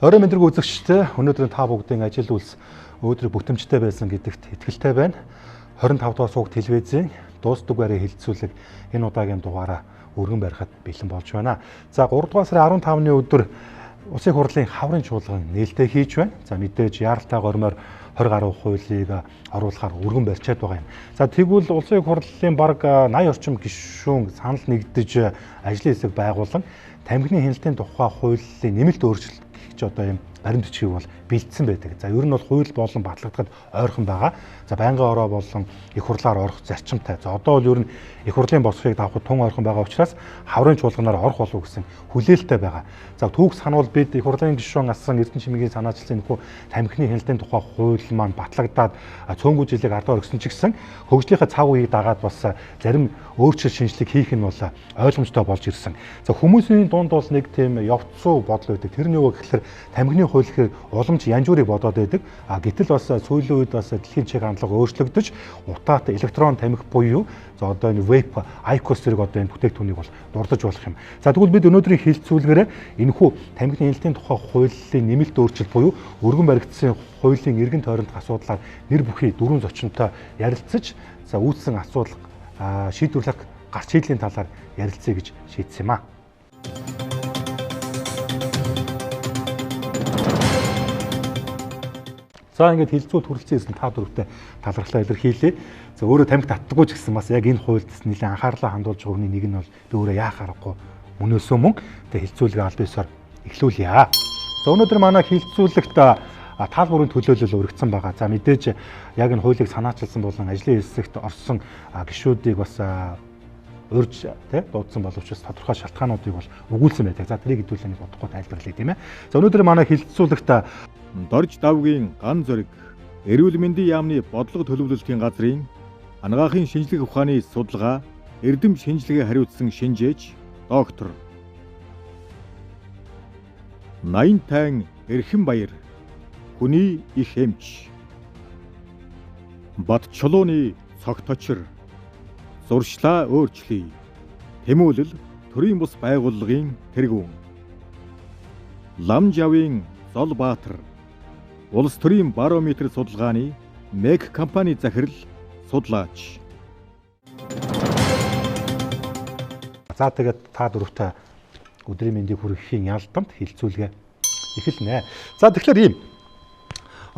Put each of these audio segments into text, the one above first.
Орой мэдрэг үзэгчтэй өнөөдөр та бүгдийн ажил үйлс өөдрөг бүтэмжтэй байсан гэдэгт итгэлтэй байна. 25 дугаар суугт телевизийн дуус дугаарыг хилцүүлэг энэ удаагийн дугаараа өргөн барихад бэлэн болж байна. За 3 дугаар сарын 15-ны өдөр Улсын хурлын хаврын чуулган нээлттэй хийж байна. За мэдээж яаралтай гормоор 20 гаруй хуулийг оруулахаар өргөн барьчаад байгаа юм. За тэгвэл Улсын хурлын бараг 80 орчим гишүүн санал нэгдэж ажлын хэсэг байгуулан тамхины хяналтын тухай хуулийн нэмэлт өөрчлөлт гэж одоо юм баримт бичгийг бол бэлдсэн байдаг. За ер нь бол хууль болон батлагдахад ойрхон байгаа. За байнгын ороо болон их хурлаар орох зарчимтай. За одоо бол ер нь их хурлын босхийг давхад тун ойрхон байгаа учраас хаврын чуулганаар орох болов гэсэн хүлээлттэй байгаа. За түүх сануул бид их хурлын гишүүн асан Эрдэнэ Чимээгийн санаачилсан нөхөө тамхины хяналтын тухай хууль маань батлагдаад цөөнгүй жилиг ардаар өгсөн ч гэсэн хөгжлийнхаа цаг үеийг дагаад бас зарим өөрчлөлт шинжилгээ хийх нь бол ойлгомжтой болж ирсэн. За хүмүүсийн дунд бол нэг тийм явцсуу бодол байдаг. Тэр нь юу гэхээр тамхины хууль гэхээр уламж янз бүрийг бодоод байдаг. Гэтэл бас сүүлийн үед бас дэлхийн чиг хандлага өөрчлөгдөж утаат электрон тамхи буюу за одоо энэ vape, IQOS зэрэг одоо энэ бүтээгдэхүүнийг бол дурдж болох юм. За тэгвэл бид өнөөдрийн хэлцүүлгээрээ энэхүү тамхины хяналтын тухай хуулийн нэмэлт өөрчлөлт буюу өргөн баригдсан хуулийн эргэн тойрондох асуудлаар нэр бүхий дөрвөн зочинтой ярилцаж за үүссэн асуудал шийдвэрлэх гарч хийлийн талаар ярилцъя гэж шийдсэн юм аа. За ингээд хэлцүүд хүрэлцэн ирсэн та дөрөвтэй талархлаа илэрхийлье. За өөрөө тамхи татдаггүй ч гэсэн бас яг энэ хуульд нэлээд анхаарлаа хандуулж байгаа хүний нэг нь бол би өөрөө яах аргагүй мөнөөсөө мөн тэгээ хэлцүүлгээ аль биесээр эхлүүлье. За өнөөдөр манай хэлцүүлэгт тал бүрийн төлөөлөл өргөцсөн байгаа. За мэдээж яг энэ хуулийг санаачилсан болон ажлын хэсэгт орсон гишүүдийг бас урьж дуудсан боловч тодорхой шалтгаануудыг бол өгүүлсэн байдаг. За тэрийг хэдүүлээ бодохгүй тайлбарлая тийм ээ. За өнөөдөр манай хэлцүүлэгт Дорж давгийн ган зориг эрүүл мэндийн яамны бодлого төлөвлөлтийн газрын анагаахын шинжилгээ ухааны судалгаа эрдэм шинжилгээ хариуцсан шинжээч доктор Наинтайн Эрхэнбаяр хүний их эмч Бат чулууны цогточор зуршлаа өөрчлөе тэмүүлэл төрийн бус байгууллагын тэргүүн Ламжавын Золбаатар Улс төрийн барометр судалгааны МЭК компани захирал судлаач. За тэгээд та дөрөвтэй өдрийн мэндийг хүргэхийн ялдамт хэлцүүлгээ эхэлнэ. За тэгэхээр ийм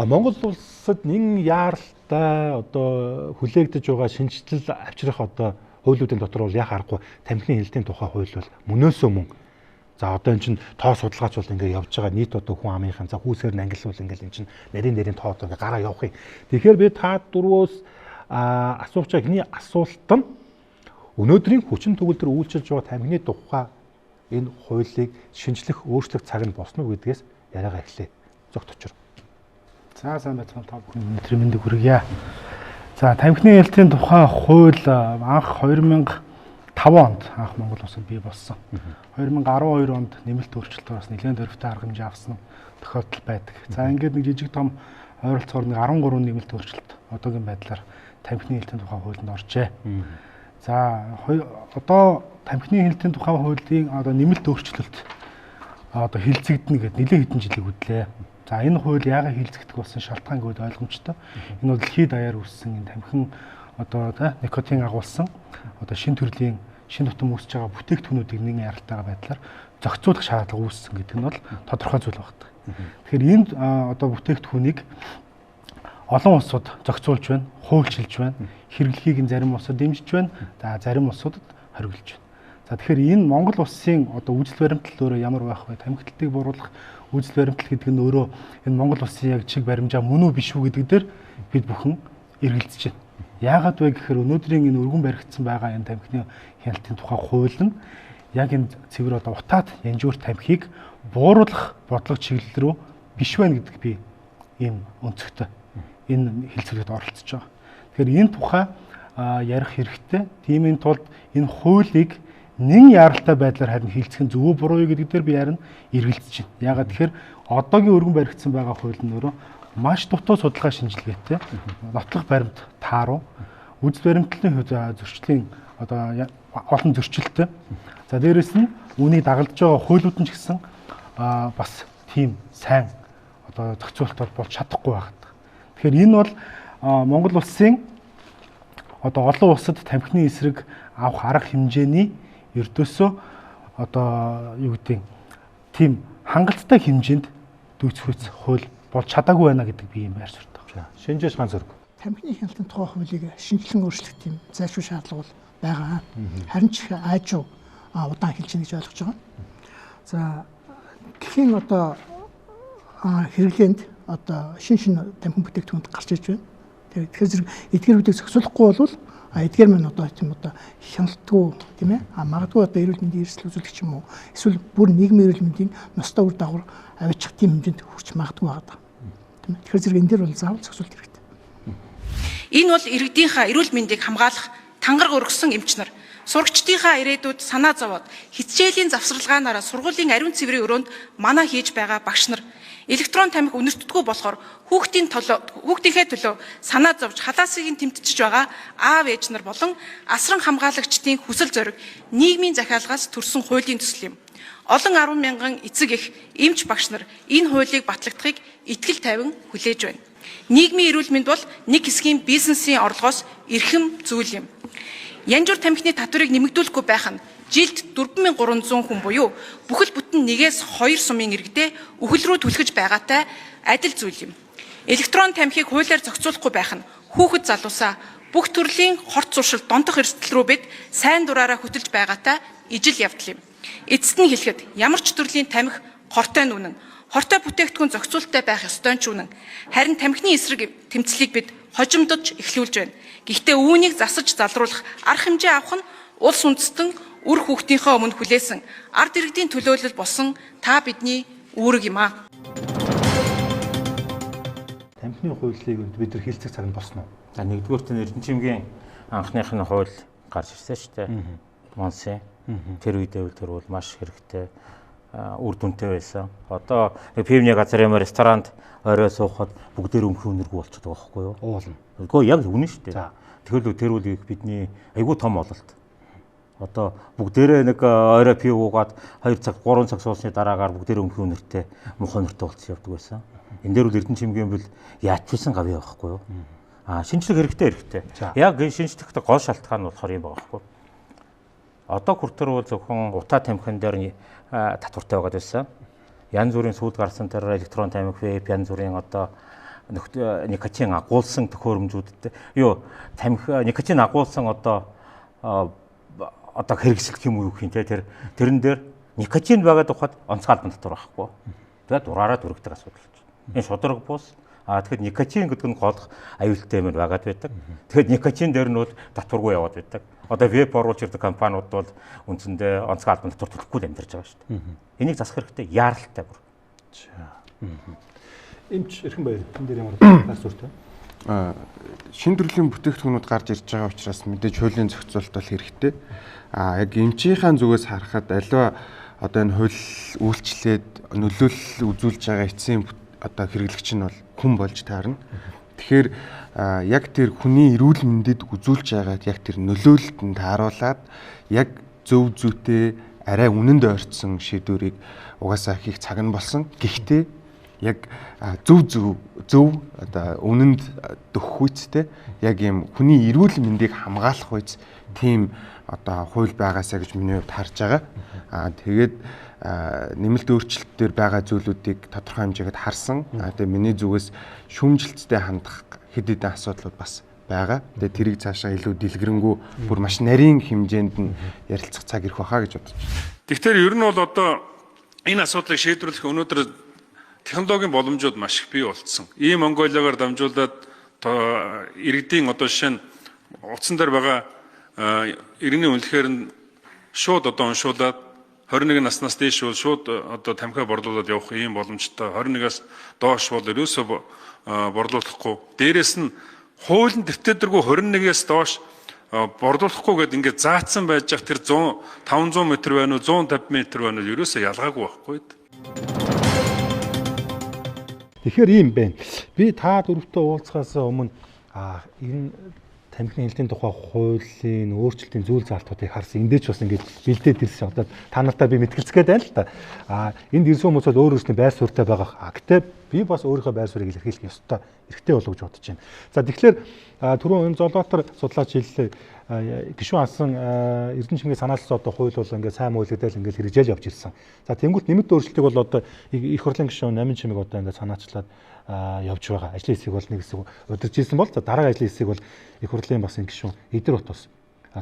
Монгол улсад нэн яаралтай одоо хүлээгдэж байгаа шинжилэл авчрах одоо хуулиудын дотор бол яах аргагүй тамхины хяналтын тухай хууль бол мөнөөсөө мөн. За одоо эн чинь тоо судалгаач бол ингээд явж байгаа нийт одоо хүн амынхан за хүүсээр нь ангилвал ингээд эн чинь нарийн тоо одоо ингээд гараа явах юм. Тэгэхээр би та дөрвөөс асууж байгаа хний асуулт нь өнөөдрийн хүчин төгөлдөр үйлчилж байгаа тамхины тухай энэ хуулийг шинжлэх өөрчлөх цаг нь босно уу гэдгээс яриагаа эхлэе. Зогт очор. За сайн байцгаана та бүхэн өдрийн мэндийг хүргье. За тамхины хяналтын тухай хууль анх 2005 онд анх Монгол улсад бий болсон. 2012 онд нэмэлт өөрчлөлтөөр бас нэлээд дөрвтэй арга хэмжээ авсан тохиолдол байдаг. За ингээд нэг жижиг том ойролцоогоор нэг 13 нэмэлт өөрчлөлт одоогийн байдлаар тамхины хяналтын тухай хуулинд оржээ. За одоо тамхины хяналтын тухай хуулийн одоо нэмэлт өөрчлөлт одоо хилцэгдэнэ гэдэг нэлээд хэдэн жилиг үдлээ. За энэ хууль яагаад хилцэгдэх болсон шалтгаан гэдэг ойлгомжтой. Энэ бол дэлхийд даяар үүссэн энэ тамхин одоо никотин агуулсан одоо шин төрлийн шин тутам үүсэж байгаа бүтээгдэхүүнүүдийг нэгэн яралтайгаа байдлаар зохицуулах шаардлага үүссэн гэдэг нь бол тодорхой зүйл багт. Тэгэхээр энэ одоо бүтээгдэхүүнийг олон улсууд зохицуулж байна, хуульчилж байна, хэрэглэхийг нь зарим улсууд дэмжиж байна, за зарим улсуудад хориглож байна. За тэгэхээр энэ Монгол улсын одоо үжил баримтлал өөрөө ямар байх вэ? Тамхиталтыг бууруулах үжил баримтлал гэдэг нь өөрөө энэ Монгол улсын яг чиг баримжаа мөн үү биш үү гэдэг дээр бид бүхэн эргэлзэж байна. Яагаад вэ гэхээр өнөөдрийн энэ өргөн баригдсан байгаа энэ тамхины хяналтын тухай хууль нь яг энэ цэвэр одоо утаат янжуур тамхиг бууруулах бодлого чиглэл рүү биш байна гэдэг би ийм өнцгтэй энэ хэлцүүлэгт оролцож байгаа. Тэгэхээр энэ тухай ярих хэрэгтэй. Тиймийн тулд энэ хуулийг нэн яралтай байдлаар харин хилцэх нь зөв үү буруу юу гэдэг дээр би харин эргэлзэж байна. Яагаад тэгэхээр одоогийн өргөн баригдсан байгаа хууль нь өөрөө маш дутуу судалгаа шинжилгээтэй нотлох баримт тааруу үжил баримтлалын зөрчлийн одоо олон зөрчилтэй. За дээрэс нь үүнийг дагалдж байгаа хуулиуд нь ч гэсэн бас тийм сайн одоо зохицуулалт болж чадахгүй байгаад. Тэгэхээр энэ бол Монгол улсын одоо олон улсад тамхины эсрэг авах арга хэмжээний ердөөсөө одоо юу гэдэг тийм хангалттай хэмжээнд дүүцхүйц хууль болж чадаагүй байна гэдэг би юм байр суурьтай. Шинжээш ганц зэрэг. Тамхины хяналтын тухай хуулийг шинжилэн өөрчлөх тийм зайлшгүй шаардлага бол байгаа. Харин ч аажуу удаан эхэлж байна гэж ойлгож байгаа. За гэхийн одоо хэрэглээнд одоо шин тамхин бүтээгдэхүүнд гарч иж байна. Тэгэхээр зэрэг эдгээрүүдийг зохицуулахгүй бол эдгээр маань одоо тийм одоо хяналтгүй тийм ээ магадгүй одоо эрүүл мэндийн эрсдэл үзүүлэх ч юм уу эсвэл бүр нийгмийн эрүүл мэндийн ностой үр дагавар аваачих тийм хэмжээнд хүрч магадгүй байгаа. Тийм ээ. Тэгэхээр зэрэг энэ дээр бол заавал зохицуулт хэрэгтэй. Энэ бол иргэдийнхаа эрүүл мэндийг хамгаалах тангараг өргөсөн эмч нар сурагчдынхаа ирээдүйд санаа зовоод хичээлийн завсарлагаанаараа сургуулийн ариун цэврийн өрөөнд манаа хийж байгаа багш нар электрон тамхи үнэртдэггүй болохоор хүүхдийнхээ төлөө санаа зовж халаасыг тэмтэж байгаа аав ээж нар болон асран хамгаалагчдын хүсэл зориг нийгмийн захиалгаас төрсэн хуулийн төсөл юм. Олон 10 мянган эцэг эх эмч багш нар энэ хуулийг батлагдахыг итгэл тайван хүлээж байна. Нийгмийн эрүүл мэнд бол нэг хэсгийн бизнесийн орлогоос эрхэм зүйл юм. Янжуур тамхины татварыг нэмэгдүүлэхгүй байх нь жилд 4300 хүн буюу бүхэл бүтэн 1-2 сумын иргэдээ үхэл рүү түлхэж байгаатай адил зүйл юм. Электрон тамхиг хуулиар зохицуулахгүй байх нь хүүхэд залуусаа бүх төрлийн хорт зуршил донтох эрсдэл рүү бид сайн дураараа хөтөлж байгаатай ижил явдал юм. Эцэст нь хэлэхэд ямар ч төрлийн тамхи хортой нүнэн, хортой бүтээгдэхүүн зохицуулалттай байх ёстой ч үнэн. Харин тамхины эсрэг тэмцлийг бид хожимдож эхлүүлж байна. Гэхдээ үүнийг засаж залруулах арга хэмжээ авах нь улс үндэстэн үр хүүхдийнхээ өмнө хүлээсэн ард иргэдийн төлөөлөл болсон та бидний үүрэг юм аа. Тамхины хуулийг бид нар хилцэх цаг нь босно уу? За нэгдүгüүрт нь Эрдэнэчимгийн анхных нь хууль гарч ирсэн шүү дээ. Монсын. Тэр үедээ тэр бол маш хэрэгтэй үр дүнтэй байсан. Одоо пивний газар ямар ресторанд орой суухад бүгдээр өмхөн үнэргүй болчиход байгаа байхгүй юу? Уулна. Үгүй яг үнэн шүү дээ. За. Тэр үл их бидний айгүй том ололт. Одоо бүгдээрээ нэг орой пив уугаад 2 цаг 3 цаг суусны дараагаар бүгдээр өмхөн үнэртэй муухай үнэртэй болчихсон явдаг байсан. Энэ дээр бол Эрдэнэчимгийн бил яатчихсан гавь байхгүй юу? Шинжлэх хэрэгтэй. Яг энэ шинжлэхтэй гол шалтгаан нь болохоор юм байгаа байхгүй юу? Одоо хүртэр бол зөвхөн утаа тамхин дээр татвартай байгаад байсан. Янз бүрийн сүйд гарсан тэр электрон тамхи, вейп, янз бүрийн одоо никотин агуулсан төхөөрөмжүүдтэй никотин агуулсан одоо хэрэгсэлт юм уу гэх юм те тэрэн дээр никотин байгаа тухайд онцгой албан татвар байхгүй. Тэгээд дураараа дүрэгдэг асуудал чинь. Энэ шударга бус. Тэгэхээр никотин гэдэг нь голох аюултай юм байгаад байдаг. Тэгэхээр никотин дээр нь татваргүй яваад байдаг. Одоо веб оруулж ирдэг компаниуд бол үндсэндээ онцгой албан татвар төлөхгүй амьдарч байгаа шүү дээ. Энийг засах хэрэгтэй яаралтай бүр. Эмч эрхэм баяр. Тэн дээр ямар гарч сүртэй? Шинэ төрлийн бүтээгдэхүүнүүд гарч ирж байгаа учраас мэдээж хуулийн зохицуулалт бол хэрэгтэй. Яг эмчийнхаа зүгээс харахад аливаа одоо энэ хууль үйлчлээд нөлөөлөл үзүүлж байгаа эцсийн одоо хэрэглэгч нь бол хүн болж таарна. Тэгэхээр яг тэр хүний эрүүл мэндэд үзүүлж байгаад яг тэр нөлөөлөлтөнд тааруулаад яг зөв зүйтэй арай үнэнд ойртсон шийдвэрийг угаасаа хийх цаг нь болсон. Гэхдээ яг зөв одоо үнэнд дөхөх үедтэй яг юм хүний эрүүл мэндийг хамгаалах үед тийм одоо хууль байгаасаа гэж миний хувьд харж байгаа. Тэгээд нэмэлт өөрчлөлтөөр байгаа зүйлүүдийг тодорхой хэмжээгээр харсан. Тэгээ миний зүгээс шүүмжилттэй хандах хэд хэдэн асуудлууд бас байгаа. Тэгээ тэрийг цаашаа илүү дэлгэрэнгүй бүр маш нарийн хэмжээнд нь ярилцах цаг ирэх байхаа гэж бодож байна. Тэгэхээр ер нь бол одоо энэ асуудлыг шийдвэрлэх өнөөдөр технологийн боломжууд маш их бий болцсон. Ийм Монголиагаар дамжуулаад иргэдийн одоо жишээ нь утсан дээр байгаа иргэний үнэлэхээр нь шууд одоо уншуулад 21 наснаас дээш бол шууд одоо тамхиа борлуулад явах ийм боломжтой. 21-аас доош бол ерөөсөө борлуулахгүй. Дээрээс нь хуулийн дэвтэрдэргүй 21-ээс доош борлуулахгүй гэдээ ингээд заацсан байж байгаа тэр 500 м байна уу 150 м байна уу ерөөсөө ялгаагүй байхгүй. Тэгэхээр ийм байна. Би та дөрөвтөө уулзахаас өмнө энэ тамхины хэлтийн тухай хуулийн өөрчлөлтийн зүйл залтуудыг харсан. Эндээч бас ингээд бэлдээд ирсэн. Одоо та нартай би мэтгэлцгээд байна л да. Энд ирсэн хүмүүс бол өөр өөрсний байр суурьтай байгаа. Гэтэ би бас өөрийнхөө байр суурийг илэрхийлэх ёстой, эрхтэй болов гэж бодож байна. За тэгэхээр түрүүн Золбаатар судлаач хэллээ. Гишүүн асан Эрдэнэ чимгийн санаалцсан одоо хууль бол ингээд сайн мөөлөгдөл ингээд хэрэгжээл явж ирсэн. За тэнгуут нэмэлт өөрчлөлтийг бол одоо их хурлын гишүүн Намин чимэг одоо ингээд санаачлаад явж байгаа. Ажлын хэсэг бол нэг хэсэг удирж ирсэн бол за дараагийн ажлын хэсэг бол их хурлын бас энэ гишүүн Идэр Бат бас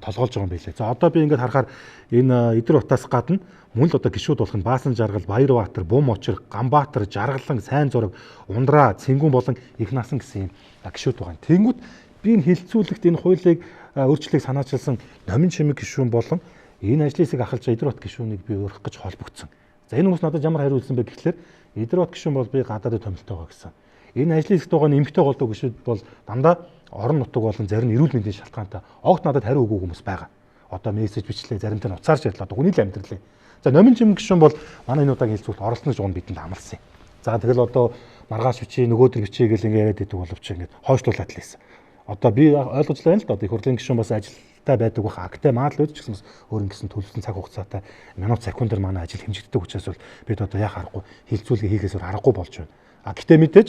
толгоолж байгаа юм билээ. За одоо би ингээд харахаар энэ Идэр Батаас гадна мөн л одоо гишүүд болох нь Баасан Жаргал, Баярбаатар, Бум Очир, Ганбаатар, Жаргалан, Сайн зураг, Ундраа, Цэнгүүн болон их насан гэсэн юм гишүүд байгаа. Тэнгүүд би энэ хилцүүлэгт энэ хуулийг өөрчлөлийг санаачилсан Номин чимэг гишүүн болон энэ ажлын хэсэг ахалж Идэр Бат гишүүнийг би өөрөх гэж холбогдсон. За энэ хүмүүс надад ямар хариу үзсэн бэ гэхлээр Идэр Бат гишүүн бол би гадаадд томилтой байгаа гэсэн. Энэ ажлын хэсэгт байгаа нэмэгтэй голдуу гишүүд бол дандаа орон нутаг болон зарим нь эрүүл мэндийн шалтгаантай огт надад хариу өгөө хүмүүс байгаа. Одоо мессеж бичлээ, заримтай нь уцаарч ярьлаа. Одоо хүний л амьдралээ. За Номин чимэг гишүүн бол манай энэ удаагийн хэлцүүлэлт оролцсон гэж бидэнд амласан юм. За тэгэл одоо маргааш бичээ, нөгөөдөр бичээ гэл ингэ яриад идэг боловч ингэ хойшлуулаад л байсан. Одоо би ойлгож байна л да. Их хурлын гишүүн бас ажилтай байдаг баха. Гэтэ маал байж гэсэн бас өөр ингэсэн төлөвлөсөн цаг хугацаатай минут секундээр манай ажил хэмжигддэг учраас бол бид одоо яа харахгүй хилцүүлгээ хийхээс өөр аргагүй болж байна. Гэтэ мэдээж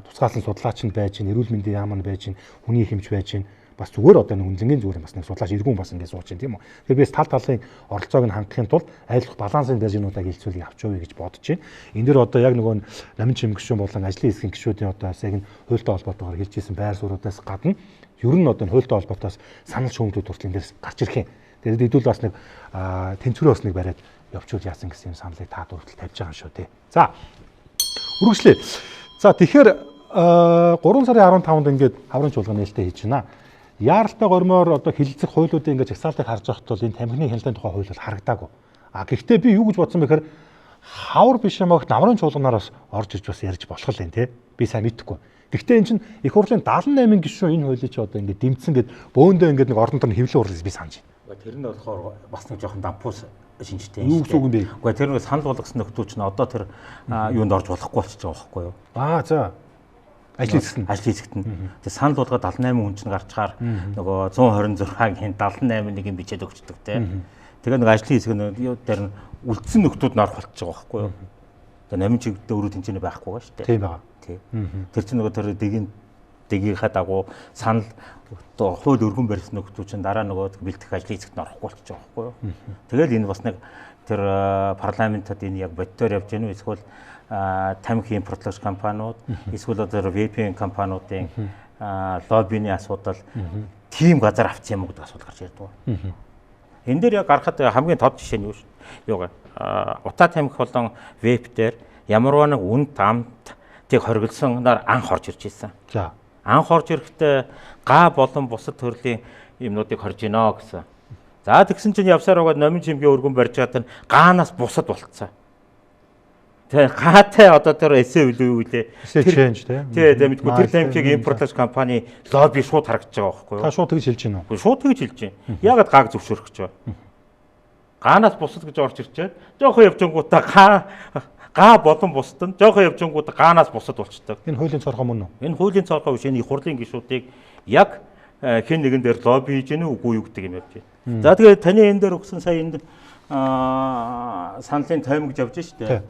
тусгаалсан судлаач нь байж, эрүүл мэндийн яам нь байж, хүний хэмж байж, бас зүгээр одоо нэг үнэлэнгийн зүгээр бас нэг судлаач иргэн бас ингэ сууж байна тийм үү. Тэгэхээр би тал талын оролцоог нь хангахын тулд айлах балансын дээр энэ удаагийн хилцүүлгийг авч явъя гэж бодож байна. Энэ дэр одоо яг нөгөө Номин чимэг гишүүн болон ажлын хэсгийн гишүүдийн одоо яг нь хуультай холбоотойгоор хэлж ирсэн байр суурьудаас гадна ер нь одоо хуультай холбоотоос санал шүүмжүүд хүртэл эндээс гарч ирэх юм. Тэгээд хэдүүл бас нэг тэнцвэрээ бас нэг бариад явуучвал яасан гэсэн юм саналыг та дөрөвтөл тавьж байгаа шүү дээ. За үргэлжлэе. За тэгэхээр 3 сарын 15-нд ингээд хаврын чуулганы нээлттэй хийж байна. Яаралтай гормоор одоо хилцэх хуулиудын ингээд жагсаалтыг харж байхад бол энэ тамхины хяналтын тухай хууль бол харагдаагүй. Гэхдээ би юу гэж бодсон бэхээр хавар биш юм агт намрын чуулганаар бас орж иж бас ярьж болох л юм те. Би сайн мэдэхгүй. Гэхдээ эн чинь их хурлын 78 гишүүн энэ хуулийг ч одоо ингээд дэмцсэн гэд бөөндөө ингээд нэг ордон төр хөвлөө урлаж би санаж байна. Тэр нь болохоор бас нэг жоохон дампуус шинжтэй юм. Юу гэсэн үг юм бэ? Гэхдээ тэр нэг санал болгосон нөхдүүд чинь одоо тэр юунд орж болохгүй болчихж байгаа байхгүй юу? За. Ажлын хэсэгт нь. Тэгээ санал болгоод 78 хүн чинь гарчгаар нөгөө 126-гийн 78 нэг юм бичээд өгчдөг те. Тэгээ нэг ажлын хэсэг нь дээр нь үлдсэн нөхдүүд нь орох болчихж байгаа байхгүй юу? Тэгээ Номин чигдээ өөрөө тэнцэнэ байхгүй байгаа шүү дээ. Тийм байгаа. Тэр чинь нөгөө тэр дэгийнхаа дагуу санал одоо хууль өргөн барьсан нөхдүүд чинь дараа нөгөө бэлтгэх ажлын хэсэгт нь орохгүй болчихж байгаа байхгүй юу? Тэгэл энэ бас нэг тэр парламентод энэ яг бодтоор явж гэнэ үү эсвэл тамхи импортлогч компаниуд эсвэл одоо VPN компаниудын лоббины асуудал тийм газар авчих юм уу гэдэг асуудал гарч ирдэг. Энэ дээр яг гарахад хамгийн тод жишээ нь юу вэ? Утаа тамхи болон веб дээр ямарваа нэг үнд амттыг хоригдсон нар анх орж ирж байсан. За. Анх орж ирэхдээ га болон бусад төрлийн юмнуудыг хорж гинэ гэсэн. За тэгсэн чинь явсаар байгаа Номин чимгийн өргөн барьж байгаа нь гаанаас бусад болцсон. Тэгээ гаатай одоо тэр эсэ үлээ үлээ. Эсэ change тий. Тэгээ мэдгүй тэр тамхиг импортлогч компани лобби шууд харагдаж байгаа байхгүй юу? Та шууд тэгж хэлж байна уу? Шууд тэгж хэлж байна. Яагаад гааг зөвшөөрөх гэж байна? Гаанаас бусад гэж орж ирчээд жоохон явжингуудаа гаа болон бусад нь жоохон явжингуудаа гаанаас бусад болчдөг. Энэ хуулийн цорхоо мөн үү? Энэ хуулийн цорхоо биш энэ их хурлын гишүүдийг яг хэн нэгэн дээр лобби хийж гэнэ үгүй юу гэдэг юм явж байна. За тэгээ таны энэ дээр өгсөн сая энд саналын таймаг гэж явж штэ.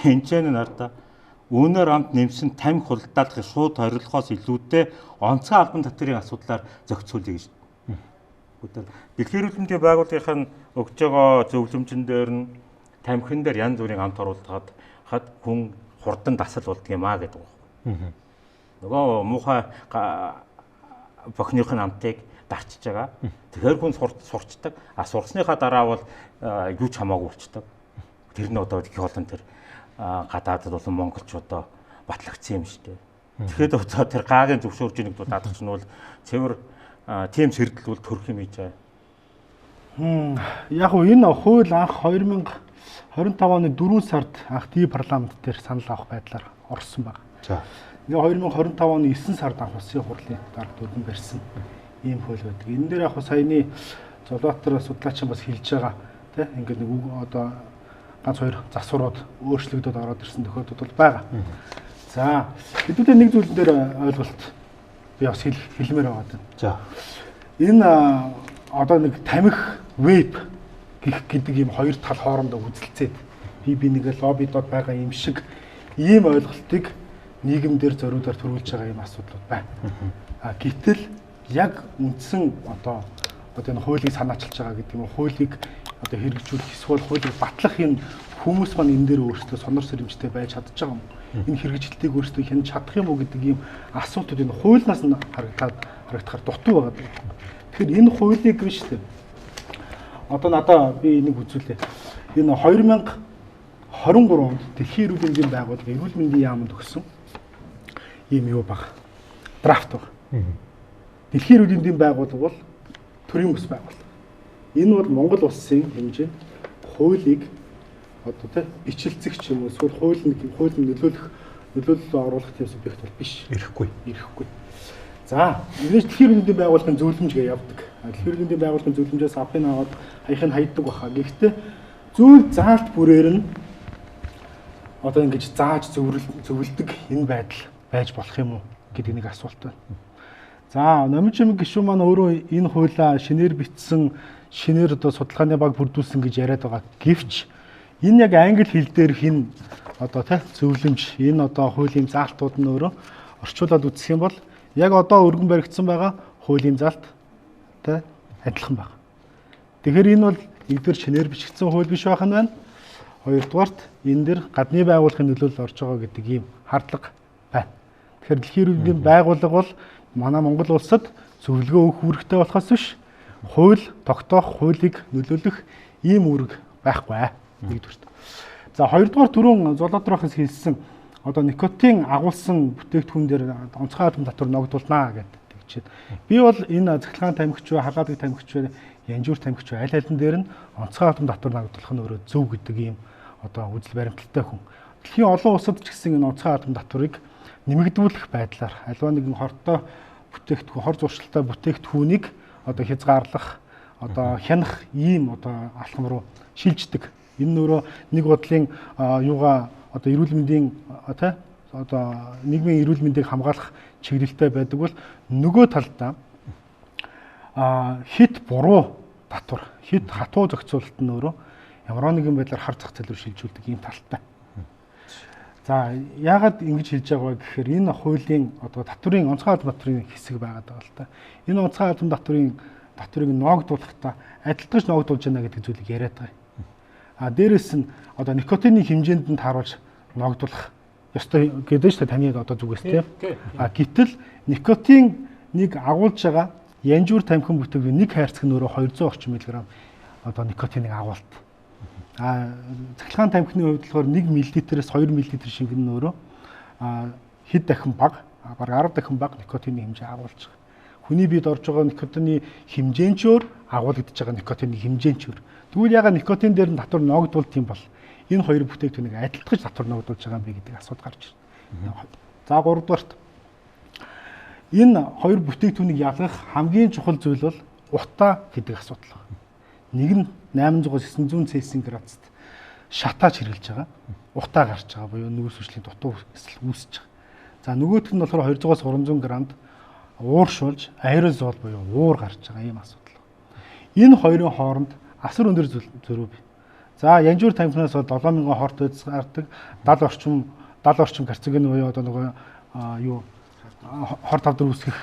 Энд ч нартаа өнөр амт нэмсэн тамхи худалдаалахыг шууд хоригдлохоос илүүтэй онцгой албан татврын асуудлаар зохицуулъя гэж. Дэлхийн эрүүл мэндийн байгууллагын өгж байгаа зөвлөмжн дээр нь тамхин дээр янз бүрийн амт оруулахад хүн хурдан дасал болдго юм а гэдэг байна. Нөгөө муухай бохныхын амтыг дарчиж байгаа. Тэгэхээр хүн сурчдаг. Сурсныхаа дараа бол юу ч хамаагүй болчдөг. Тэр нь одоо их олон тэр гадаадд болон монголчуудаа батлагдсан юм шүү дээ. Тэгэхэд одоо тэр гаагийн зөвшөөрж нэг даадах чинь бол цэвэр тийм сэрдэл бол төрөх юм хийж байгаа. Яг уу энэ хууль анх 2025 оны 4 сард анх ди парламент дээр санал авах байдлаар орсон байна. За. Тэгээ 2025 оны 9 сард анх Улсын хурлын дарга дүрмэн барьсан ийм хууль байдаг. Энэ дээр яг саяны Золбаатар судлаач бас хэлж байгаа тийм ингээд нэг одоо ганц хоёр засварууд өөрчлөгдөд ороод ирсэн тохиолдол бол байгаа. За хэдүүлээ нэг зүйлэн дээр ойлголт би бас хэлмээр байгаа даа. За. Энэ одоо нэг тамхи веб гэдэг ийм хоёр тал хоорондоо үзэлцээд би нэг лоббидод байгаа юм шиг ийм ойлголтыг нийгэмдэр зориулаар төрүүлж байгаа юм асуудлууд байна. Гэтэл яг үндсэн одоо энэ хуулийг санаачилж байгаа гэдэг юм хуулийг одоо хэрэгжүүлэх эсвэл хуулийг батлах энэ хүмүүс маань энэ дээр өөрсдөө сонор сэрэмжтэй байж чадж байгаа юм. Энэ хэрэгжилтийг өөрсдөө хянаж чадах юм уу гэдэг ийм асуултууд энэ хуулиас нь харагдахаар дутуу байгаа. Тэгэхээр энэ хуулийг биш үү? Одоо надаа би энийг үзүүлээ. Энэ 2023 онд Дэлхийн эрүүл мэндийн байгууллага эрүүл мэндийн яамд өгсөн ийм юу баг. Драфт баг. Дэлхийн эрүүл мэндийн байгууллага бол төрийн бүс байгууллага. Энэ бол Монгол улсын хэмжээнд хуулийг одоо тэ бичлэлцэх юм уу эсвэл хууль нөлөөлөлд оруулах тийм субъект бол биш. Ирэхгүй. За, нэгэн Дэлхийн эрүүл мэндийн байгууллагын зөвлөмж гэж явдаг. Дэлхийн эрүүл мэндийн байгууллагын зөвлөмжөөс авахыг аваад хаяхыг хайддаг баха. Гэхдээ зүйл заалт бүрээр нь одоо ингэж зааж зөвлөдөг энэ байдал байж болох юм уу гэдэг нэг асуулт байна. За, номын чимэг гишүүн маань өөрөө энэ хуулиа шинээр бичсэн, шинээр одоо судалгааны баг бүрдүүлсэн гэж яриад байгаа. Гэвч энэ яг англи хэл дээрх энэ одоо тэ зөвлөмж, энэ одоо хуулийн заалтууд нь өөрөө орчуулад үзэх юм бол яг одоо өргөн баригдсан байгаа хуулийн заалт тэ адилхан байна. Тэгэхээр энэ бол нэгдүгээр шинээр бичигдсэн хууль биш байх нь байна. Хоёрдугаарт энэ дэр гадны байгууллагын нөлөөлөл орж байгаа гэдэг ийм хардлага байна. Тэгэхээр Дэлхийн эрүүл мэндийн байгууллага бол манай Монгол улсад зөвлөгөө өгөх үүрэгтэй болохоос биш хууль тогтоох, хуулийг нөлөөлөх ийм үүрэг байхгүй. Нэгдүгээрт. За хоёрдугаар түрүүн Золотрохоос хэлсэн одоо никотин агуулсан бүтээгдэхүүн дээр онцгой атом татвар ногдуулнаа гэдэг. Би бол энэ цахилгаан тамхич бай, хагаадыг тамхич бай, янжуур тамхич бай аль алин дээр нь онцгой атом татвар ногдуулах нь өөрөө зөв гэдэг ийм одоо үзэл баримталтай хүн. Дэлхийн олон улсад ч гэсэн энэ онцгой атом татварыг нэмэгдүүлэх байдлаар альва нэгэн хортой бүтээгдэхүүн, хор зуршилтай бүтээгдэхүүнийг одоо хязгаарлах, одоо хянах ийм одоо алхам руу шилждэг. Энэ нөрөө нэг бодлын юугаа одоо эрүүл мэндийн тий одоо нийгмийн эрүүл мэндийг хамгаалах чиглэлтэй байдаг бол нөгөө талдаа хит буруу татвар, хит хатуу зохицуулалт нь өөрөө ямар нэгэн байдлаар хар зах зээл рүү шилжүүлдэг ийм талтай. За яагаад ингэж хэлж байгаа вэ гэхээр энэ хуулийн одоо татврын онцгой албан татврын хэсэг байгаад байгаа л та. Энэ онцгой албан татврыг ногдуулахдаа адилтгаж ногдуулж байна гэдэг зүйлийг яриад байгаа. Дээрэс нь одоо никотины хэмжээнд нь тааруулж ногдуулах ёстой гэдэг чинь таны одоо зүгээс тийм. Гэтэл никотиныг агуулж байгаа янжуур тамхин бүтээгдэхүүн нэг хайрцаг нь өөрөө 200 орчим мг одоо никотиныг агуулт. Цахилгаан тамхины хувьд болохоор 1 мл-ээс 2 мл шингэн нь өөрөө хэд дахин бага, бараг 10 дахин бага никотины хэмжээ агуулж байгаа. Хүний биед орж байгаа никотины хэмжээ нь ч өөр, агуулгадж байгаа никотины хэмжээ нь ч өөр. Тэгвэл ягаад никотин дээр нь татвар ногдуулт юм бол энэ хоёр бүтээгдэхүүнийг адилтгаж татвар ногдуулж байгаа юм бэ гэдэг асуудал гарч ирнэ. За 3 дугаарт энэ хоёр бүтээгдэхүүнийг ялгах хамгийн чухал зүйл бол утаа гэдэг асуудал байна. Нэг нь 800-900 Цельсиус шатааж хэрглэж байгаа. Утаа гарч байгаа буюу нүүрс хүчлийн дутуу эсэл үүсэж байгаа. За нөгөөх нь болохоор 200-300 грамд ууршуулж аэрозол буюу уур гарч байгаа ийм асуудал. Энэ хоёрын хооронд асар өндөр зөрүү бий. За янжуур тамхинаас бол 7000 хорт үз гардаг 70 орчим карцоген буюу одоо нөгөө юу хор тавдар үүсгэх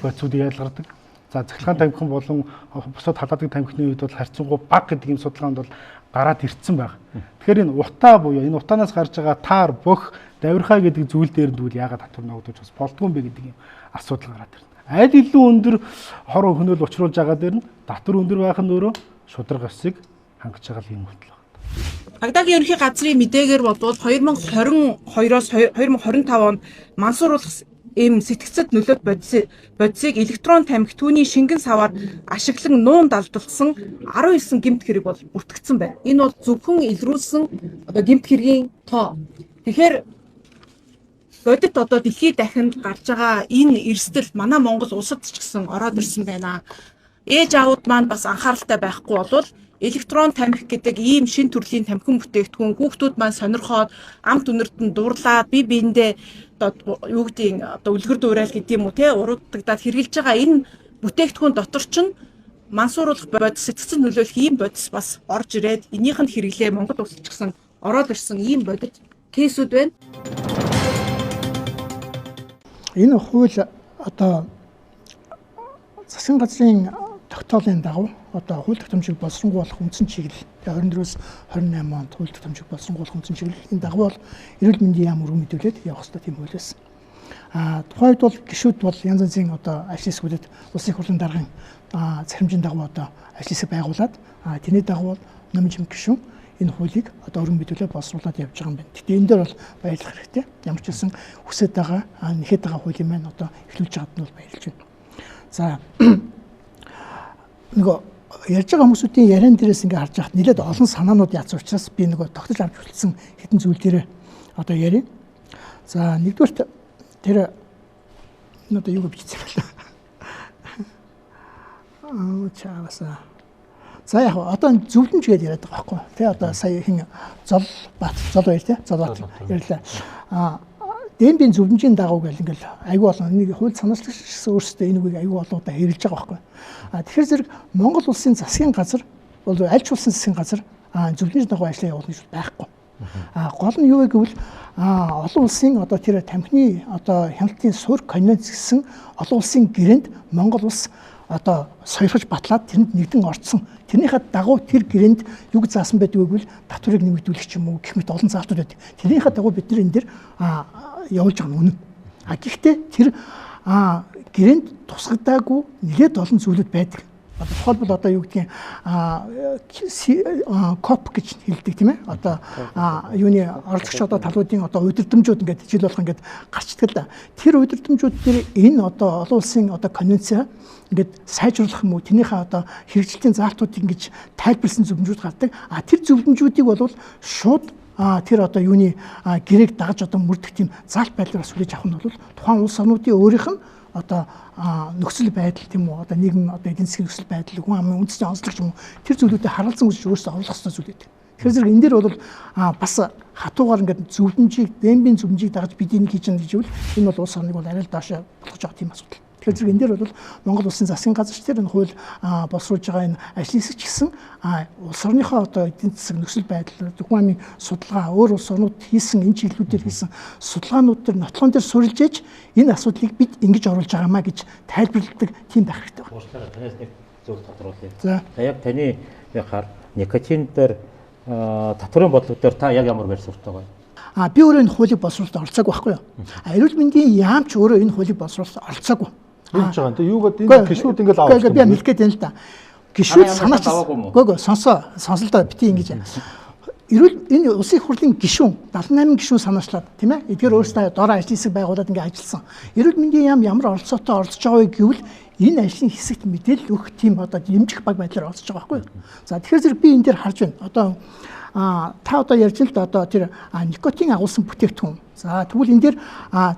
бодисуудыг ялгардаг. За цахилгаан тамхин болон бусад халаадын тамхины үед бол харьцангуй бага гэдэг юм судалгаанд бол гараад ирсэн байна. Тэгэхээр энэ утаа буюу энэ утаанаас гарч байгаа таар бөх давирхаа гэдэг зүйл дээр нь тэгвэл яагаад татвар ногдуулж бас болдгүй юм бэ гэдэг юм асуудал гараад ирнэ. Аль илүү өндөр хор хөнөөл учруулж байгаа дээр нь татвар өндөр байх нь өөрөө шударга ёсыг хангаж байгаа юм хөтөл. Багдагийн ерөнхий газрын мэдээгээр бодвол 2022-оос 2025 онд мансууруулах ийм сэтгцэд нөлөөт бодисыг электрон тамхи түүний шингэн саваар ашиглан нуун далдалсан 19 гэмт хэрэг бол бүртгэгдсэн байна. Энэ бол зөвхөн илрүүлсэн одоо гэмт хэргийн тоо. Тэгэхээр бодит одоо дэлхийд дахинд гарч байгаа энэ эрсдэл манай Монгол улсад ч гэсэн ороод ирсэн байна. Ээж аауд маань бас анхааралтай байхгүй болвол электрон тамхи гэдэг ийм шин төрлийн тамхин бүтээгдэхүүн хүүхдүүд маань сонирхоод амт үнэрт нь дуурлаад бие биендээ одоо юу гэдгийг одоо үлгэр дуурайл гэдэг юм уу те урагдагдаад хэрэгжилж байгаа энэ бүтээгдэхүүн дотор чинь мансууруулах бодис сэтгцэн нөлөөлөх ийм бодис бас орж ирээд энийх нь хэрэглээ Монгол улсч гэсэн ороод ирсэн ийм бодит кейсүүд байна. Энэ хууль одоо засгийн газрын тогтоолын дагуу одоо хууль тогтоомжийг боловсронгуй болох үндсэн чиглэл 24-өөс 28 онд хууль тогтоомжийг боловсронгуй болох үндсэн чиглэлийн дагуу бол эрүүл мэндийн яам өргөн мэдүүлээд явах хэрэгтэй тийм хууль байсан. Тухайн үед бол гишүүд бол янз янзын одоо ажил хэсгүүдэд улсын хурлын даргын цахимжийн дагуу одоо ажил хэсэг байгуулад тэрний дагуу номын жимт гишүүн энэ хуулийг одоо өргөн мэдүүлээд боловсруулад явж байгаа юм байна. Гэхдээ энэ дээр бол баярлах хэрэгтэй. Ямар ч байсан хүсэж байгаа нэхэд байгаа хуулийн маань одоо эхлүүлж байгаад нь бол баярлж байна. За нөгөө ярьж байгаа хүмүүсийн яриан дээрээс ингээ харж байхад нэлээд олон санаанууд яатсан учраас би нөгөө тогтож авч үлдсэн хэдэн зүйл дээр одоо ярив. За нэгдүгээрт тэр одоо юу бичсэн бэ? Чааваса. За яг одоо зөвлөмж гэдээ яриад байгаа байхгүй. Тэ одоо сая хин зол баяр тэ зол бат ярьлаа. Дэмбийн зөвлөмжийн дагуу гэл ингээл аюу олон нэг хууль санаачлагч гэсэн өөрсдөө энэ үгийг аюу олоодаа хэрэгжилж байгаа байхгүй. Тэгэхээр зэрэг Монгол улсын засгийн газар бол аль ч улсын засгийн газар зөвлөмжийн дагуу ажиллаа явуулах гэж байхгүй. Гол нь юу вэ гэвэл олон улсын одоо тэр тамхины одоо хяналтын суурь конвенц гэсэн олон улсын гэрээнд Монгол улс одоо соёрхож батлаад тэрэнд нэгдэн орцсон. Тэрнийхээ дагуу тэр гэрээнд юг заасан байдаг вэ гэвэл татварыг нэмэгдүүлэх ч юм уу гэх мэт олон заалтууд байдаг. Тэрнийхээ дагуу бид нар энэ дэр явуулж байгаа нь үнэн. Гэхдээ тэр гэрээнд тусгадаагүй нэлээд олон зүйлүүд байдаг. Тухайлбал одоо юу гэдгийг коп гэж хэлдэг тийм ээ. Одоо юуны оролцогч одоо талуудын одоо удирдамжууд ингээд жил болох ингээд гарчдаг л да. Тэр удирдамжууд дээр энэ одоо олон улсын одоо конвенцаа ингээд сайжруулах юм уу тэрнийхээ одоо хэрэгжилтийн заалтуудыг ингэж тайлбарлсан зөвлөмжүүд гардаг. Тэр зөвлөмжүүдийг бол шууд тэр одоо юуны гэрээг дагаж одоо мөрдөх тийм заалт байдлаар сүлээж авах нь бол тухайн улс орнуудын өөрийнх нь одоо нөхцөл байдал тийм үү одоо нийгэм одоо эдийн засгийн нөхцөл байдал хүн амын үндэсний онцлог юм уу тэр зүйлүүдэд харгалзан үзэж өөрсдөө оруулах хэрэгтэй зүйл байдаг. Тэгэхээр зэрэг энэ дээр бол бас хатуугаар ингээд зөвлөмжийг дэмбийн зөвлөмжийг дагаж бид энийг хийж байгаа гэж үл энэ бол улс орныг бол арай л доошоо болгож байгаа тийм асуудал. Тэгэхээр зэрэг энэ дээр бол Монгол улсын засгийн газарч тэр энэ хууль боловсруулж байгаа энэ ажлын хэсэг ч гэсэн улс орныхоо одоо эдийн засаг нөхцөл байдал хүн амын судалгаа өөр улс орнууд хийсэн энэ чиглэлүүдээр хийсэн судалгаанууд төр нотлон дээр суурилж ээж энэ асуудлыг бид ингэж оруулж байгаамаа гэж тайлбарладаг тийм байх хэрэгтэй байна. Уучлаарай танаас нэг зөв тодруулъя. За яг таны яхаар никотин дээр татварын бодлого дээр та яг ямар байр суурьтай байгаа? Би өөрөө энэ хуулийг боловсруулалт оролцоогүй байхгүй юу? Эрүүл мэндийн яамч өөрөө энэ хуулийг боловсруулалт оролцоогүй. Яаж байгаа юм те юу гэдэг энэ гişүүд ингээл авах юм. Би хэлэх гээд байна л да. Гişүүд санаач. Гөө сонсолдоо бити ингэж. Эрүүл энэ улсын хурлын гишүүн 78 гишүүн санаачлаад тийм ээ эдгээр өөрсдөө дороо ажлын хэсэг байгуулад ингээ ажилласан. Эрүүл мэндийн яам ямар оролцоотой оролцож байгаа вэ гэвэл энэ ажлын хэсэгт мэдээлэл өгөх тийм одоо дэмжих баг байдлаар оролцож байгаа байхгүй юу. За тэгэхээр зэрэг би энэ дээр харж байна. Одоо та одоо ярьж л да одоо тэр никотин агуулсан бүтээгдэхүүн. За тэгвэл энэ дээр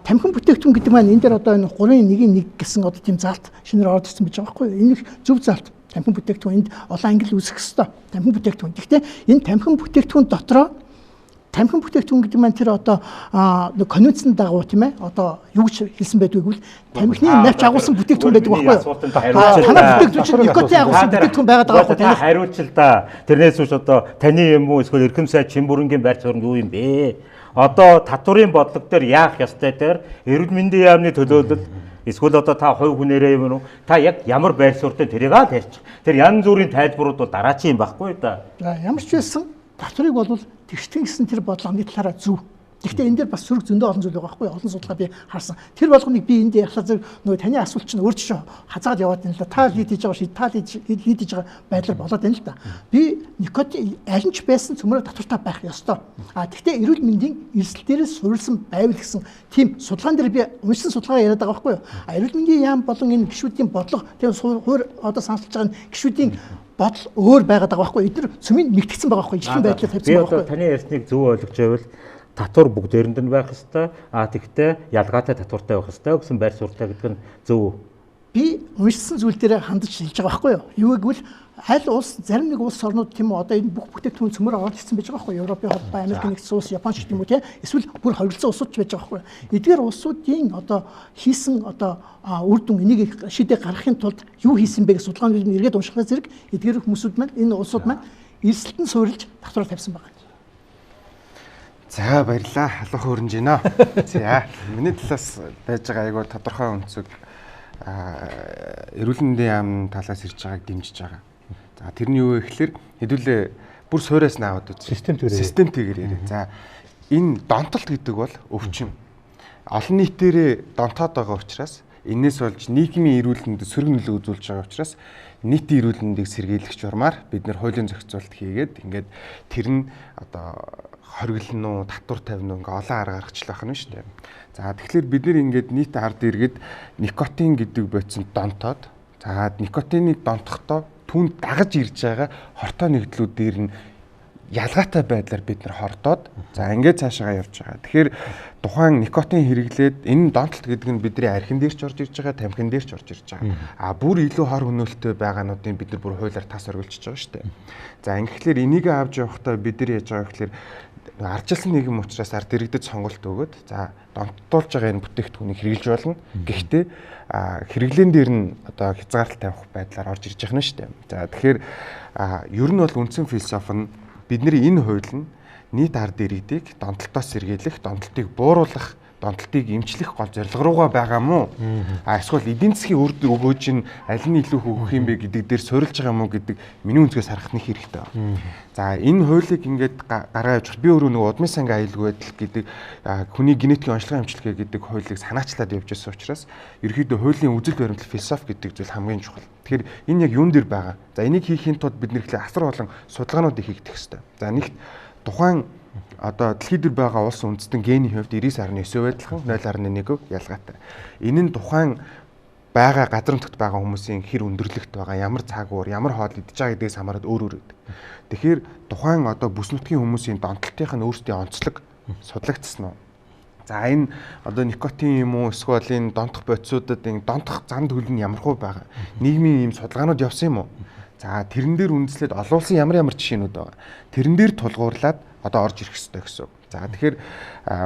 тамхин бүтээгдэхүүн гэдэг маань энэ дээр одоо энэ 3-1-1 гэсэн одоо тийм заалт шинээр орж ирсэн байж байгаа байхгүй юу. Энэ их зөв заалт. Тамхин бүтээгдэхүүн энд олон англи үүсэх ёстой. Тамхин бүтээгдэхүүн. Гэхдээ энэ тамхин бүтээгдэхүүн дотроо тамхин бүтээгдэхүүн гэдэг маань тэр одоо конвенцийн дагуу тийм ээ одоо юу гэж хэлсэн байдгийг бол тамхины навч агуулсан бүтээгдэхүүн байдаг байхгүй юу? Танай бүтээгдэхүүн чинь никотин агуулсан бүтээгдэхүүн байгаад байгаа байхгүй юу? Хариулч л да. Тэрнээс үүш одоо таны юм уу эсвэл эрхэм сайд Чимбүрэнгийн байр суурь юу юм бэ? Одоо татварын бодлого дээр яах ёстой дээр эрүүл мэндийн яамны төлөөлөл эсвэл одоо та хувь хүнээрээ юм уу та яг ямар байр суурьтай тэрийг тарьчих. Тэр янз бүрийн тайлбарууд бол дараачийн байхгүй да. За ямар ч байсан татварыг бол тэгштгэн гэсэн тэр бодлогоны талаараа зөв. Гэхдээ энэ дээр бас сөрөг зөндөө олон зүйл байгаа байхгүй олон судалгаа би харсан. Тэр болгоныг би энд ярихлаа зэрэг нөгөө таны асуулт чинь өөр чинь хазаад яваад байна л да. Та лид хийж байгаа шийд та лид хийж байгаа байдлаар болоод байна л да. Би никотин аль ч байсан цөмрөө татвартай байх ёстой. Гэхдээ эрүүл мэндийн эрсдэл дээрээс суурилсан байвал гэсэн тийм судалгаан дээр би уншсан судалгаа яриад байгаа байхгүй юу? Эрүүл мэндийн яам болон энэ гишүүдийн бодлого тийм хуур одоо саналж байгаа гишүүдийн бодол өөр байгаад байгаа байхгүй юу? Эдгээр цөмийн нэгтгэсэн байгаа байхгүй юу? Ижилхэн байдлаар тавьсан байгаа байхгүй юу? Би таны ярьсныг зөв ойлгож байвал татвар бүгдээрэнд нь байх ёстой. Тэгвэл ялгаатай татвартай байх ёстой гэсэн байр суурьтай гэдэг нь зөв. Би уншсан зүйл дээр хандаж хэлж байгаа байхгүй юу? Юу гэвэл аль улс зарим нэг улс орнууд тийм үү одоо энэ бүх бүтээгдэхүүн цөмөр орж ирсэн байж байгаа байхгүй Европын холбоо, Америкийн нэгдсэн улс, Япон шиг тийм үү тийм эсвэл бүр хоригдсан улсууд ч байж байгаа байхгүй. Эдгээр улсуудын одоо хийсэн одоо үр дүн энийг шийдээ гаргахын тулд юу хийсэн бэ гэж судалгааны эргээд уншихаа зэрэг эдгээр хүмүүсүүд маань энэ улсууд маань эрсдэлтэн суурилж татвар тавьсан байгаа. За баярлалаа. Халуун хөрнж байна. За миний талаас байж байгаа айгүй тодорхой өнцөг эрүүл мэндийн яамны талаас ирж байгааг дэмжиж байгаа. За тэрний юу вэ гэхээр хэдүүлээ бүр суураас наваад үз. Системтэйгээр яриа. За энэ донтолт гэдэг бол өвчин. Олон нийтээрээ донтоод байгаа учраас энээс болж нийгмийн эрүүл мэндэд сөрөг нөлөө үзүүлж байгаа учраас нийтийн эрүүл мэндийг сэргийлэх журмаар бид нэр хуулийн зохицуулалт хийгээд ингээд тэр нь одоо хориглоно уу, татвар тавина уу ингээ олон арга гаргачлах байх нь шүү дээ. За тэгэхээр бид нэр ингээд нийт ард иргэд никотин гэдэг бодисонд донтоод за никотиныг донтохдоо түүнд дагаж ирж байгаа хортой нэгдлүүд дээр нь ялгаатай байдлаар бид нар хордоод за ингээд цаашаа явж байгаа. Тэгэхээр тухайн никотин хэрэглээд энэ донтолт гэдэг нь бидний архин дээр ч орж ирж байгаа, тамхин дээр ч орж ирж байгаа. Бүр илүү хор хөнөөлтөй байгаануудыг бид нар бүр хуулиар тас оргилж байгаа шүү дээ. За ингэхлээр энийг авч явахдаа бид нар яаж байгаа гэхээр ардчилсан нийгэм учраас ард иргэдэд сонголт өгөөд за донтуулж байгаа энэ бүтээгдэхүүнийг хэрэглэж болно. Гэхдээ хэрэглэн дээр нь одоо хязгаарлалт тавих байдлаар орж ирж байгаа нь шүү дээ. За тэгэхээр ер нь бол үндсэн философи нь бидний энэ хууль нь нийт ард иргэдийг донтолтоос сэргийлэх, донтолтыг бууруулах, донтолтыг эмчлэх гол зорилго руугаа байгаа мó. Эсвэл эдийн засгийн үр дүн өгөөж нь аль нь илүү хөгөх юм бэ гэдэг дээр суурилж байгаа мó гэдэг миний үнцгээс харах нэг хэрэгтэй байна. За энэ хуулийг ингээд гаргаж явж би өөрөө нөгөө удмын сангийн аюулгүй байдал гэдэг хүний генетикийн онцлогын эмчилгээ гэдэг хуулийг санаачлаад явж байсан учраас ерөөхдөө хуулийн үзэл баримтлал философи гэдэг зүйл хамгийн чухал. Тэгэхээр энэ яг юун дээр байгаа. За энийг хийхийн тулд бид нэр асар олон судалгаануудыг хийгдэх хэрэгтэй. За нэгт тухайн одоо дэлхийд дээр байгаа улс үндэстэн гений хувьд 99.9 адилхан 0.1 ялгаатай. Энэ нь тухайн байгаа газар нутагт байгаа хүмүүсийн хэр өндөрлөгт байгаа, ямар цаагуур, ямар хоол идж байгаа гэдгээс хамаарат өөр өөр байдаг. Тэгэхээр тухайн одоо бүс нутгийн хүмүүсийн донтолтынх нь өөрсдийн онцлог судлагдсан уу? За энэ одоо никотин юм уу эсвэл энэ донтох бодисуудад энэ донтох зам төлөв нь ямар хөө байгаа. Нийгмийн ийм судалгаанууд явсан юм уу? За тэрэн дээр үндэслээд олуулсан ямар жишээнүүд байгаа. Тэрэн дээр тулгуурлаад одоо орж ирэх хэрэгтэй гэсэн. За тэгэхээр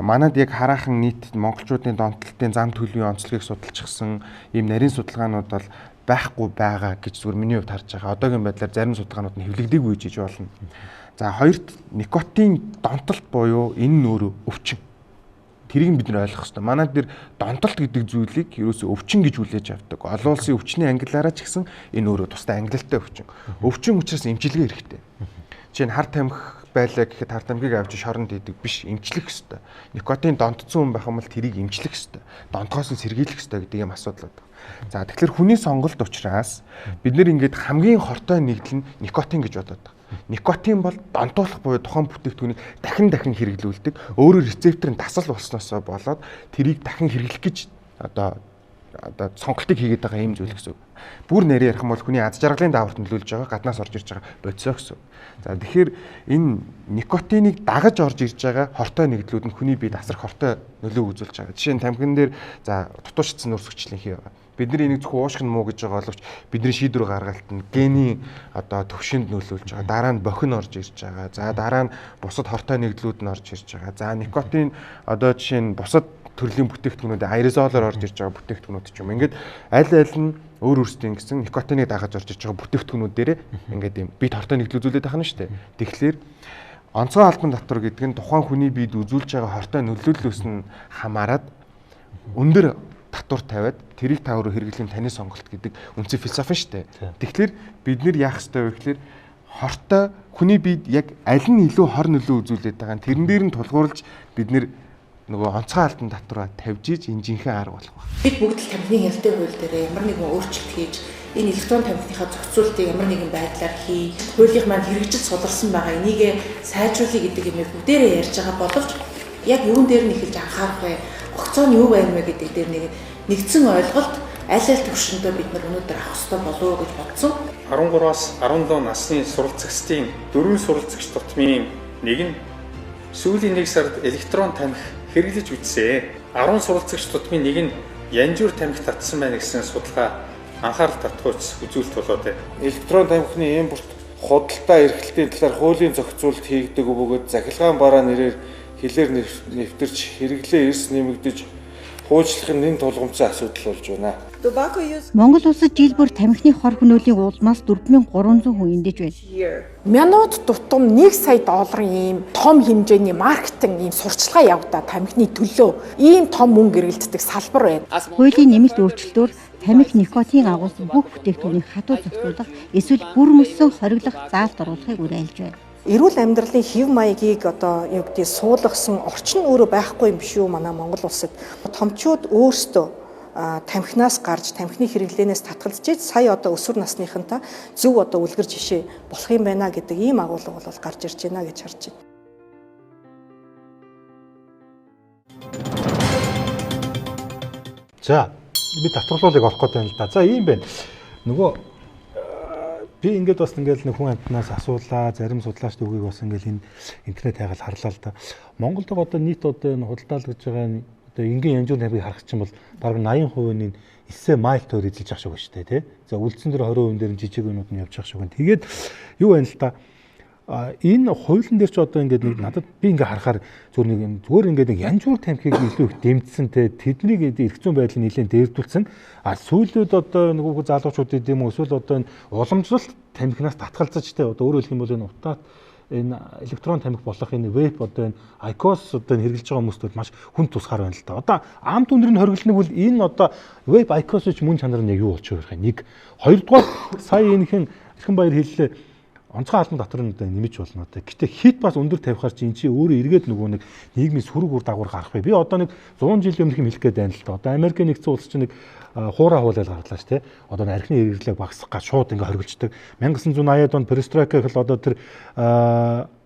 манад яг хараахан нийт монголчуудын донтолтын зам төлөвийн онцлогийг судалчихсан ийм нарийн судалгаанууд бол байхгүй байгаа гэж зүгээр миний хувьд харж байгаа. Одоогийн байдлаар зарим судалгаанууд нь хэвлэгдээгүй гэж болно. За хоёрт никотин донтолт буюу энэ нь өөрөө өвчин. Тэрийг бид нар ойлгох хэрэгтэй. Манайд дээр донтолт гэдэг зүйлийг ерөөсөө өвчин гэж хүлээж авдаг. Олон улсын өвчний ангиллаараа ч гэсэн энэ өөрөө тусдаа ангилалтай өвчин. Өвчин учраас эмчилгээ хэрэгтэй. Жишээ нь хар тамхи байлаа гэхэд хар тамхиг авч шоронд идэг биш, эмчлэх хэрэгтэй. Никотин донтцсон хүн байх юм бол тэрийг эмчлэх хэрэгтэй. Донтохоос нь сэргийлэх хэрэгтэй гэдэг юм асуудал байдаг. За тэгэхээр хүний сонголт учраас бид нэр ингээд хамгийн хортой нэгдэл нь никотин гэж бодоод байгаа. Никотин бол донтуулах буюу тухайн бүтээгдэхүүнийг дахин хэрэглүүлдэг. Өөрөөр рецептор нь дасал болсноосоо болоод тэрийг дахин хэрэглэх гэж одоо сонголтыг хийгээд байгаа юм зүйл гэсэн үг. Бүр нэрээр ярих юм бол хүний аз жаргалын дааварт нөлөөлж байгаа, гаднаас орж ирж байгаа бодисоо гэсэн. За тэгэхээр энэ никотиныг дагаж орж ирж байгаа хортой нэгдлүүд нь хүний биед асар хортой нөлөө үзүүлж байгаа. Жишээ нь тамхин дээр за дутуушдсан өрсгөчлийн хий байгаа. Бидний энийг зөвхөн уушгин муу гэж байгаа боловч бидний шийдвэр гаргалт нь генийн одоо төвшөнд нөлөөлж байгаа. Дараа нь бохин орж ирж байгаа. За дараа нь бусад хортой нэгдлүүд нь орж ирж байгаа. За никотин одоо жишээ нь бусад төрлийн бүтээгдэхүүнүүд аэрозолоор орж ирж байгаа бүтээгдэхүүнүүд ч юм. Ингээд аль нь өөр өөрсдийн гэсэн никотиныг дагаж орж ирж байгаа бүтээгдэхүүнүүд дээр ингээд юм бие хортой нэгдэл үзүүлээд байгаа нь шүү дээ. Тэгэхээр онцгой албан татвар гэдэг нь тухайн хүний биед үзүүлж байгаа хортой нөлөөллөөс нь хамаарат өндөр татвар тавиад тэрийг та өөрөө хэрэглэх нь таны сонголт гэдэг үндсэн философи шүү дээ. Тэгэхээр бид нэр яах ёстой вэ гэхээр хортой хүний биед яг аль нь илүү хор нөлөө үзүүлээд байгаа нь тэрэн дээр нь тулгуурлаж бид нэр нөгөө онцгой албан татвараа тавьж ийж энэ жинхэнэ арга болох байна. Бид бүгд л тамхины хяналтын хууль дээр ямар нэгэн өөрчлөлт хийж энэ электрон тамхиныхаа зохицуултыг ямар нэгэн байдлаар хий, хуулийн маань хэрэгжиж суларсан байгаа энийг сайжруулъя гэдэг юм бүгдээрээ ярьж байгаа боловч яг юун дээр нь эхэлж анхаарах вэ? Огцоо нь юу байна вэ гэдэг дээр нэгдсэн ойлголт аль төвшөндөө бид нар өнөөдөр авах хэрэгтэй болов уу гэж бодсон. 13-аас 17 насны суралцагчдын 4 суралцагч тутмын нэг нь сүүлийн 1 сард электрон тамхи хэрэглэж үзсэн. 10 суралцагч тутмын нэг нь янжуур тамхи татсан байна гэсэн судалгаа анхаарал татгууч үзүүлэлт болоо те. Электрон тамхины импорт худалдаа эрхлэлтийн талаар хуулийн зохицуулалт хийгдэг бөгөөд захилгаан бараа нэрээр хилээр нэвтэрч хэрэглээ эрс нэмэгдэж хуульчлахын нэн тулгымцсан асуудал болж байна. Монгол улсад жил бүр тамхины хор хөнөөлийн улмаас 4300 хүн эндэж байна. Мянууд тутам 1 сая долларын ийм том хэмжээний маркетинг ийм сурчлагаа явагдаа тамхины төлөө ийм том мөнгө эргэлддэг салбар байна. Хуулийн нэмэлт өөрчлөлтөөр тамхи никотин агуулсан бүх бүтээгдэхүүнийг хатуу зохицуулах эсвэл бүр мөсөн хориглох заалт оруулахыг уриалж байна. Эрүүл амьдралын хэв маягийг одоо юу гэдэг суулгасан орчин өөрөө байхгүй юм биш үү манай Монгол улсад. Томчууд өөрсдөө тамхинаас гарч тамхины хэрэглэнээс татгалзаж сая одоо өсвөр насныхантай зөв одоо үлгэр жишээ болох юм байна гэдэг ийм агуулга бол гарч ирж байна гэж харж байна. За би татварлуулыг олох гэдэг юм л да. За ийм байна. Нөгөө би ингээд бас ингээд нэг хүн амтнаас асуулаа, зарим судлаачд үгийг бас ингээд энэ интернет хайгаал харлаа л да. Монголд одоо нийт одоо энэ худалдаалж байгаа нь одоо энгийн янжуур тамхиг харах чинь бол бараг 80% нь эсээ майлтоор эзэлж ах шиг байна шүү дээ, тий. За үлдсэн дээр 20% дээр жижиг өнүүд нь явж ах шиг байна. Тэгээд юу байна л да. Энэ хуулийн дээр ч одоо ингээд нэг надад би ингээд харахаар зүгээр ингээд нэг янжуур тамхиг илүү их дэмжсэн те тэднийг эрх зүйн байдлыг нэлээд дээрдүүлсэн. Сүүлүүд одоо нөгөө залуучууд гэдэм үү эсвэл одоо уламжлалт тамхинаас татгалзаж те одоо өөрөөр хэлэх юм бол энэ утаат энэ электрон тамхи болох энэ вейп одоо энэ IQOS одоо хэрэглэж байгаа хүмүүст бол маш хүн тусгаар байна л да. Одоо амт үнэр нь хориглоныг бол энэ одоо вейп IQOS-ч мөн чанар нь яг юу болж байгаа юм. Нэг хоёрдугаар сая энэхэн эрхэн баяр хэллээ онцгой албан татвар нь нэмэж болно одоо. Гэтэ хит бас өндөр тавихаар чи эн чи өөрөө эргээд нөгөө нэг нийгмийн сүрэг үр дагавар гарах бай. Би одоо нэг 100 жилийн өмнөх юм хэлэх гээд байна л да. Одоо Америк нэгдсэн улс чинь нэг хуурай хуулиар гарлаа ш тий. Одоо архины хэрэглээг багасгах гэж шууд ингээ хоригдчихдаг. 1980-ад он перестройка гэхэл одоо тэр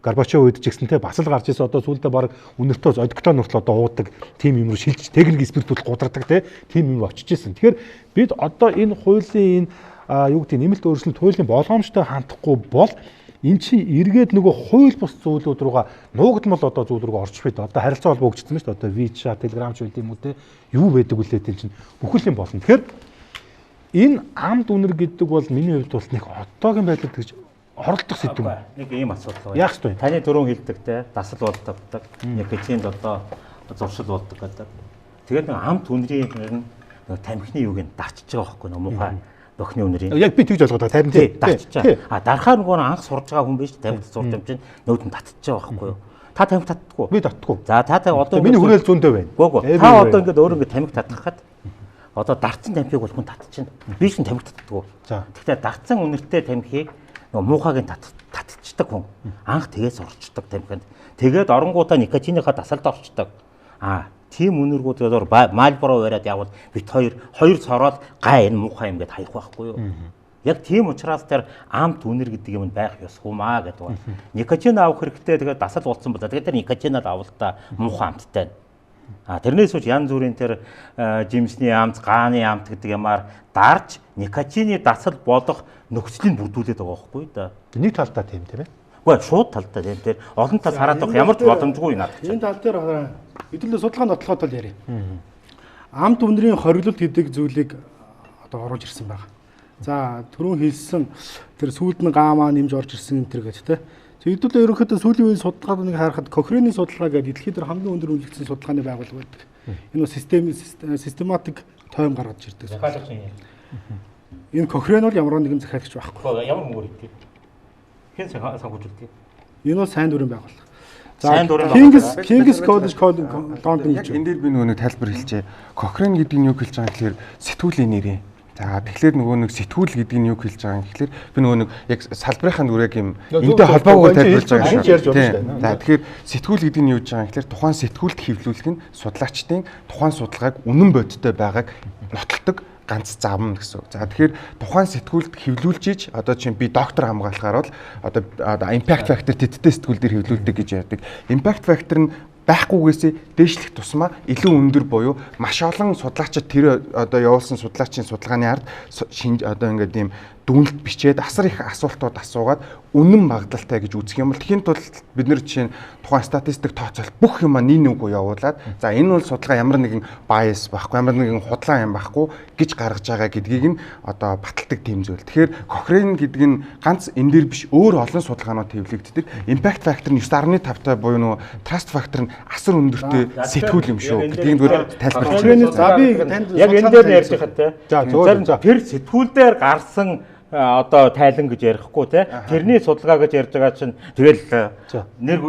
Горбачев үед ч гэсэн тий бас л гарч ирсэн одоо сүүлдээ баг үнэртөө одоктон хүртэл одоо уудаг тим юм руу шилжиж техник спиртүүд гудрадаг тий тим юм очиж ирсэн. Тэгэхээр бид одоо энэ хуулийн энэ юу гэдэг нэмэлт өөрчлөлт хуулийн болгоомжтой хандахгүй бол эн чинь эргээд нөгөө хууль бус зүйлүүд рүүгээ нуугдмал одоо зүйл рүү орж бит одоо харилцаа холбоо өгчсөн шүү дээ одоо Вича, Telegram ч үйл юм уу те юу байдаг үлээ тийм чинь бүхэл юм болно. Тэгэхээр энэ амд үнэр гэдэг бол миний хувьд бол нэг одоогийн байдлаар тэгж оролдох сэдв юм. Нэг ийм асуудал байна. Яах вэ? Таны дөрөв хэлдэг те дасал болдог, никотинд одоо зуршил болдог гэдэг. Тэгээд нэг амд үнэрийн тамхины юуг нь дарчиж байгаа байхгүй нөө муухай бохны үнэрийн. Яг би тэгж ойлгоод байгаа. Тайван тий. Дарахаар нөгөө анх сурж байгаа хүн биш тамхи сурж юм чинь нөөд нь татчих байгаа байхгүй юу? Та тамхи татдаггүй. Би татдаггүй. За та одоо миний хүрээл зүүндээ байна. Гүг. Та одоо ингээд өөр ингээд тамхи татхахад одоо дартсан тамхиг бол хүн татчихна. Би ч тамхи татдаггүй. За. Гэхдээ дартсан үнэртэй тамхиг нөгөө муухайг татчихдаг хүн. Анх тэгээс орчдөг тамхинд. Тэгээд оронгуудаа никотиныхаа дасалд орчдөг. Тийм үнэргүүд Мальборо бариад явбал бит хоёр цороод гай энэ муухай юм гээд хаях байхгүй юу. Яг тийм учраас тэр амт үнэр гэдэг юм байх ёсгүймаа гэдэг байна. Никотин авах хэрэгтэй тэгээд дасал болцсон бол тэгээд тэр никотинад авалтаа муухай амттай. Тэрнээс үүш янз бүрийн тэр жимсний амт, гааны амт гэдэг юмар дарж никотины дасал болох нөхцөлийг бүрдүүлээд байгаа байхгүй юу да. Нэг талдаа тийм ээ. Гэхдээ шууд талдаа тийм тэр олон тал хараад байх ямар ч боломжгүй надад. Энэ тал дээр хэдүүлээ судалгаанд отлоход л яриа. Амт үнэрийн хориглолт гэдэг зүйлийг одоо оруулж ирсэн байна. За түрүүн хэлсэн тэр сүүлд нь гаамаа нэмж орж ирсэн энэ төр гэж тэ. Хэдүүлээ ерөнхийдөө сүүлийн үеийн судалгааг нэг харахад Кохрейний судалгаа гэдэг дэлхийд хамгийн өндөр үнэлэгдсэн судалгааны байгууллага байдаг. Энэ систематик тойм гаргаж ирдэг. Энэ Кохрейн бол ямар нэгэн захиалагч байхгүй. Ямар мөнгөөр идэв? Хэн санхүүжилтий? Энэ бол сайн дурын байгууллага. Сайн дурын King's College London яг энэ дээр би нөгөө тайлбар хэлчихье. Cochrane гэдэг нь юу хэлж байгаа гэхээр сэтгүүлийн нэрээ. За тэгэхээр нөгөө нэг сэтгүүл гэдэг нь юу хэлж байгаа юм гэхээр би нөгөө нэг яг салбарынхаа нүрэг юм энэтэй холбоогоор тайлбарлаж байгаа шүү. За тэгэхээр сэтгүүл гэдэг нь юу гэж байгаа юм гэхээр тухайн сэтгүүлд хэвлүүлэх нь судлаачдын тухайн судалгааг үнэн бодиттой байгааг нотолдог ганц зам гэсэн. За тэгэхээр тухайн сэтгүүлд хэвлүүлж иж одоо чинь би доктор хамгаалахаар бол одоо impact factor тэттэй сэтгүүл дээр хэвлүүлдэг гэж ярьдаг. Impact factor нь байхгүйгээсээ дээшлэх тусмаа илүү өндөр буюу маш олон судлаачид тэр одоо явуулсан судлаачийн судалгааны ард одоо ингээд ийм дүнэлт бичээд асар их асуултууд асуугаад үнэн магадлалтай гэж үзэх юм бол тхийн тулд бид нэр жишээ нь тухайн статистик тооцоолт бүх юм нэг үгүй явуулаад за энэ бол судалгаа ямар нэгэн bias байхгүй ямар нэгэн худлаа юм байхгүй гэж гаргаж байгаа гэдгийг нь одоо баталдаг тийм зүйл. Тэгэхээр Cochrane гэдэг нь ганц энэ дээр биш өөр олон судалгаанууд хэвлэгддэг. Impact factor нь 9.5 буюу нөгөө trust factor нь асар өндөртэй сэтгүүл юм шүү. Гэдгийг зүгээр тайлбарлаж. За би танд яг энэ дээр ярьж байхад за тэр сэтгүүл дээр гарсан одоо тайлан гэж ярихгүй те тэрний судалгаа гэж ярьж байгаа чинь тэгэл нэг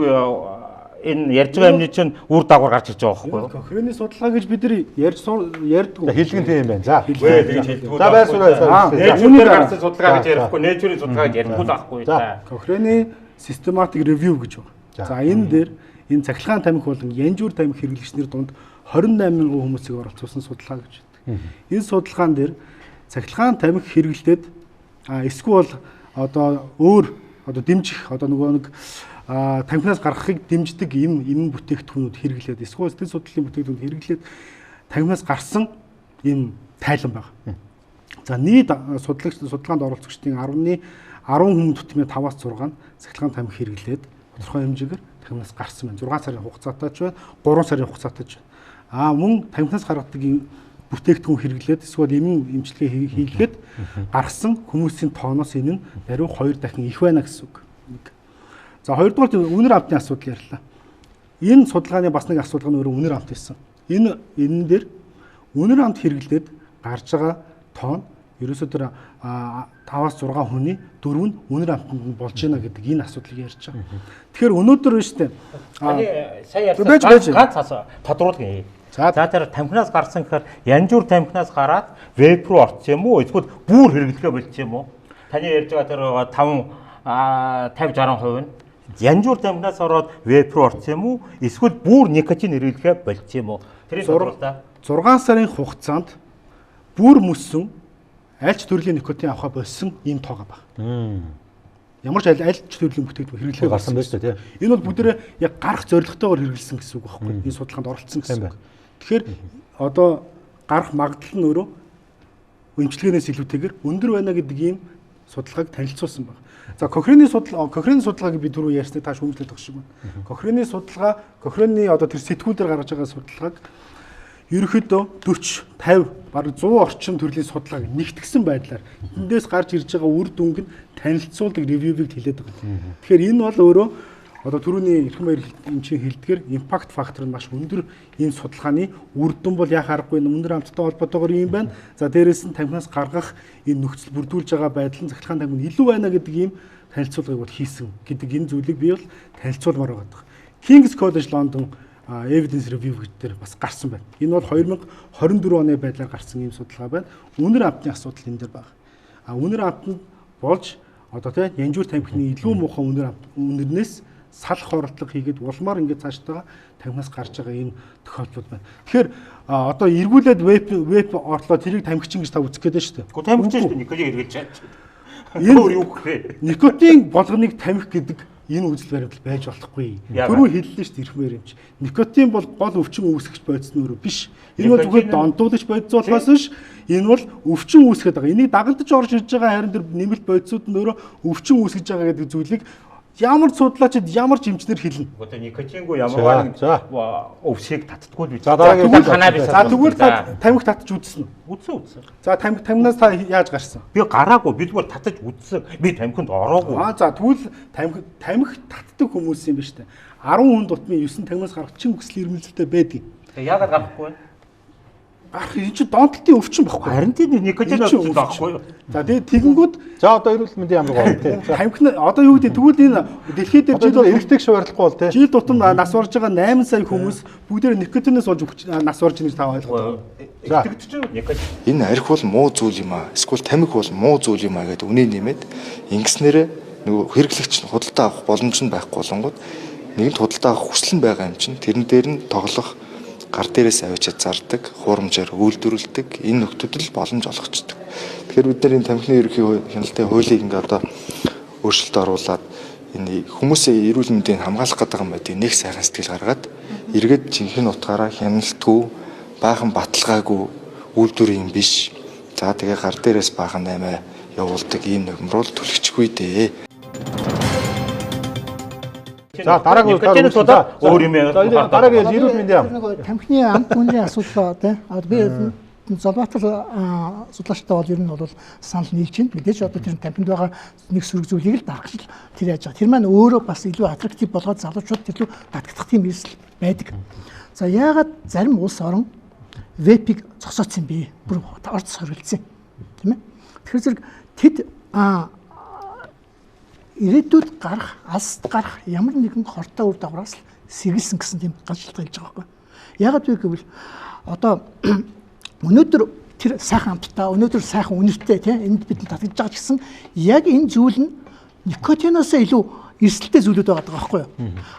энэ ярьж байгаа юмны чинь үр дагавар гарч ирж байгаа байхгүй юу? Cochrane судалгаа гэж бид нар ярьдгүй. Хэлгэн тийм юм байна. За за байсураа. Нээчүрээр гарсан судалгаа гэж ярихгүй, нээчүрийн судалгаа гэж ярихгүй байхгүй юу? Cochrane systematic review гэж байна. За энэ дээр энэ цахилгаан тамхи болон янжуур тамхи хэрэглэгчнэр дунд 28,000 хүмүүсийг оролцуулсан судалгаа гэж байна. Энэ судалгаан дээр цахилгаан тамхи хэрэглэхэд эсвэл одоо өөр одоо дэмжих одоо нөгөө нэг тамхинаас гаргахыг дэмждэг им бүтээгдэхүүнүүд хэрэглээд эсвэл сэтгэл судлалын бүтээгдэхүүнүүд хэрэглээд тамхинаас гарсан ийм тайлан байна. За нийт судалгаанд оролцогчдын 10 хүн тутмын 5-аас 6 нь цахилгаан тамхи хэрэглээд тодорхой хэмжээгээр тамхинаас гарсан байна. 6 сарын хугацаатай ч байна, 3 сарын хугацаатай ч байна. Мөн тамхинаас гаргадаг бүтээгдэхүүн хэрэглээд эсвэл эмчилгээ хийлгээд гарсан хүмүүсийн тооноос энэ нь даруй 2 дахин их байна гэсэн үг. За хоёрдугаар үнэр амтны асуудал ярьлаа. Энэ судалгааны бас нэг асуудал нь өөрөө үнэр амт байсан. Энэ дээр үнэр амт хэрэглээд гарч байгаа тоон ерөөсөө тэр 5-аас 6 хүний 4 нь үнэр амтнд болж байна гэдэг энэ асуудлыг ярьж байгаа. Тэгэхээр өнөөдөр нь шүү дээ. Сая ярьсан ганц тодруулгын. За тэр тамхинаас гарсан гэхээр янжуур тамхинаас гараад веб руу орсон юм уу? Эсвэл бүр хэрэглэхээ болчих юм уу? Таны ярьж байгаа тэр 50-60% нь янжуур тамхинаас ороод веб руу орсон юм уу? Эсвэл бүр никотин хэрэглэхээ болчих юм уу? Тэрийг тодруулаа. 6 сарын хугацаанд бүр мөссөн аль ч төрлийн никотин авахаа болсон ийм тоогоо байна. Ямар ч аль ч төрлийн бүтээгдэхүүн хэрэглэхээ гарсан байж та тийм. Энэ бол бүгдээ яг гарах зорилготойгоор хэрэглэсэн гэсэн үг байхгүй. Энэ судалгаанд оролцсон гэсэн үг. Тэгэхээр одоо гарах магадлал нь өөрөө эмчилгээнээс илүүтэйгээр өндөр байна гэдэг ийм судалгааг танилцуулсан байна. За Cochrane судалгааг би түрүү ярьсныг тааш хүмүүжлэх шиг байна. Cochrane судалгаа, Cochrane одоо тэр сэтгүүл дээр гаргаж байгаа судалгааг ерөнхийдөө 40, 50, бараг 100 орчим төрлийн судалгааг нэгтгсэн байдлаар эндээс гарч ирж байгаа үр дүнг нь танилцуулдаг ревьювийг хэлээд байгаа. Тэгэхээр энэ бол өөрөө одоо түрүүний эрхэм баяр эмчийн хэлдгээр impact factor нь маш өндөр ийм судалгааны үр дүн бол яхаарахгүй өндөр амттай холбоотойгоор юм байна. За дээрээс нь тамхинаас гаргах энэ нөхцөл бүрдүүлж байгаа байдал нь цахилгаан тамхи илүү байна гэдэг ийм танилцуулгыг бол хийсэн гэдэг энэ зүйлийг би бол танилцуулмаар байгаа. King's College London evidence review гэдэг бас гарсан байна. Энэ бол 2024 оны байдлаар гарсан ийм судалгаа байна. Үнэр амтны асуудал энэ дээр байна. Үнэр амтнд болж одоо тийм янжуур тамхины илүү муухай үнэрнээс салах оролдлого хийгээд улмаар ингээд цаашдаа тамхинаас гарч байгаа ийм тохиолдлууд байна. Тэгэхээр одоо эргүүлээд веб орлоо тэрийг тамхичин гэж та үзэх гээд байна шүү дээ. Гэхдээ тамхичин шүү дээ никотин хэрэглэж байгаа. Өөр юу гэхээр никотин болгоныг тамхи гэдэг энэ үзэл баримтал байж болохгүй. Түрүү хэллээ шүү дээ эрхэм баримч. Никотин бол гол өвчин үүсгэж бодсон өөрөө биш. Энэ бол зүгээр дондуулагч бодис болохоос ш энэ бол өвчин үүсгэж байгаа. Энийг дагалдаж орж ирж байгаа харин тэр нэмэлт бодисууд нь өөрөө өвчин үүсгэж байгаа гэдэг зүйлийг ямар судлаачид ямар ч эмчнэр хэлнэ. Одоо никотингүй ямар өвсийг татдаггүй л үү. За тэгвэл канабис. За тэгвэл та тамхи татж үзсэн үү? Үзсэн. За тамхинаас та яаж гарсан? Би гараагүй. Би зүгээр татаж үзсэн. Би тамхинд ороогүй. За тэгвэл тамхи татдаг хүмүүс юм ба штэ. 10 хүн дутмын 9 тамхинаас гарах чин хүсэл эрмэлзэлтэй байдаг. Тэгээ яагаад гарахгүй вэ? Энэ чи донтолтын өвчин байхгүй. Харин тийм никотин өвчин байхгүй юу? За тэгээд тэгэнгүүт за одоо эрүүл мэндийн яамны гоо тийм. Тамхи одоо юу гэдэг тэгвэл энэ дэлхийд дээр жил эргэдэг шуурдлахгүй бол тийм. Жил тутам нас орж байгаа 8 сая хүмүүс бүгдээр никотинээс болж нас орж байгаа гэж та ойлгоо. За никотин. Энэ арх бол муу зүйл юм аа. Эсвэл тамхи бол муу зүйл юм аа гэдэг үнэ нэмээд ингэснээрээ нөгөө хэрэглэгч нь худалдаа авах боломж нь байхгүй болонгууд нэгэнт худалдаа авах хүсэл нь байгаа юм чинь тэрэн дээр нь тоглох гар дээрээс авчиж зардаг, хуурамчаар үйлдвэрлэдэг энэ нөхдөл боломж олгочдөг. Тэгэхээр бид нар энэ тамхины ерөнхий хяналтын хуулийг ингээд одоо өөрчлөлт оруулаад энэ хүмүүсийн эрүүл мэндийг хамгаалах гэдэг юм байдаг нэг сайхан сэтгэл гаргаад эргээд жинхэнэ утгаараа хяналтгүй, баахан баталгаагүй үйлдвэр юм биш. За тэгээ гар дээрээс баахан 8 явуулдаг ийм нөхмөрөл түлхчихгүй дээ. За дараагийн өөр юм яа. Дараагийн эрүүл мэндийн яам. Тамхины амт үнийн асуудал тий. Би Золбаатар судлаачтай бол ер нь бол санал нийлж байна. Мэдээж одоо тэр тамхинд байгаа нэг сөрөг зүйлийг л дарахж тэр яаж байгаа. Тэр маань өөрөө бас илүү аттрактив болгоод залуучууд тэрлүү татгах тийм эрсдэл байдаг. За яагаад зарим улс орон вепиг зогсооцсон бэ? Бүр орц хоригдсан. Тийм ээ. Тэгэхээр зэрэг тэд ирээдүйд гарах, алсад гарах ямар нэгэн хортой үр дагавраас сэргэлсэн гэсэн тийм ганцлалт хэлж байгаа байхгүй. Яагаад вэ гэвэл одоо өнөөдөр тэр сайхан амттай, өнөөдөр сайхан үнэртэй тийм энд бид татгаж байгаа гэсэн яг энэ зүйл нь никотиноос илүү эрсдэлтэй зүйлүүд байгаа байхгүй юу?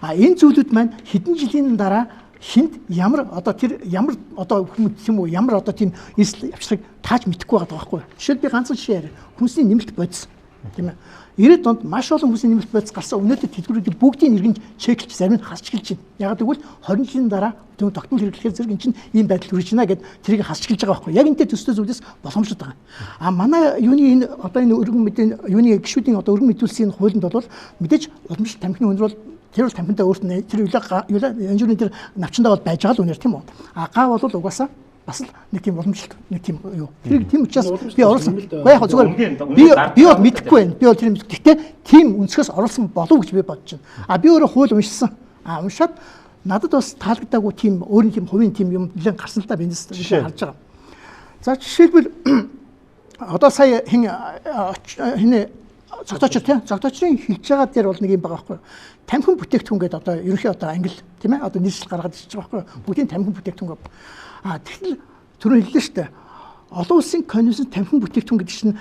Энэ зүйлүүд маань хэдэн жилийн дараа хинт ямар одоо тэр ямар одоо хүмүүс юм уу ямар одоо тийм эрсдэл явчихыг тааж мэдэхгүй байгаа байхгүй юу? Жишээл би ганцхан жишээ яриа. Хүнсний нэмэлт бодис тийм ээ. 90-ад онд маш олон хүнсний нэмэлт бодис гарсан. Өнөөдөр тэтгэврүүдийн бүгдийн нэргэн чеклж зарим нь хасч эхэлж байна. Яг тэгвэл 20 жилийн дараа тийм тогтмол хэрэглэхээр зэрэг эн чинь ийм байдал хүрэж байна гэд тэрийг хасч эхэлж байгаа байхгүй. Яг энтэй төстэй зүйлээс боломжтой байгаа. Манай юуны энэ одоо энэ өргөн мэдээ юуны гишүүдийн одоо өргөн мэдүүлсийн хуулинд бол мэдээж уламжлалт тамхины өнөр бол тэр бол тамхинтай өөрт нь тэр янжууны тэр навчандаа бол байж байгаа л үнээр тийм үү. Гаа бол угаасаа бас л нэг тийм уламжлалт нэг тийм юу. Тэр тийм учраас би оруулсан. Яг зүгээр би бол мэдэхгүй байна. Би бол тэр мэддэг. Гэхдээ тийм өнцгөөс оруулсан болов гэж би бодож байна. Би өөрөө хууль уншсан. Уншаад надад бас таалагдаагүй тийм өөрийн тийм хувийн тийм юм нэлээд гарсан л да би энэс харж байгаа. За жишээлбэл одоо сая хин зогтоочор тийм зогтоочрын хэлж байгаа дээр бол нэг юм байгаа байхгүй. Тамхин бүтээгдэхүүн гэдэг одоо ерөнхий одоо англи тийм ээ одоо нийслэл гаргаад ирж байгаа байхгүй. Бүгдийн тамхин бүтээгдэхүүн. Тэгэхээр түрүү хэллээ шүү дээ. Олон улсын конвенцэнд тамхин бүтээгдэхүүн гэдэг чинь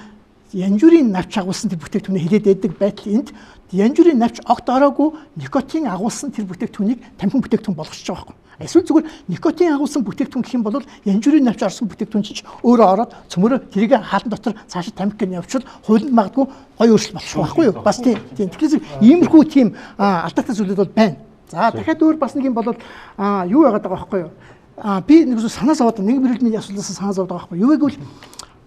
янжурын навч агуулсан тэр бүтээгдэхүүнээ хэлээд байдаг байтал энд янжурын навч огт ороогүй никотин агуулсан тэр бүтээгдэхүүнийг тамхин бүтээгдэхүүн болгочихж байгаа байхгүй. Эсвэл зүгээр никотин агуулсан бүтээгдэхүүн гэх юм бол янжурын навч орсон бүтээгдэхүүн чинь өөрөө ороод цөмөрөө тэрийг хаалтан дотор цаашаа тамхи гэж явуучвал хуулинд магадгүй гоё өөрчлөлт болох байхгүй юу? Бас тийм. Тэгэхээр иймэрхүү тийм алдаатай зүйлүүд бол байна. За дахиад өөр бас нэг юм бол юу яагаад байгаа байхгүй юу? Би нэг санаа зовоод нэг мөрөлдмийн асуудлаас санаа зовоод байгаа байхгүй юу? Юу гэвэл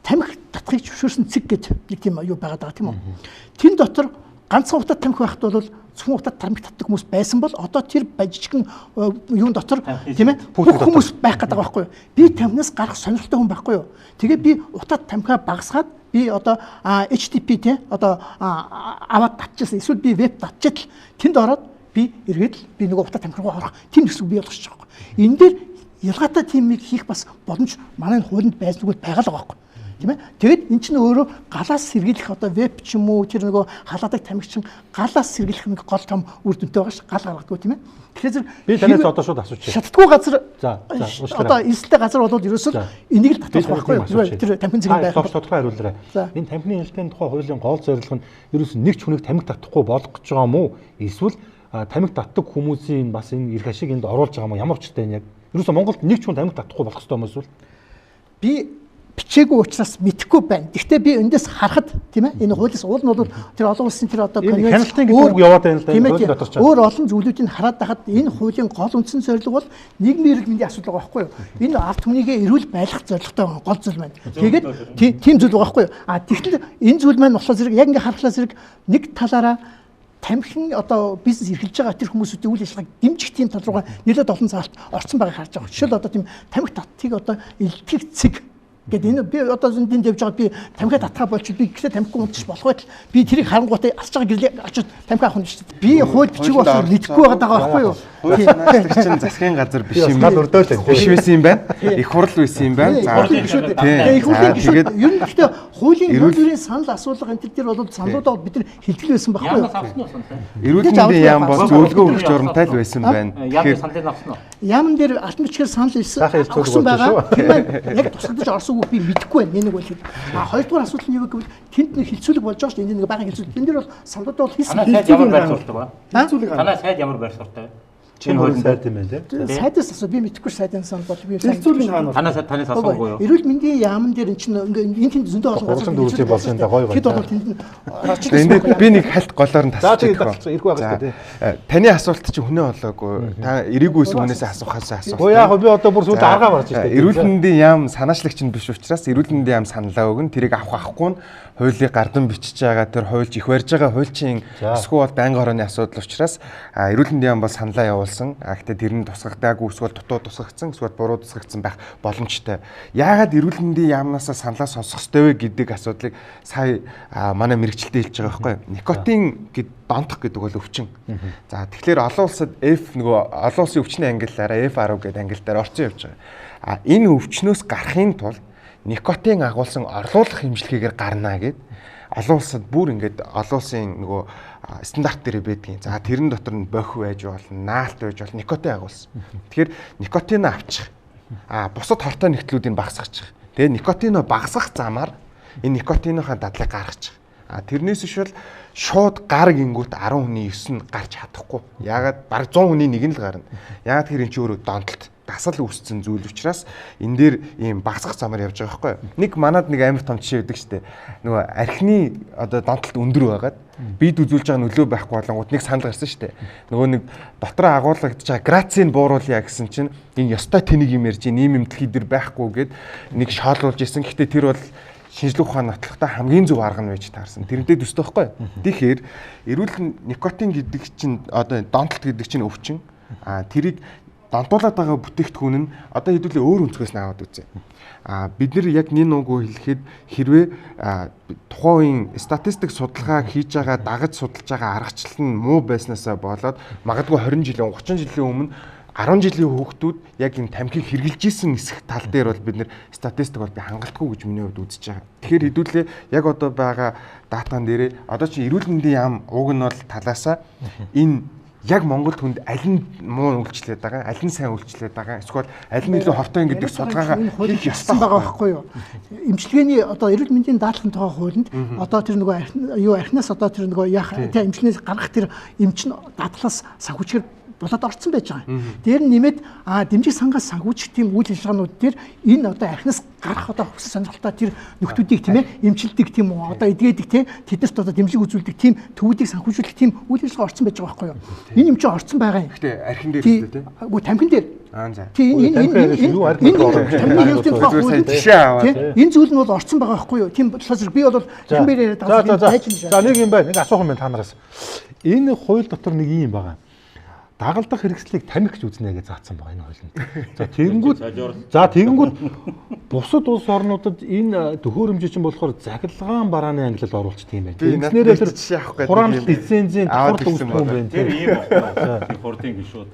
тамхи татхыг зөвшөөрсөн цэг гэж нэг тийм юу байгаад байгаа тийм үү? Тэн дотор ганцхан утаа тамхи байхад бол зөвхөн утаа тамхи татдаг хүмүүс байсан бол одоо тэр жижигхэн юун дотор тийм ээ бүх хүмүүс байх гэдэг байгаа байхгүй юу? Би тамхинаас гарах сонирхолтой хүн байхгүй юу? Тэгээ би утаа тамхиа багасгаад би одоо HTTP тийм одоо аваад татчихсан. Эсвэл би веб татчихад тэнд ороод би эргээд л би нөгөө утаа тамхи руу орох тийм хэсэг бий болгочих жоох. Энэ дээр ялгаатай тиймийг хийх бас боломж манай хуулинд байсныг байгаа л байгаа байхгүй. Тийм ээ. Тэгэд эн чинь өөрөө галаас сэргийлэх одоо веб ч юм уу тэр нөгөө халаадаг тамхичин галаас сэргийлэх нэг гол том үр дүнтэй байгаа ш гал гаргадаггүй тийм ээ. Тэгэхээр би танаас одоо шууд асуучих. Шатдаггүй газар одоо эсэлтэй газар болоод ерөөсөө энийг л татах байхгүй юу? Тэр тамхин зэрэг байх. Тодорхой хариулаарай. Энэ тамхины нэлтийн тухай хуулийн гол зорилго нь ерөөсөө нэг ч хүнийг тамхи татахгүй болгох гэж байгаа юм уу? Эсвэл тамхи татдаг хүмүүсийн бас энэ эрх ашиг энд оруулж байгаа юм уу? Ямар учиртай энэ яг? Ерөөсөө Монголд нэг ч хүн тамхи татахгүй болох ёстой юм эсвэл би бичээгүй учраас мэдэхгүй байна. Гэхдээ би эндээс харахад тийм ээ энэ хуулиас уул нь бол тэр олон улсын тэр одоо конвенцийн үг яваад байна л да энэ хуулийн дотор ч. Өөр олон зүйлүүдийг хараад байхад энэ хуулийн гол үндсэн зорилго бол нийгмийн эрүүл мэндийн асуудал байгаа байхгүй юу? Энэ ард түмнийгээ эрүүл байлгах зорилготой байгаа гол зүйл байна. Тэгээд тийм зүйл байгаа байхгүй юу? Тэгтэл энэ зүйл маань болохоор зэрэг яг ингээ харахлаа зэрэг нэг талаараа тамхин одоо бизнес эрхэлж байгаа тэр хүмүүсүүдийн үйл ажиллагааг дэмжих тийм тал руугаа нэлээд олон заалт орсон байгааг харж байгаа. Жишээл одоо тийм тамхи татхыг одоо илтгэх цэг гэдэг энэ би одоо зөндийн явж байгаа би тамхи татхаа болчих би ихтэй тамхигүй унтчих болох байтал би тэрийг харангуйтай алж байгаа гэрлээ очиж тамхи авах нь шүү дээ. Би хууль бичиг болохоор мэдэхгүй байгаа байхгүй юу? Хууль санаачлагч чинь засгийн газар биш юм. Биш байсан юм байна. Их хурл байсан юм байна. За их хурлын гишүүд ер нь гэхдээ хуулийн хуулийн санал асуулга энэ төр бол саналуудаа бид нар хилтгэл байсан байхгүй юу? Эрүүл мэндийн яам бол зөвлөгөө өгөх журамтай л байсан байна. Тэгэхээр саналыг авсан уу? Яамн дээр алтан бичгээр санал өгсөн байгаа. Яг тусгадж орсон би мэдэхгүй байна. Нэг бол хэд. Хоёрдугаар асуудал нь юу гэвэл тэнд нэг хилцүүлэг болж байгаа шүү дээ. Энд нэг бага хилцүүлэг. Энд дээр бол саналууд бол хийсэн хилцүүлэг ямар байр суурьтай ба? Танай сайд ямар байр суурьтай вэ? Чин хуулийн сайд юм байна тийм. Сайдаас асуу би мэдэхгүй сайдаас бол би Хэлцүүлэг хаана танаас асуухгүй юу? Эрүүл мэндийн яамн дээр энэ чинь энэ тэнд зөндөө олон газар дүүрсийн болсон да гоё хэд бол тэнд Энд би нэг хальт голоор нь тасчих. ирэх байгаа тийм. Таны асуулт чинь хүнээ болоогүй. Та эрээгүй хүнээсээ асуухаас асуух. Оо яг би одоо бүр сүүлд аргаа барж байна. Эрүүл мэндийн яам санаачлагч нь биш учраас эрүүл мэндийн яам саналаа өгнө. Тэрийг авахгүй нь хуулийг гардан бичиж байгаа тэр хуульч их барьж байгаа хуульчийн эсвэл байнгын хорооны асуудал учраас эрүүл мэндийн яам бол саналаа явуулсан. Гэхдээ тэр нь тусгагдаагүй эсвэл дутуу тусгагдсан эсвэл буруу тусгагдсан байх боломжтой. Яагаад эрүүл мэндийн яамнаас саналаа сонсох ёстой вэ гэдэг асуудлыг сая манай мэрэгчлэлтэй хэлж байгаа байхгүй юу? Никотин гэд донтох гэдэг бол өвчин. За тэгэхээр олон улсад F нөгөө олон улсын өвчний ангиллаараа F10 гэдэг ангиллаар орцсон явж байгаа. Энэ өвчнөөс гарахын тулд никотин агуулсан орлуулах хэмжлэгээр гарна гэд олон улсад бүр ингээд олон улсын нөгөө стандарт дээр байдгийн. За тэрэн дотор нь бохи байж болно, наалт байж болно, никотин агуулсан. Тэгэхээр никотин авчих. Бусад хортой нэгтлүүдийг багасгачих. Тэгээ никотиноо багасгах замаар энэ никотиныхаа дадлыг гаргачих. Тэрнээс ишвэл шууд гар гингүүт 10 хүний 9 нь гарч чадахгүй. Яагаад баг 100 хүний нэг нь л гарна. Яагаад тэр эн чинь өөрөө донтолт дасал үүссэн зүйл учраас энэ дээр ийм багасгах замаар явж байгаа байхгүй юу? Нэг манад нэг амар том жишээ өгдөг штэ. Нөгөө архины одоо донтолт өндөр байгаад бид үзүүлж байгаа нөлөө байхгүй болонгууд нэг санал гарсан штэ. Нөгөө нэг дотроо агуулгадж байгаа грацийг бууруулъя гэсэн чинь энэ ёстой тэнийг юм ярьж ийм юм дэлхий дээр байхгүй гэд нэг шоолуулж исэн. Гэхдээ тэр бол шинжлэх ухааны нотлохтой хамгийн зөв арга нь байж таарсан. Тэрнтэй төстэй байхгүй. Тэгэхээр эрүүл никотин гэдэг чинь одоо донтолт гэдэг чинь өвчин. Тэрийг донтуулаад байгаа бүтээгдэхүүн нь одоо хэдүүлээ өөр өнцгөөс нь аваад үзье. Бид нар яг нэг нүгөө хэлэхэд хэрвээ тухайн үеийн статистик судалгаа хийж байгаа дагаж судалж байгаа аргачлал нь муу байснаасаа болоод магадгүй 20 жилийн 30 жилийн өмнө 10 жилийн хүүхдүүд яг энэ тамхиг хэрглэж исэн эсэх тал дээр бол бид нэр статистик бол би хангалтгүй гэж миний хувьд үзэж байгаа. Тэгэхээр хэдүүлээ яг одоо байгаа датан дээрээ одоо чи эрүүл мэндийн яам уг нь бол талаасаа энэ яг Монгол хүнд аль нь муу үйлчлээд байгаа, аль нь сайн үйлчлээд байгаа, эсвэл аль нь илүү хортой гэдэг судалгаагаа хийх ёстой байгаа байхгүй юу? Эмчилгээний одоо эрүүл мэндийн даатгалын тухай хуулинд одоо тэр нөгөө юу архинаас одоо тэр нөгөө яах тэр эмчилгээнээс гаргах тэр эмч нь даатгалаас санхүүчээр болоод орцсон байж байгаа. Дээр нь нэмээд дэмжих сангаас санхүүжих тийм үйл ажиллагаанууд дээр энэ одоо архинаас гарах одоо хүсэл сонирхолтой тэр нөхдүүдийг тийм ээ эмчилдэг тийм үү одоо эдгээдэг тийм тэднэрт одоо дэмжлэг үзүүлдэг тийм төвүүдийг санхүүжүүлэх тийм үйл ажиллагаа орцсон байж байгаа байхгүй юу? Энэ юм чинь орцсон байгаа юм. Гэхдээ архин дээр үү тийм. Үгүй тамхин дээр. За. Энэ зүйл нь бол орцсон байгаа байхгүй юу? Тийм болохоор би бол тамхин дээр за нэг юм байна. Нэг асуух юм байна та нараас. Энэ хууль дотор нэг юм байгаа. Дагалдах хэрэгслийг тамхи гэж үзнэ гэж заасан байгаа энэ хуулинд. За тэгэнгүүт бусад улс орнуудад энэ төхөөрөмжийн чинь болохоор захиргаан барааны ангиллал оруулчихдаг юм байна. Ингэснээрээ тэр хураамт лицензийн давхар төгссөн юм байна. Тэр ийм байна. Тэр хурдын гишүүд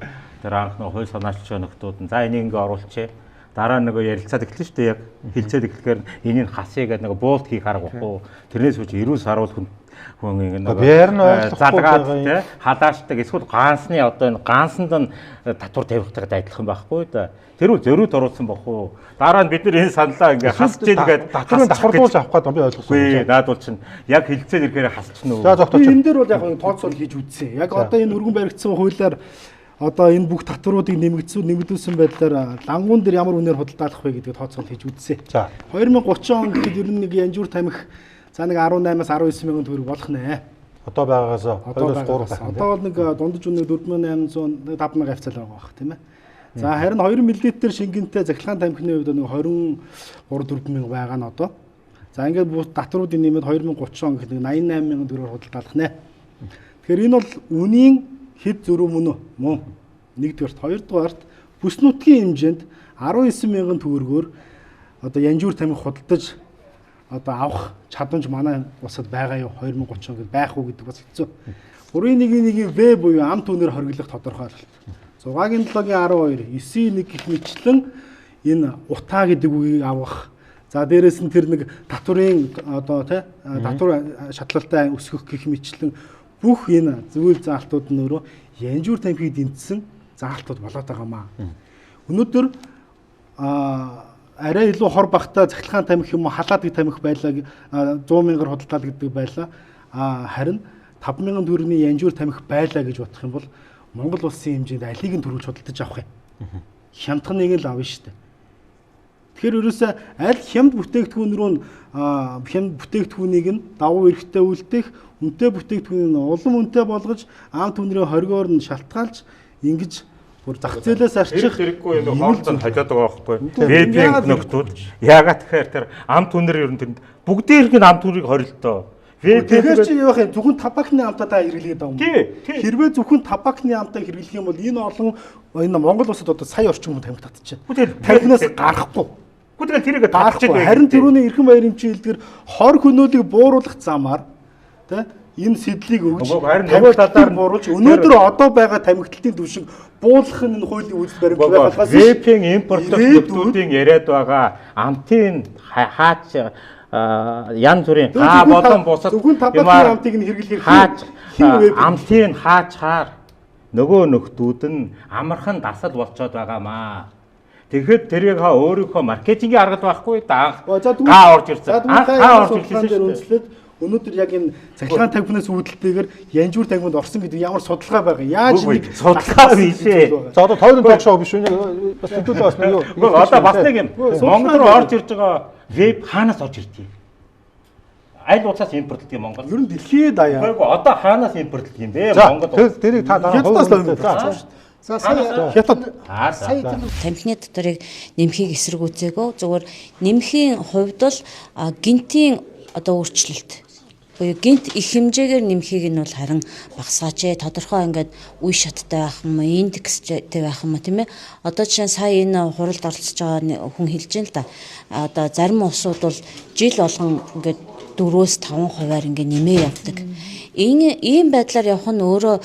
тэр анх нэг хууль санаачлагч нөхдүүд нь за энийг ингээ оруулчихъя. Дараа нөгөө ярилцаад эхэлсэн шүү дээ яг хилцээд эхлэхээр энийг хасъя гэдэг нөгөө буулт хийх арга баггүй. Тэрнээс үуч 90 саруул хүн ингэ задгаад тий халаашдаг эсвэл гаансны одоо энэ гаансанд нь татвар тавихтайгаа адилхан байхгүй да. Тэр үл зөрүүд оруулсан бохоо. Дараа нь бид нар энэ саналаа ингээ хасж ийгээд татварын давхарлуулж авах гэдэг би ойлгосон. Наад бол чинь яг хилцээд ирэхээр хасчихна уу. За зогтооч. Энэ дээр бол яг тооцоол хийж үзсэн. Яг одоо энэ өргөн баригдсан хуулиар одоо энэ бүх татваруудыг нэмэгдүүлсэн байдлаар лангуун дээр ямар үнээр худалдаалах вэ гэдгийг тооцоол хийж үзсэн. За 2030 он гэхэд ер нь нэг янжуур тамхи за нэг 18-аас 19 мянган төгрөг болох нэ. Одоо байгаагаас 2-3 одоо бол нэг дундаж үнэ 4800 5000 хавцал байгаа бах тийм ээ. За харин 2 мл шингэнтэй захилгаан тамхины хувьд нэг 23 4000 байгаа нь одоо. За ингээд бүх татваруудын нэмээд 2030 он гэхэд 88 мянган төгрөгөөр худалдаалах нэ. Тэгэхээр энэ бол үнийн хэд зөрүү мөн нэгдүгээрт хоёрдугаарт бүс нутгийн хэмжээнд 19 мянган төгрөгөөр одоо янжуур тамхи худалдаж одоо авах чадамж манай улсад байгаа юу 2030 он гэд байх уу гэдэг бас хэцүү. 3.1-ийн В буюу ам түүнээр хориглох тодорхойлолт. 6-гийн 7-гийн 12 9-1 гэх мэтлэн энэ утаа гэдэг үгийг авах. За дээрэс нь тэр нэг татварын одоо тий татвар шатлалтай өсгөх гэх мэтлэн бүх энэ зүйл заалтууд нь өөрөө янжуур тамхиг дэмжсэн заалтууд болоод байгаамаа. Өнөөдөр арай илүү хор багтаа захилгаан тамхи юм уу халаадаг тамхи байлаа 100 мянгаар худалдаал гэдэг байлаа. Харин 5,000 төгрөгийн янжуур тамхи байлаа гэж бодох юм бол Монгол улсын хэмжээнд алийг нь төрүүлж худалдаж авах юм. Хямдханыг л авна шүү дээ. Тэгэхээр ерөөсөө аль хямд бүтээгдэхүүн рүү хямд бүтээгдэхүүнийг нь давуу эрхтэй үлдээх, үнэтэй бүтээгдэхүүнийг нь улам үнэтэй болгож, ам түнрээ хоригоор нь шалтгаалж ингэж бүр зах зээлээс арчих хэрэггүй энэ хоолцоо хажаад байгаа байхгүй. Веб нөхдүүд яагаад тэгэхээр тэр ам түнэр ер нь тэнд бүгдээрх нь ам түнрийг хорилтоо. Тэгэхээр чи юу яах юм зөвхөн табакны амтаа хэрэглээд байгаа юм. Хэрвээ зөвхөн табакны амтаа хэрэглэх юм бол энэ олон энэ Монгол улсад одоо сая орчим хүн тамхи татчихжээ. Тамхинаас гарахгүй. Гэхдээ тэрийг татчих байх. Харин түрүүний эрхэм баярын хэмжээлдгээр хор хөнөөлийг бууруулах замаар тэ энэ сэдлийг өгж тамхи талаар бууруулж өнөөдөр одоо байгаа тамхитлтын түвшин буулгах нь энэ хуулийн үйлс баримт байгууллагаас вепийн импортлох нөхдүүдийн яриад байгаа амтын хаач ян зүрийн болон бусад зөвхөн табакны амтыг нь хэрэглэх хаач амтын хаачаар нөгөө нөхдүүд нь амархан дасал болцоод байгаамаа. Тэгэхэд тэрийг өөрийнхөө маркетингийн аргад байхгүй гаа орж ирсэн. Гаа орж ирсэн. Өнөөдөр яг энэ цахилгаан тамхинаас үүдэлтэйгээр янжуур тамхинд орсон гэдэг ямар судалгаа байгаа. Яаж нэг судалгаа биш ээ. За одоо тойрон ток шоу биш үү? Бас хөдөлгөөн бас нэг юу? Одоо бас нэг юм. Монгол руу орж ирж байгаа веб хаанаас орж ирдгийг? Аль улсаас импортлдог юм Монгол? Ер нь дэлхийд даяа. Тэгэхгүй одоо хаанаас импортлдог юм бэ Монгол? Тэрийг та дараа хятадаас За сая тамхины доторыг нэмхийг эсэргүүцээгөө зүгээр нэмхийн хувьд л гинтийн одоо өөрчлөлт буюу гинт их хэмжээгээр нэмхийг нь бол харин багасгаач тодорхой ингээд үе шаттай байх юм уу индекстэй байх юм уу тийм ээ одоо жишээ нь сая энэ хуралд оролцож байгаа хүн хэлж байна л да одоо зарим улсууд бол жил болгон ингээд 4-5% ингээд нэмээ явдаг. Ийм байдлаар явах нь өөрөө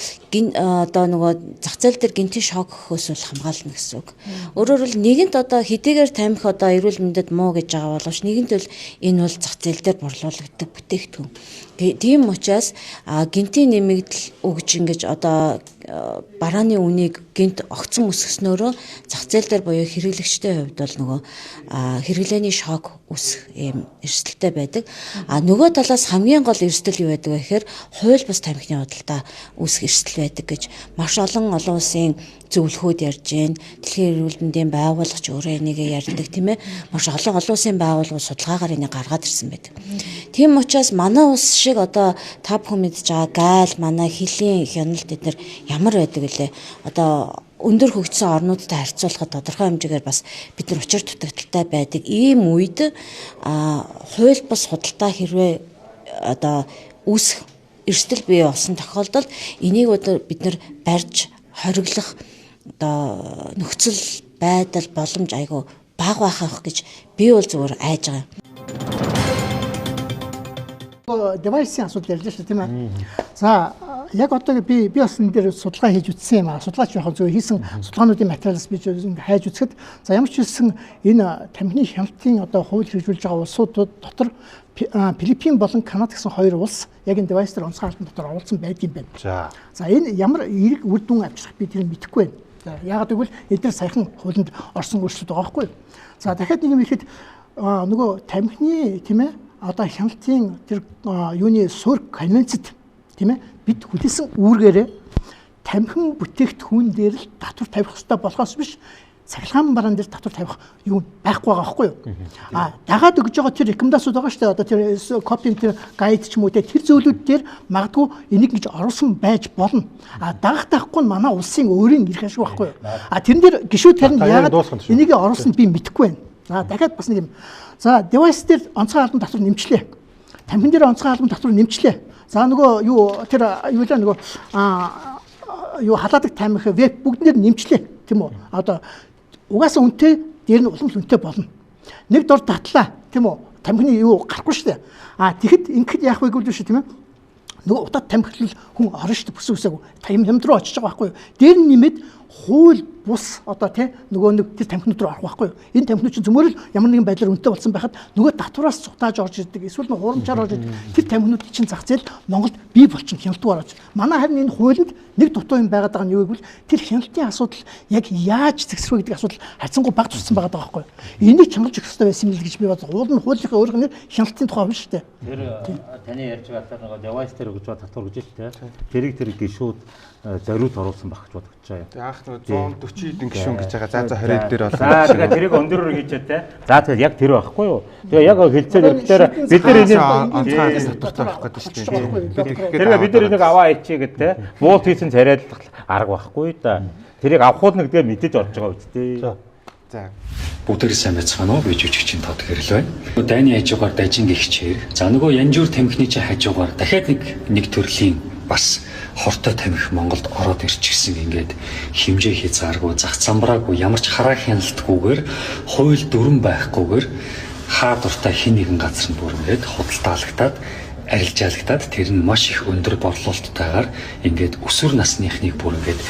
одоо нөгөө зах зээл дээр гинтийн шок өгөхөөс бол хамгаална гэсэн үг. Өөрөөр хэлбэл нэгэнт одоо хэдийгээр тамхи одоо эрүүл мэндэд муу гэж байгаа боловч нэгэнт бол энэ бол зах зээл дээр борлуулагддаг бүтээгдэхүүн. Тийм учраас гинтийн нэмэгдэл өгж ингэж одоо барааны үнийг гинт огцон өсгснөөрөө зах зээл дээр буюу хэрэглэгчдийн хувьд бол нөгөө хэрэглээний шок үсэх юм эрсдэлтэй байдаг. Нөгөө талаас хамгийн гол эрсдэл юу байдаг вэ гэхээр хууль бус тамхины худалдаа үүсэх эрсдэл байдаг гэж маш олон улсын зөвлөхүүд ярьж байна. Дэлхийн эрүүл мэндийн байгууллагч өөрөө энийгээ ярьдаг тийм ээ. Маш олон улсын байгууллагууд судалгаагаар энийг гаргаад ирсэн байдаг. Тийм учраас манай улс шиг одоо та бүхэн мэдж байгаа гайл манай хилийн хяналт эдгээр ямар байдаг вэ? Одоо өндөр хөгжсөн орнуудтай харьцуулахад тодорхой хэмжээгээр бас бид нар учир дутагдaltaй байдаг. Ийм үед хууль бус худалдаа хэрвээ одоо үүсэх эрсдэл бий болсон тохиолдолд энийг бид нар барьж хориглох одоо нөхцөл байдал боломж айгүй бага байх гэж би бол зүгээр айж байгаа юм. Девайсийн асуудал ярьж шүү тийм ээ. За яг одоо би бас энэ дээр судалгаа хийж үзсэн юм аа. Судлаач яг зөв хийсэн судалгаануудын материалаас би хайж үзэхэд за ямар ч хэлсэн энэ тамхины хяналтын одоо хууль хэрэгжүүлж байгаа улсуудад дотор Филиппин болон Канада гэсэн хоёр улс яг энэ девайс дээр онцгой албан дотор оролцсон байдаг юм байна. За энэ ямар эерэг үр дүн авчрах би тэрийг мэдэхгүй байна. За яагаад гэвэл эдгээр саяхан хуулинд орсон өөрчлөлт байгаа байхгүй. За дахиад нэг юм ихэд нөгөө тамхины тийм ээ одоо хяналтын тэр юуны суурь конвенцэд тийм ээ бид хүлээсэн үүргээрээ тамхин бүтээгдэхүүн дээр л татвар тавих хэрэгтэй болохоос биш цахилгаан бараан дээр татвар тавих юу байхгүй байгаа байхгүй юу? Дагаад өгж байгаа тэр рекомендацууд байгаа шүү дээ. Одоо тэр копийн тэр гайд ч юм уу тэр зөвлөд дээр магадгүй энийг гэж оруулсан байж болно. Дагах тахгүй нь манай улсын өөрийн эрх ашиг байхгүй юу? Тэрэн дээр гişүүд тарин яагаад энийг оруулсан би мэдэхгүй байна. Дахиад бас нэг юм. За девайс дээр онцгой албан татвар нэмчлээ. Тамхин дээр онцгой албан татвар нэмчлээ. За нөгөө юу тэр юу л нөгөө юу халаадаг тамхи веб бүгдээр нэмчлээ тийм үү? Одоо угаасаа үнэтэй дээр нь улам үнэтэй болно. Нэг дор татлаа тийм үү? Тамхины юу гарахгүй шүү дээ. Тэгэхэд ингэхэд яах вэ гэвэл шүү тийм ээ? Нөгөө утаа тамхилал хүн орно шүү дээ бүс үсээг. Хямд руу очиж байгаа байхгүй юу? Дээр нь нэмээд хууль бус одоо тий нөгөө нэг тэр тамхинууд руу орох байхгүй юу? Энэ тамхинууд чинь зөвмөр л ямар нэгэн байдлаар үнэтэй болсон байхад нөгөө татвараас цутааж орж ирдэг. Эсвэл нөгөө хурамчаар орж ирдэг. Тэр тамхинууд чинь зах зээл Монголд бий болчихно хяналтгүй орж. Манай харин энэ хуулинд нэг дутуу юм байгаад байгаа нь юу гэвэл тэр хяналтын асуудал яг яаж зэгсрэх вэ гэдэг асуудал хайцангуй баг туссан байгаад байгаа байхгүй юу? Энийг чангалж өгөх хэрэгтэй байсан юм л гэж би бодлоо. Уул нь хуулийнхаа өөрөөр нэр хяналтын тухай байна шүү дээ. Тэр таны ярьж байгаа нөгөө девайс дээр гэж ба татвар гэж л дээ. Тэр гишүүд зориуд оруулсан баг гэж бодож байгаа юм. Яах нөгөө 140 эдэн гишүүн гэж байгаа. За 20 дээр болсон. За тэгээ тэрийг өндөрөөр хийчээ те. За тэгээ яг тэр байхгүй юу? Тэгээ яг хэлцээ дэргээр бид нар энийг онцгой татвартай авах гэдэг шүү дээ. Тэгээ бид нар энийг аваа ичээ гэдэг те. Муулт хийсэн царайлах арга байхгүй да. Тэрийг авахуул нэгдээ мэдэж орж байгаа үстэй. За. Бүгдээр сайн байцгаана уу? Би жүжигчин Тод Гэрэл байна. Дайны хажуугаар дайжин гихчээр. За нөгөө янжуур тамхины чинь хажуугаар дахиад нэг төрлийн бас хортой тамхи Монголд ороод ирчихсэн ингээд хэмжээ хязгааргүй зах замбраагүй ямар ч хараа хяналтгүйгээр хууль дүрэн байхгүйгээр хаа дуртай хэн нэгэн газар нь бүр ингээд худалдаалагдаад арилжаалагдаад тэр нь маш их өндөр борлуулалттайгаар ингээд өсвөр насныхныг бүр ингээд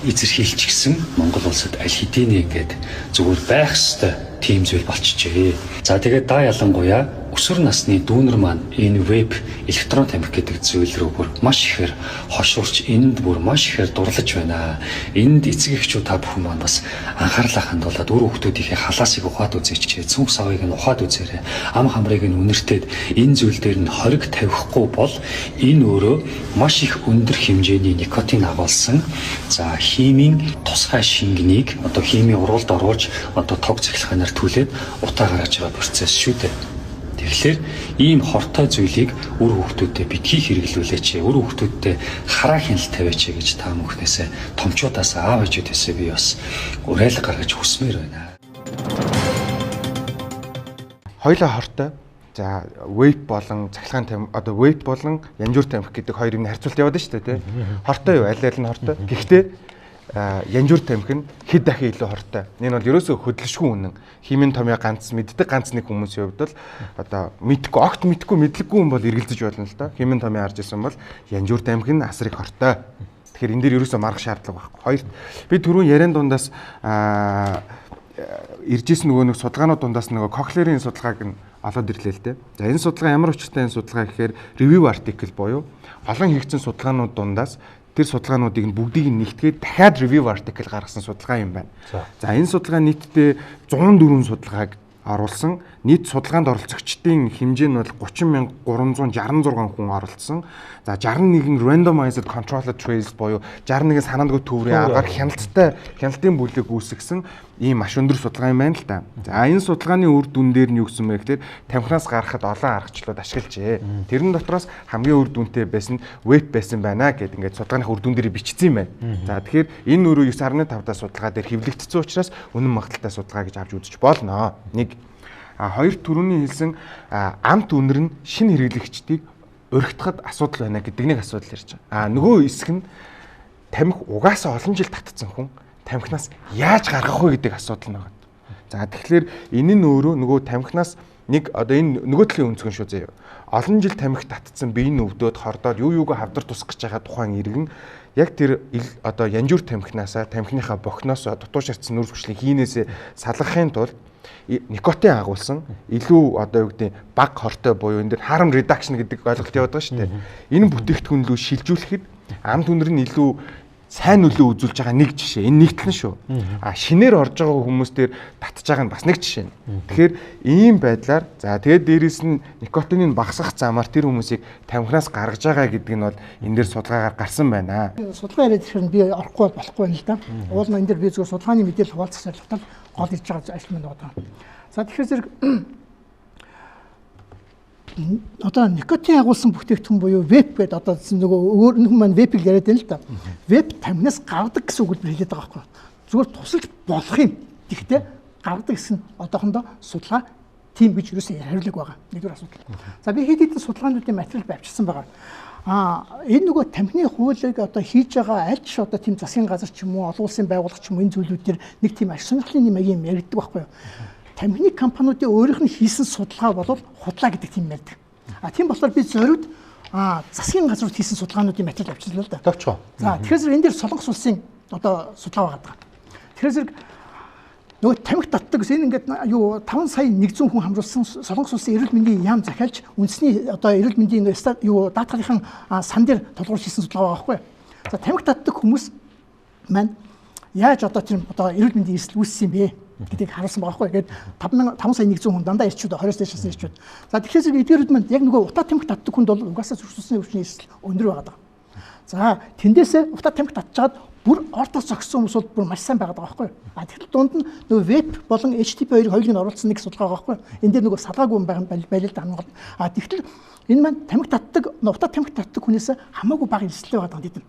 эзэрхийлчихсэн Монгол улсад аль хэдийн ингээд зүгээр байх ёстой тийм зүйл болчихжээ. За тэгээд да ялангуяа өсвөр насны дүүнер маань энэ веб электрон тамхи гэдэг зүйл рүү бүр маш ихээр хошуурч энд бүр маш ихээр дурлаж байна. Энд эцэг эхчүүд та бүхэн маань бас анхаарлаа хандуулад үр хүүхдүүдийнхээ халаасыг ухаад үзээч, цүнх савыг нь ухаад үзээрэй. Ам хамрыг нь үнэртээд энэ зүйл дээр нь хориг тавихгүй бол энэ өөрөө маш их өндөр хэмжээний никотин агуулсан. За химийн тусгай шингэнийг одоо химийн уралд оруулж одоо тог цахилгаанаар түлээд утаа гаргаж байгаа процесс шүү дээ. Тэгэхээр ийм хортой зүйлийг үр хүүхдүүдэд битгий хэрэглүүлээч. Үр хүүхдүүдэд хараа хяналт тавиач гэж та бүхнээсээ томчуудаас аав ээжүүдээсээ би бас уриалга гаргаж хүсмээр байна. Хоёлаа хортой. За вейп болон цахилгаан тамхи одоо вейп болон янжуур тамхи гэдэг хоёр юмны харьцуулт яваад шүү дээ тий. Хортой юу? Аль нь хортой? Гэхдээ янжуур тамхи нь хэд дахин илүү хортой. Энэ бол ерөөсөө хөдөлшгүй үнэн. Химийн томьёо ганц мэддэг ганц нэг хүмүүсийн хувьд бол одоо мэдхгүй огт мэдхгүй мэдлэггүй хүн бол эргэлзэж болно л да. Химийн томьёо харж исэн бол янжуур тамхи нь асрыг хортой. Тэгэхээр энэ дээр ерөөсөө маргах шаардлага байхгүй. Хоёрт би түрүүн яриан дундаас иржсэн нөгөө нэг судалгаанууд дундаас нөгөө Кохлерийн судалгааг нь олоод ирлээ л дээ. За энэ судалгаа ямар учиртай энэ судалгаа гэхээр review article буюу олон хийгдсэн судалгаанууд дундаас тэр судалгаануудыг нь бүгдийг нь нэгтгээд дахиад review article гаргасан судалгаа юм байна. За энэ судалгаа нийтдээ 104 судалгааг оруулсан. Нийт судалгаанд оролцогчдын хэмжээ нь бол 30,366 хүн оролцсон. За 61 randomized controlled trials буюу 61 санаандгүй төврийн аргаар хяналтын бүлэг үүсгэсэн ийм маш өндөр судалгаа юм байна л да. За энэ судалгааны үр дүн дээр нь юу гэсэн бэ гэхээр тамхинаас гаргахад олон аргачлалууд ашиглажээ. Тэрэн дотроос хамгийн үр дүнтэй байсан нь веб байсан байна гэд ингээд судалгааны үр дүн дээр бичсэн юм байна. За тэгэхээр энэ өөрөө 9.5 судалгаа дээр хэвлэгдсэн учраас үнэн магадaltaй судалгаа гэж авч үзэж болно. Нэг хоёр түрүүний хэлсэн амт үнэр нь шинэ хэрэглэгчдийг өргөтөхөд асуудал байна гэдэг нэг асуудал ярьж байгаа. Нөгөө хэсэг нь тамхи угаасаа олон жил татцсан хүн тамхинаас яаж гаргах вэ гэдэг асуудал нэг. За тэгэхээр энэ нь өөрөө нөгөө тамхинаас нэг одоо энэ нөгөө талын өнцгөн шүү заяа. Олон жил тамхи татцсан биеийн өвдөөд хордоод юугаа хавдар тусах гэж байгаа тухайн иргэн яг тэр одоо янжуур тамхинаасаа тамхиныхаа бохноосоо дутуу шатсан нүрс хүчлийн хийнээсээ салгахын тулд никотин агуулсан илүү одоо юу гэдэг баг хортой буюу энэ дэр harm reduction гэдэг ойлголт яваад байгаа шүү дээ. Энэ бүтээгдэхүүн рүү шилжүүлэхэд амт үнэр нь илүү сайн нөлөө үзүүлж байгаа нэг жишээ. Энэ нэгтлэн шүү. Шинээр орж байгаа хүмүүс дээр татж байгаа нь бас нэг жишээ. Тэгэхээр ийм байдлаар за тэгээд дээрэс нь никотиныг багасгах замаар тэр хүмүүсийг тамхинаас гаргаж байгаа гэдэг нь бол энэ дээр судалгаагаар гарсан байна. Судалгаа яриад ирэхээр би орохгүй болохгүй юм л да. Уул нь энэ дээр би зөвхөн судалгааны мэдээлэл хуваалцах зорилготой гол ирж байгаа ажил маань байна. За тэгэхээр зэрэг одоо никотин агуулсан бүтээгдэхүүн буюу веб гэдэг одоо нөгөө өөр нэг маань вебийг яриад байна л да. Веб тамхинаас гаргадаг гэсэн үг хэлээд байгаа байхгүй. Зүгээр тусалж болох юм. Гэхдээ гаргадаг гэсэн одоохондоо судалгаа тийм гэж юусэн хариулаг байгаа. Нэгдүгээр асуудал. За би хэд хэдэн судалгаануудын материал байвчилсан байгаа. Энэ нөгөө тамхины хуулийг одоо хийж байгаа аль ч одоо тийм засгийн газар ч юм уу олон улсын байгууллага ч юм уу энэ зүйлүүд төр нэг тийм ашиг сонирхлын юм аягийн яригддаг байхгүй юу. Тамхины компаниудын өөрийнх нь хийсэн судалгаа бол худлаа гэдэг тийм ярьдаг. Тийм болохоор би зориуд засгийн газрууд хийсэн судалгаануудын материал авчирлаа л да. Товчгоо. За тэгэхээр энэ дээр Солонгос улсын одоо судалгаа байгаа. Тэгэхээр зэрэг нөгөө тамхи татдаг гэсэн энэ ингээд юу 5 сая 100 хүн хамруулсан Солонгос улсын эрүүл мэндийн яам захиалж үндэсний одоо эрүүл мэндийн юу даатгалын сан дээр тулгуурлаж хийсэн судалгаа байгаа байхгүй. За тамхи татдаг хүмүүс маань яаж одоо тэр одоо эрүүл мэндийн эрсдэл үүссэн юм бэ гэдгийг харуулсан байгаа байхгүй. Тэгээд 5 сая 100 хүн дандаа ирчүүд 20-с дээшээс ирчүүд. За тэгэхээр зэрэг эдгээрүүд маань яг нөгөө утаа тамхи татдаг хүнд бол угаасаа зүрх судасны өвчний эрсдэл өндөр байгаа. За тэндээсээ утаа тамхи татчихад бүр ортоос зогссон хүмүүс бол бүр маш сайн байгаа байхгүй. Тэгэхээр дунд нь нөгөө веб болон HTTP хоёрыг оруулсан нэг судалгаа байгаа байхгүй. Энд дээр нөгөө салгаагүй байлал дамгал. Тэгэхээр энэ маань тамхи татдаг, утаа тамхи татдаг хүнээс хамаагүй бага эрсдэлтэй байгаа гэдэг.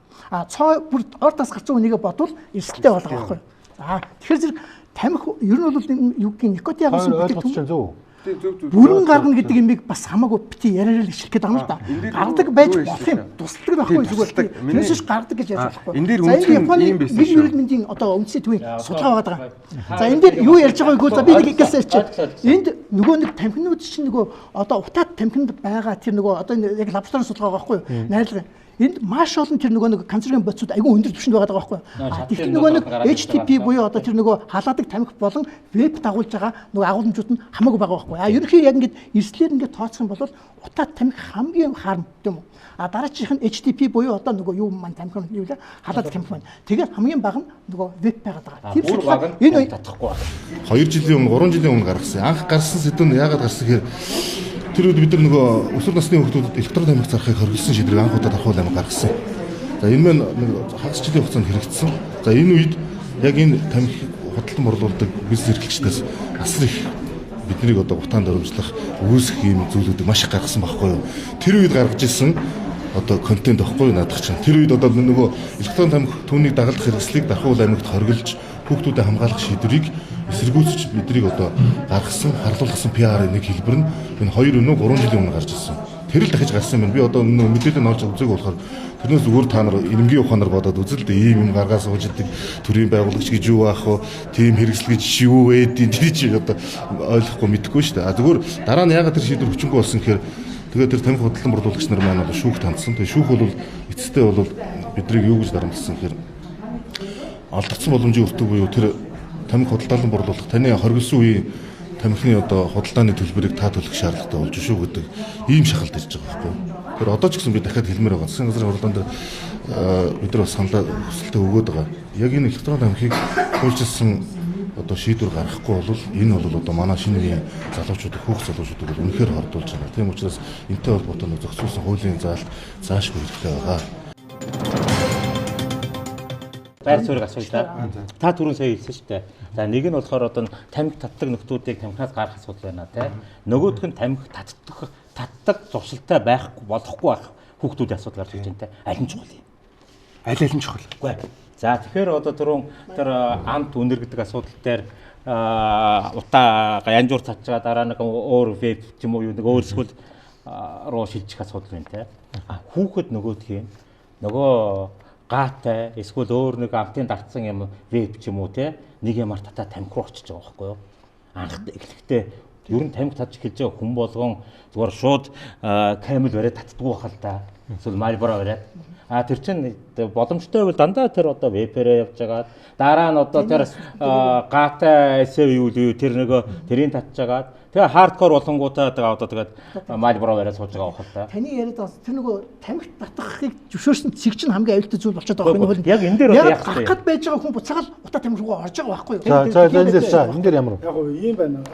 Цоо бүр ортоос гарсан хүнийгээ бодвол эрсдэлтэй байгаа байхгүй. За тэгэхээр зэрэг тамхи ер нь бол юу гэх никотин агуулсан бүтээгдэхүүн бүрэн гаргана гэдэг юмыг бас хамаагүй бити яриараа л хичээлэх гээд байгаа юм л да. Гардаг байж болох юм. Тусалдаг байхгүй зүгээр. Тэрнээс гардаг гэж яаж болохгүй. Энэ дээр үнцгэн юм байсан шүү. Эрүүл мэндийн одоо үндэсний төвийн судалгаа байгаа. За энэ дээр юу ярьж байгааг үгүй. За би нэг игээсээ хэлчихье. Энд нөгөө нэг тамхинууд чинь нөгөө одоо утаад тамхинд байгаа тэр нөгөө одоо яг лабораторийн судалгаа байгаа байхгүй юу? Найрлагын энд маш олон тэр нөгөө канцерогын бодисууд айгүй өндөр түвшинд байгаа байхгүй. Тэгэхээр нөгөө нэг HTTP буюу одоо тэр нөгөө халаадаг тамхи болон веб дагуулж байгаа нөгөө агуулмжууд нь хамаагүй байгаа байхгүй. Ерөнхийдөө яг ингэж эрслэр ингэ тооцох юм бол утаа тамхи хамгийн харамт юм уу? Дараачих нь HTTP буюу одоо нөгөө юу маань тамхи юу вэ? Халаадаг тамхи байна. Тэгээд хамгийн бага нь нөгөө веб байгаад байгаа. Тэр судалгаа энэ татахгүй байна. 2 жилийн өмнө 3 жилийн өмнө гаргасан. Анх гарсан сэдв нь яагаад гарсан гэхээр тэр үед бид нар нөгөө өсвөр насны хүүхдүүдэд электрон тамхи зарахыг хориглосон шийдвэрийг анх удаа дарахуул амиг гаргасан. За энэ маань хагас жилийн хугацаанд хэрэгжсэн. За энэ үед яг энэ тамхи худалдан борлуулдаг бизнес эрхлэгчдээс асар их биднийг одоо утаанд оромжлох үүсэх юм зүйлүүдийг маш их гаргасан байхгүй юу. Тэр үед гаргаж ирсэн одоо контент байхгүй юу наадах чинь. Тэр үед одоо нөгөө электрон тамхи түүнийг дагалдах хэрэгслийг дарахуул амигт хориглож хүүхдүүдэд хамгаалах шийдвэрийг эсэргүүцэж биднийг одоо гаргасан, харлуулсан PR-ийн нэг хэлбэр нь энэ 2 өнөө 3 жилийн өмнө гарч ирсэн. Тэр л дахиж гарсан юм. Би одоо мэдээлэл олж үзег болохоор тэрнээс зүгээр та нар ирэмгийн ухаанаар бодоод үзэл дээ ийм юм гаргаас сууж идэг төрийн байгуулагч гэж юу аах вэ? Тим хэрэгсэл гэж юу вэ? Тэр чинь одоо ойлгохгүй мэдэхгүй шүү дээ. Зүгээр дараа нь ягаад тэр шийдвэр хүчингүй болсон гэхээр тэгээд тэр тамхи худалдан борлуулагч нар маань одоо шүүх тандсан. Тэгээд шүүх бол эцэстээ бол биднийг юу гэж дарамтсан гэхээр алдагдсан боломжийн өртөг буюу тэр тамхи худалдан борлуулах таны хоригдсон үеийн тамхины одоо худалдааны төлбөрийг та төлөх шаардлагатай болж шүү гэдэг ийм шахалт ирж байгаа байхгүй. Тэр одоо ч гэсэн би дахиад хэлмээр байгаа. Засгийн газрын хурлаан дээр бид нар бас саналаа хүсэлтээ өгөөд байгаа. Яг энэ электрон тамхиг хуульчилсан одоо шийдвэр гаргахгүй бол энэ бол одоо манай шинэ үеийн залуучууд хүүхд залуучуудыг бол үнэхээр хордуулж байгаа. Тийм учраас энэтэй холбоотой зохицуулсан хуулийн заалт заашгүй хэрэгтэй байгаа. Байр суурийг асуултаа. Та түрүүн сая хэлсэн шүү дээ. За нэг нь болохоор одоо тамхи татдаг нөхдүүдийг тамхинаас гаргах асуудал байна тий. Нөгөөх нь тамхи татдаг зуршилтай байхгүй болохгүй байх хүүхдүүдийн асуудал гарч ирж байна тий. Аль нь чухал юм? Аль нь чухал? Үгүй. За тэгэхээр одоо түрүүн тэр амт үнэр гэдэг асуудал дээр утаа янжуур татчаа дараа нэг өөр веб ч юм уу нэг өөр эсвэл руу шилжих асуудал байна тий. Хүүхэд нөгөөдхийн нөгөө гаатай эсвэл өөр нэг амтын давтсан юм веб ч юм уу те нэг юмар татаа тамхи руу очиж байгаа байхгүй юу? Анх эхлэхдээ ер нь тамхи татж эхэлж байгаа хүн болгон зүгээр шууд камел бариад татдаггүй хал та. Эсвэл Marlboro бариад. Тэр чинь боломжтой байвал дандаа тэр одоо веб-ээр явж байгаа. Дараа нь одоо тэр гаатай SEO юу тэр нөгөө тэрийг татж байгаа. Тэгээ хардкор болонгуудаа одоо тэгээд Marlboro бариад сууж байгаа хэл та. Таны яриад бас тэр нөгөө тамхи татахыг зөвшөөрсөн цэг чинь хамгийн аюултай зүйл болчиход байгаа юм байна. Яг энэ дээр яг гахад байж байгаа хүн буцаагаал утаа тамхи руу орж байгаа байхгүй юу? За энэ дээр ямар вэ? Яг уу ийм байна.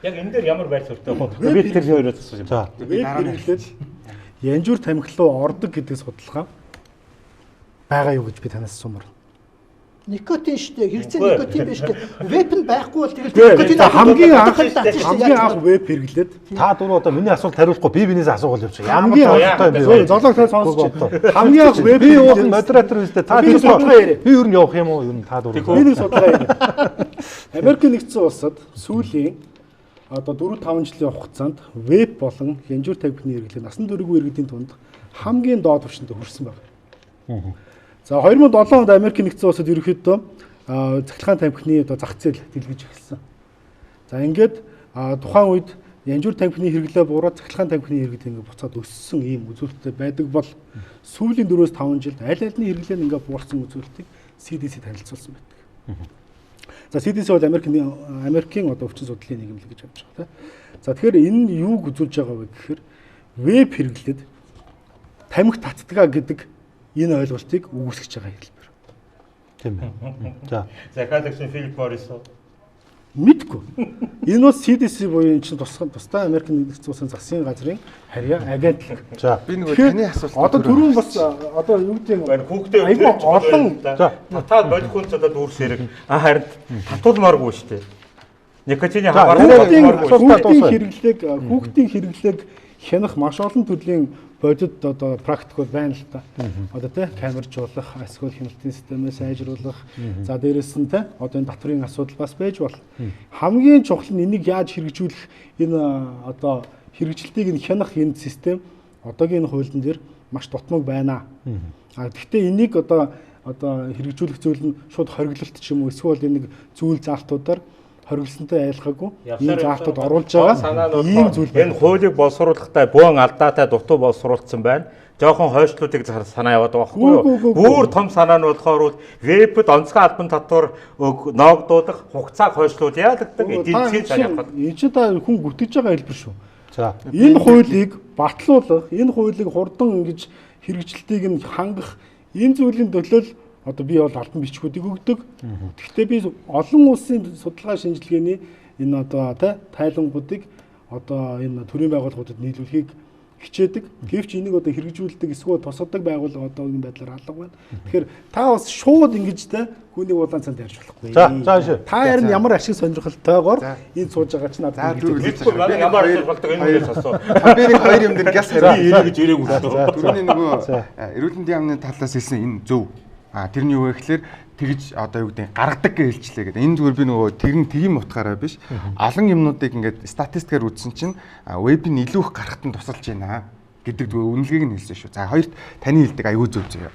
Яг энэ дээр ямар байр суурьтай вэ? Би тэр хоёроос асууж байна. Тэгээд янжуур тамхи руу ордог гэдэг судалгаа байгаа юу гэж би танаас асуумаар. Никотин шүү дээ. Хэрэгцээ никотин биш дээ. Веб нь байхгүй бол тэгэл никотин хамгийн анх веб хэрэглээд та дөрөв одоо миний асуулт хариулахгүй би бинээс асуувал явчих. Хамгийн анх золог та сонсч. Хамгийн анх веб би уул модератор үстэй та тэр судалгаа яриа. Би юу н явах юм уу? Юу н та дөрөв. Би нэг судалгаа яриа. Америкийн нэгдсэн улсад сүүлийн одоо 4-5 жилийн хугацаанд веб болон янжуур тамхины хэрэглээ насан туршгүй иргэдийн тунд хамгийн доод түвшинд хүрсэн байна. За 2007 онд Америкийн нэгдсэн улсад ерөнхийдөө цахилгаан тамхины одоо зах зээл дэлгэж эхэлсэн. За ингээд тухайн үед янжуур тамхины хэрэглээ буураад цахилгаан тамхины хэрэглээ ингээд буцаад өссөн ийм үзүүлэлттэй байдаг бол сүүлийн 4-5 жилд аль альны хэрэглээ нь ингээд буурсан үзүүлэлтийг CDC танилцуулсан байдаг. За CDC бол Америкийн одоо өвчин судлалын нийгэмлэг гэж явж байгаа тийм. За тэгэхээр энэ юуг үзүүлж байгаа вэ гэхээр веб хэрэглэд тамхи татдгаа гэдэг энэ ойлголтыг үгүйсгэж байгаа хэлбэр. Тийм ээ. За. Захиалагч Филипп Моррис мэдгүй. Энэ бол CDC буюу энэ чинь тусдаа Америкийн нэгдсэн улсын засгийн газрын харьяа агентлаг. За би нөгөө таны асуулт одоо түрүүн бас одоо юу гэдэг нь хүүхдээ айгүй олон татаад болох хүн цадад үүрс хэрэг харин татуулмааргүй шүү дээ. Никотины хүүхдийн хэрэглээг хянах маш олон төрлийн бодит одоо практик бол байна л та. Одоо тий камержуулах, асгол хяналтын системээ сайжруулах. За дээрэс нь тий одоо энэ татврын асуудал бас байж болно. Хамгийн чухал нь энийг яаж хэрэгжүүлэх энэ одоо хэрэгжилтийг нь хянах энэ систем одоогийн хуулийн дээр маш дутмаг байна. Гэхдээ энийг одоо хэрэгжүүлэх зүйл нь шууд хориглолт ч юм уу эсвэл энэ нэг зүйл заалтуудаар хориглосонтой айлхаагүй ийм заалтууд оруулж байгаа ийм зүйл энэ хуулийг боловсруулахдаа буун алдаатай дутуу боловсруулсан байна. Жохон хойшлуудыг санаа яваад байгаа байхгүй юу? Бүр том санаа нь болохоор вебд онцгой албан татвар ноогдуулах хугацааг хойшлууд яадаг эдийн засгийн санаа. Энэ ч та хүн гүтгэж байгаа хэлбэр шүү. За энэ хуулийг батлуулах, энэ хуулийг хурдан ингэж хэрэгжилтийг нь хангах энэ зүйлийн төлөө одоо би бол албан бичгүүдийг өгдөг. Гэхдээ би олон улсын судалгаа шинжилгээний энэ одоо тайлангуудыг одоо энэ төрийн байгууллагуудад нийлүүлэхийг хичээдэг. Гэвч энийг одоо хэрэгжүүлдэг эсвэл тусгадаг байгууллага одоогийн байдлаар алга байна. Тэгэхээр та бас шууд ингэж хүнийг улаан цанд ярьж болохгүй. За та харин ямар ашиг сонирхолтойгоор энэ сууж байгаа чинь надад ямар сонирхолтой энэ үгээс асуу. Би нэг хоёр юм дээр гяс хараа. Эргэж ирээгүй шүү. Түрүүний нөгөө эрүүл мэндийн яамны талаас хэлсэн энэ зөв. Тэрний юу вэ гэхээр тэгж одоо юу гэдэг гаргадаг гэж хэлчлээ гэдэг. Энэ зүгээр би нөгөө тийм утгаараа биш. Олон юмнуудыг ингээд статистикээр үзсэн чинь вебийн илүү их гарахт нь тусалж байна гэдэг үнэлгээг нь хэлсэн шүү. За хоёрт таны хэлдэг аюул зөв зөө.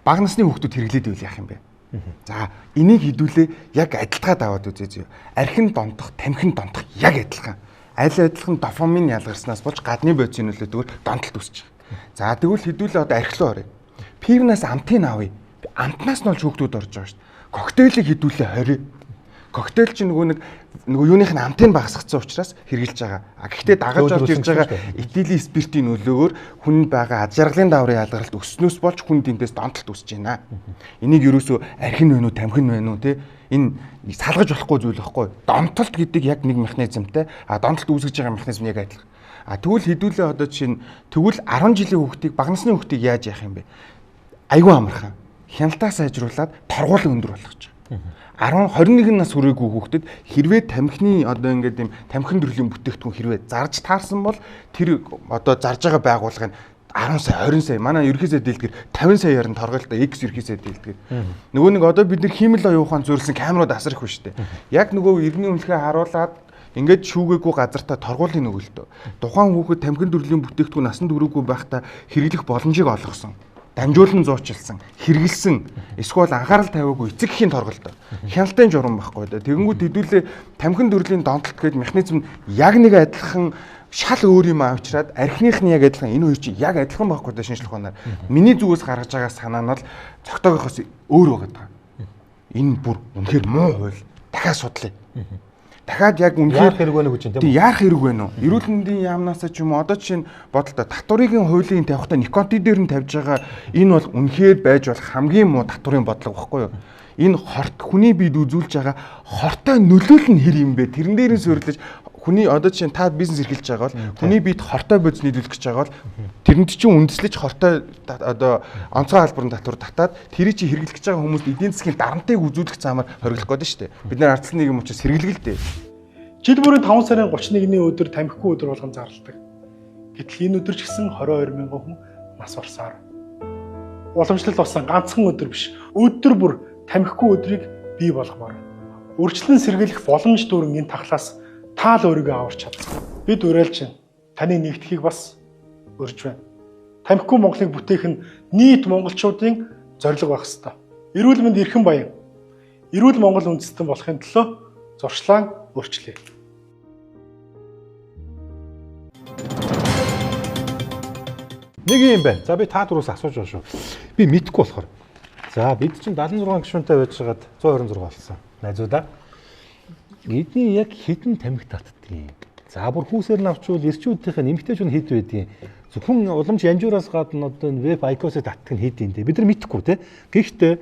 Бага насны хүүхдүүд хэрэглээд байвал яах юм бэ? За энийг хідүүлээ яг адилтгаад аваад үзье зөө. Архин донтох, тамхин донтох яг адилхан. Аль адилхан дофамин ялгарснаас болж гадны бодисын нөлөөдгөөр донтолт үүсэж байгаа. За тэгвэл хідүүлээ одоо архилуу орё. Пивнаас амтын авъя. Амтнаас нь бол хүүхдүүд орж байгаа шүү дээ. Коктейлийг хідүүлээ 20. Коктейл чинь нөгөө юуных нь амтыг багасгацсан учраас хэрглэж байгаа. Гэхдээ дагаж орж ирж байгаа этилийн спиртийн нөлөөгөөр хүнд байгаа ад жаргалын даврын ялгаралт өснөөс болж хүн тэндээс донтолт үүсэж байна. Энийг ерөөсөө архин вэ нү, тамхин вэ нү те энэ салгаж болохгүй зүйл байхгүй. Донтолт гэдэг яг нэг механизмтай. Донтолт үүсгэж байгаа механизм яг адилхан. Тэгвэл хідүүлээ одоо жишээ нь тэгвэл 10 жилийн хүүхдийг бага насны хүүхдийг яаж яах юм бэ? Айгүй амархан. Хяналтаа сайжруулад торгуулийн өндөр болгож байгаа. 21 нас хүрээгүй хүүхдэд хэрвээ тамхины одоо ингээд юм тамхин төрлийн бүтээгдэхүүн хэрвээ зарж таарсан бол тэр одоо зарж байгаа байгууллагын 10 сая 20 сая манай ерхий сайд дийлдгэр 50 саяар нь торгойлтой X ерхий сайд дийлдгэр. Нөгөө нэг одоо бид нар хиймэл оюун ухаан зөрлсөн камерууд асар их шүү дээ. Яг нөгөө иргэний үнэлгээ харуулад ингээд шүүгээгүй газартаа торгуулийн өгөлтөө. Тухайн хүүхэд тамхин төрлийн бүтээгдэхүүн насанд хүрээгүй байхдаа хэрэглэх боломжийг олгосон. Дамжуулан зуучилсан, хэрэгэлсэн, эсвэл анхаарал тавиагүй эцэг эхийн торголтоо. Хяналтын журам байхгүй да. Тэгэнгүүт хэдүүлээ тамхин төрлийн донтолт гэдэг механизм яг нэг адилхан шал өөр юм авчираад архиных нь яг адилхан энэ хоёр чинь яг адилхан байхгүй да шинжлэх ухаанаар. Миний зүгээс гаргаж байгаа санаа нь бол цогтойгоохоос өөр байгаа. Энэ бүр үнэхээр муу хууль. Дахиад судлаа. Дахиад яг үнэхээр хэрэг байна гэж тийм яах хэрэг байна уу? Эрүүл мэндийн яамнаас ч юм уу одоо жишээ нь бодолтой татврын хуулийн тавихтаа никотин дээр нь тавьж байгаа энэ бол үнэхээр байж болох хамгийн муу татврын бодлого байхгүй юу? Энэ хорт хүний бид үзүүлж байгаа хортой нөлөөлөл нь хэр юм бэ? Тэрэн дээрээ суурилж хүний одоо жишээ нь та бизнес эрхэлж байгаа бол хүний бид хортой бодис нийлүүлэх гэж байгаа бол тэрэнд чинь үндэслэж хортой одоо онцгой албарын татвар татаад тэрийг чи хэрэглэх гэж байгаа хүмүүст эдийн засгийн дарамтыг үзүүлэх замаар хориглох гээд шүү дээ. Бид нар ардсан нийгэм учраас хэрэглэе л дээ. Жил бүрийн 5 сарын 31-ний өдөр тамхигүй өдөр болгон зарладаг. Гэтэл энэ өдөр ч гэсэн 22,000 хүн нас барсаар. Уламжлалт болсон ганцхан өдөр биш. Өдөр бүр тамхигүй өдрийг бий болгомоор. Өрчлөн сэргийлэх боломж дүүрэн энэ тахлаас таал өөрийгөө аварч чадсан. Бид уриалж байна. Таны нэгтгэхийг бас урьж байна. Тамхигүй Монголыг бүтээх нь нийт монголчуудын зорилго байх ёстой. Эрүүл мэнд эрхэм баян. Эрүүл Монгол үндэстэн болохын төлөө зуршлаан өөрчлөе. Нэг юм байна. За би та дөрөөс асууж байгаа шүү. Би мэдэхгүй болохоор. За бид чинь 76 гишүүнтэй байжгаад 126 болсон. Найзуудаа. Эдний яг хэдэн тамхи татдгийг. За бүр хүүсээр нь авчвал эрчүүдийнхэн эмэгтэйчүүд хэд байдгийг. Зөвхөн уламж янжуураас гадна одоо веб айкосыг татдаг нь хэд юм те. Бид нар мэдэхгүй те. Гэхдээ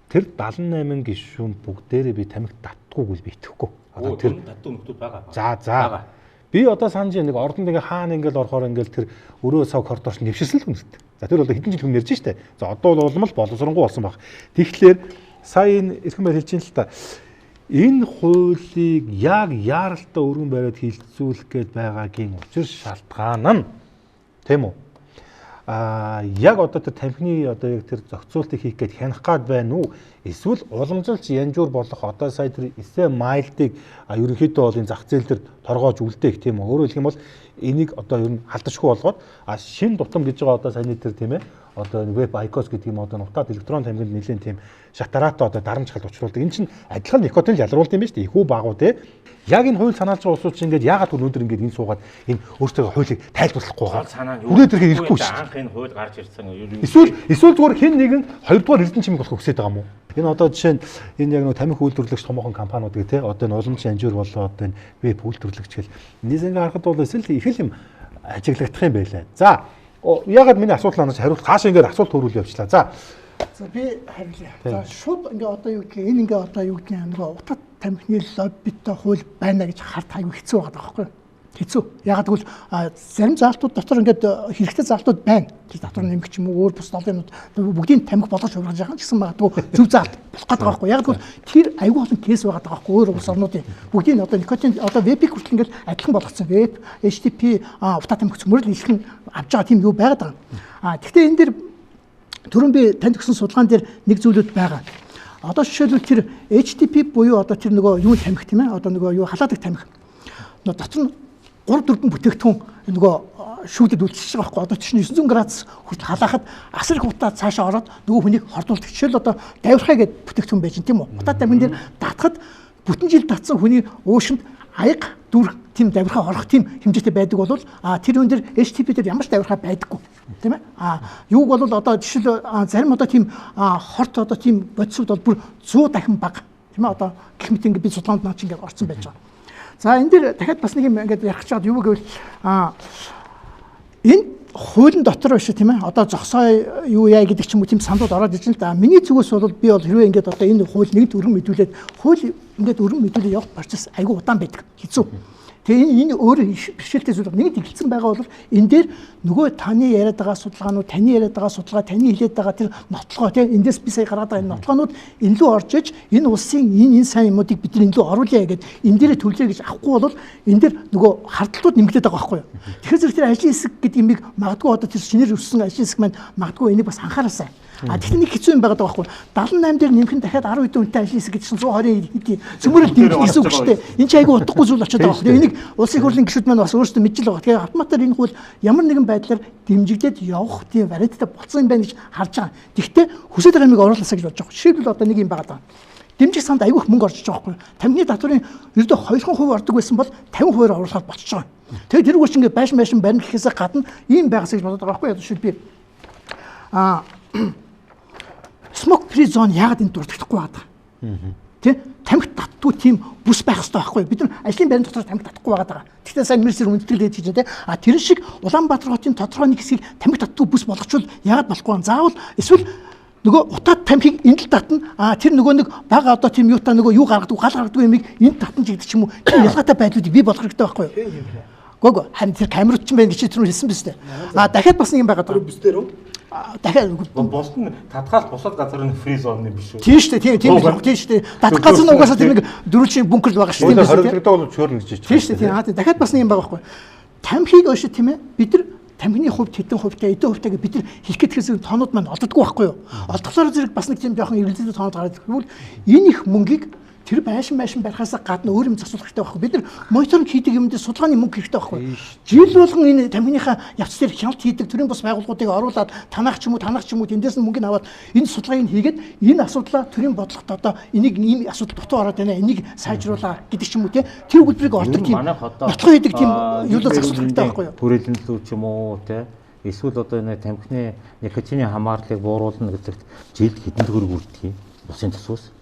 тэр 78 гишүүн бүгдээрээ би тамхи татдаггүйг би итгэхгүй. Одоо тэр татдаг нөхдүүд байгаа. За. Би одоо санаж нэг ордонд ингээ хаана ингээл орохоор ингээл тэр өрөө сав коридорч нэвширсэн л үнэтэй. За тэр бол хэдэн жил хүн ярьж штэ. За одоо бол улам л боловсронгуй болсон баг. Тэгэхээр сая энэ эрхэм байр хэлж ин л та. Энэ хуулийг яг яаралтай өргөн бариад хилцүүлэх гээд байгаагийн учир шалтгаан нь тийм үү? Яг одоо тэр тамхины одоо яг тэр зохицуултыг хийх гээд хянах гад байна уу? Эсвэл уламжилж янжуур болох одоо сая тэр эсэ майлдыг ерөнхийдөө бол энэ зах зээл дээр торгоож үлдээх тийм үү? Өөрөөр хэлэх юм бол энийг одоо ер нь халдашгүй болгоод шин дутам гэж байгаа одоо саяны тэр тийм ээ одоо веб айкос гэдэг юм одоо нутаад электрон тамхинд нэлээд тийм шатараатай одоо дарамжхалт учруулдаг. Энэ чинь адилхан никотин ялруулт юм байна шүү дээ. Ихүү багуу те. Яг энэ хууль санаалж байгаа улсууд чинь ингээд яагаад өнөөдөр ингээд энэ суугаад энэ өөртөө хуулийг тайлбарлахгүй байгаа. Өнөөдөр хэрэг ирэхгүй шүү дээ. Анх энэ хууль гарч ирсэн эсвэл зүгээр хэн нэгэн хоёрдугаар эрдэнэ чимэг болох хүсэж байгаа юм уу? Энэ одоо жишээ нь энэ яг нэг тамхи үйлдвэрлэгч томоохон компаниуд гэх те одоо энэ уламж янжуур болоо одоо энэ веб үйлдвэрлэгч гэл энэс ингээ харахад бол эсвэл их л юм ажиглагдах юм байлаа. За ягаад миний асуултаас хариулт хаашаа ингээ асуулт төрүүл явчлаа. За би хариулъя. За шууд ингээ одоо юу гэх энэ ингээ одоо юу гэх юм нөгөө утат тамхины лоббитой хууль байна гэж харт аягүй хэцүү байгаа байхгүй юу? Хэцүү. Ягаад гэвэл зарим заалтууд дотор ингээд хэрэгтэй заалтууд байна. Тэр дотор нэмэх юм уу өөр бус долоонууд бүгдийн тамхи болгож хувиргаж байгаа гэсэн магадгүй зөв заалт болох гэдэг байгаа байхгүй. Ягаад гэвэл тэр аягүй олон кейс байгаа байхгүй өөр улс орнуудын бүгдийн одоо никотин одоо вебик хүртэл ингээд адилхан болгоцсон. Веб, HTTP утат тамхи цөмөрл илхэн авч байгаа тийм юу байгаад байгаа. Гэхдээ энэ дэр түрүүн би танд өгсөн судалгаан дээр нэг зүйлүүд байгаа. Одоо жишээлбэл тэр HTTP буюу одоо тэр нөгөө юу тамхи тийм ээ одоо нөгөө юу халаадаг тамхи. Дотор нь 3-4 бүтээгдэхүүн нөгөө шүүдэд үйлчилж байгаа байхгүй. Одоо чинь 900 градус хүртэл халаахад асар их утаа цаашаа ороод нөгөө хүнийг хордуулдаг. Жишээл одоо давирхай гэдэг бүтээгдэхүүн байж тийм үү? Утаа тамхин дээр татахад бүтэн жил татсан хүний уушинд аяг дүр тийм давирхай орох тийм хэмжээтэй байдаг бол тэр үн дээр HTTP дээр ямар ч давирхай байдаггүй тийм ээ. Юуг бол одоо жишээл зарим одоо тийм хорт одоо тийм бодисууд бол бүр 100 дахин бага тийм ээ. Одоо гэх мэт ингээд би судалгаанд наач ингээд орсон байж байгаа. За энэ дээр дахиад бас нэг юм ингээд ярих чад юу гэвэл энэ хуулийн дотор биш тийм ээ. Одоо зогсоо юу яа гэдэг ч юм уу тийм сандууд ороод иж л да. Миний зүгээс бол би бол хэрвээ ингээд одоо энэ хууль нэгд өргөн мэдүүлээд хууль ингээд өргөн мэдүүлээ явах процесс айгүй удаан байдаг. Хэцүү. Тэгээ энэ өөр бэрхшээлтэй зүйл нэг дэлгэцэн байгаа бол энэ дээр нөгөө таны яриад байгаа судалгаанууд, таны яриад байгаа судалгаа, таны хэлээд байгаа тэр нотлогоо тийм эндээс би сая гараад байгаа энэ нотлогоонууд илүү орж иж энэ улсын энэ сайн юмнуудыг бид илүү оруулъя гэдэг энэ дээрээ төлөе гэж авахгүй бол энэ дээр нөгөө хардлууд нэмэгдээд байгаа байхгүй юу. Тэгэхээр зэрэг тэр ажлын хэсэг гэдэг юмыг магадгүй одоо тэр шинээр өссөн ажлын хэсэг маань магадгүй энийг бас анхаараасай. Тэгэхдээ нэг хэцүү юм байгаа байхгүй. 78 дээр нэмэх нь дахиад 10 хэдэн үнэтэй ажлын хэсэг гэж 120 хэдий цөмөрөл дэмжих гэсэн үг шүү дээ. Энэ ч айгүй утгагүй зүйл очиод байгаа байхгүй. Энийг улсын хурлын гишүүд маань бас өөрсдөө мэдж л байгаа. Тэгэхээр автоматар энэ хууль ямар нэгэн байдлаар дэмжигдээд явах тийм варианттай болсон юм байна гэж харж байгаа. Тэгэхдээ хүсэж байгаа юмыг оруулаасаа гэж бодож байгаа. Жишээлбэл одоо нэг юм байгаа даа. Дэмжих санд айгүй их мөнгө орж байгаа байхгүй. Тамхины татварын ердөө 2% ордог байсан бол 50% оруулахад болчихж байгаа. Тэгээд тэр үгээр чинь ингээд байшин барина гэхээсээ гадна ийм байгаас гэж бодоод байгаа байхгүй. Жишээл би smoke free zone яагаад энэ дурддахгүй байгаа юм. Тэ тамхи татдгүй тийм бүс байх хэрэгтэй байхгүй. Бид нар ажлын байрны дотор тамхи татдаггүй байгаа. Гэхдээ сайн мэрсэр хүндэтгэл хийж байна те. Тэр шиг Улаанбаатар хотын тодорхой нэг хэсгийг тамхи татдгүй бүс болгочвол яагаад болохгүй юм. Заавал эсвэл нөгөө утаад тамхиг энд л татна. Тэр нөгөө нэг бага одоо тийм юутай нөгөө юу гаргадаг, гал гаргадаг юмыг энд татна ч гэдэг ч юм уу. Тийм ялгаатай байдлуудыг бий болгох хэрэгтэй байхгүй юу? Гого харин тэр камерууд ч юм байна гэж тэр хэлсэн биз дээ. Дахиад бас нэг юм байгаа даа. Бүс дээр үү? Дахиад Босton татгаал бусад газрын фри зоны биш үү? Тийм шүү дээ. Тийм шүү дээ. Татгах газар нь угаасаа тийм нэг дөрвөлжин бункер байгаа шүү дээ. Хоригддаг бол чөөрнө гэж тийм шүү дээ. Тийм. Дахиад бас нэг юм байгаа байхгүй. Тамхиг өөшөө тийм ээ. Бид нар тамхины хувьд хэдэн хувьтай, эдэн хувьтай гэж бид нар хэлэх гэдгээс тоонууд маань олддоггүй байхгүй юу? Олдглоор зэрэг бас нэг тийм жоохон эргэлзээтэй тоонууд гараад ирвэл энэ их мөнгийг тэр байшин барихаас гадна өөр юм засуулах хэрэгтэй байхгүй. Бид нар мониторинг хийдэг юмдээ судалгааны мөнгө хэрэгтэй байхгүй. Жил болгон энэ тамхиныхаа явц дээр хяналт хийдэг төрийн бас байгууллагуудыг оруулаад танах ч юм уу тэндээс нь мөнгө аваад энэ судалгааг хийгээд энэ асуудлаа төрийн бодлогот одоо энийг ийм асуудал дутуу ороод байна. Энийг сайжруулаа гэдэг ч юм уу тэр хөтөлбөрийг ордог тийм нотлох хийдэг тийм юулаа засуулах хэрэгтэй байхгүй юу? Хүрээлэнлүү ч юм уу те эсвэл одоо энэ тамхины никотины хамаарлыг бууруулна гэдэгт жилд хэдэн төгрөг үрдэх юм? Улсын төсвөөс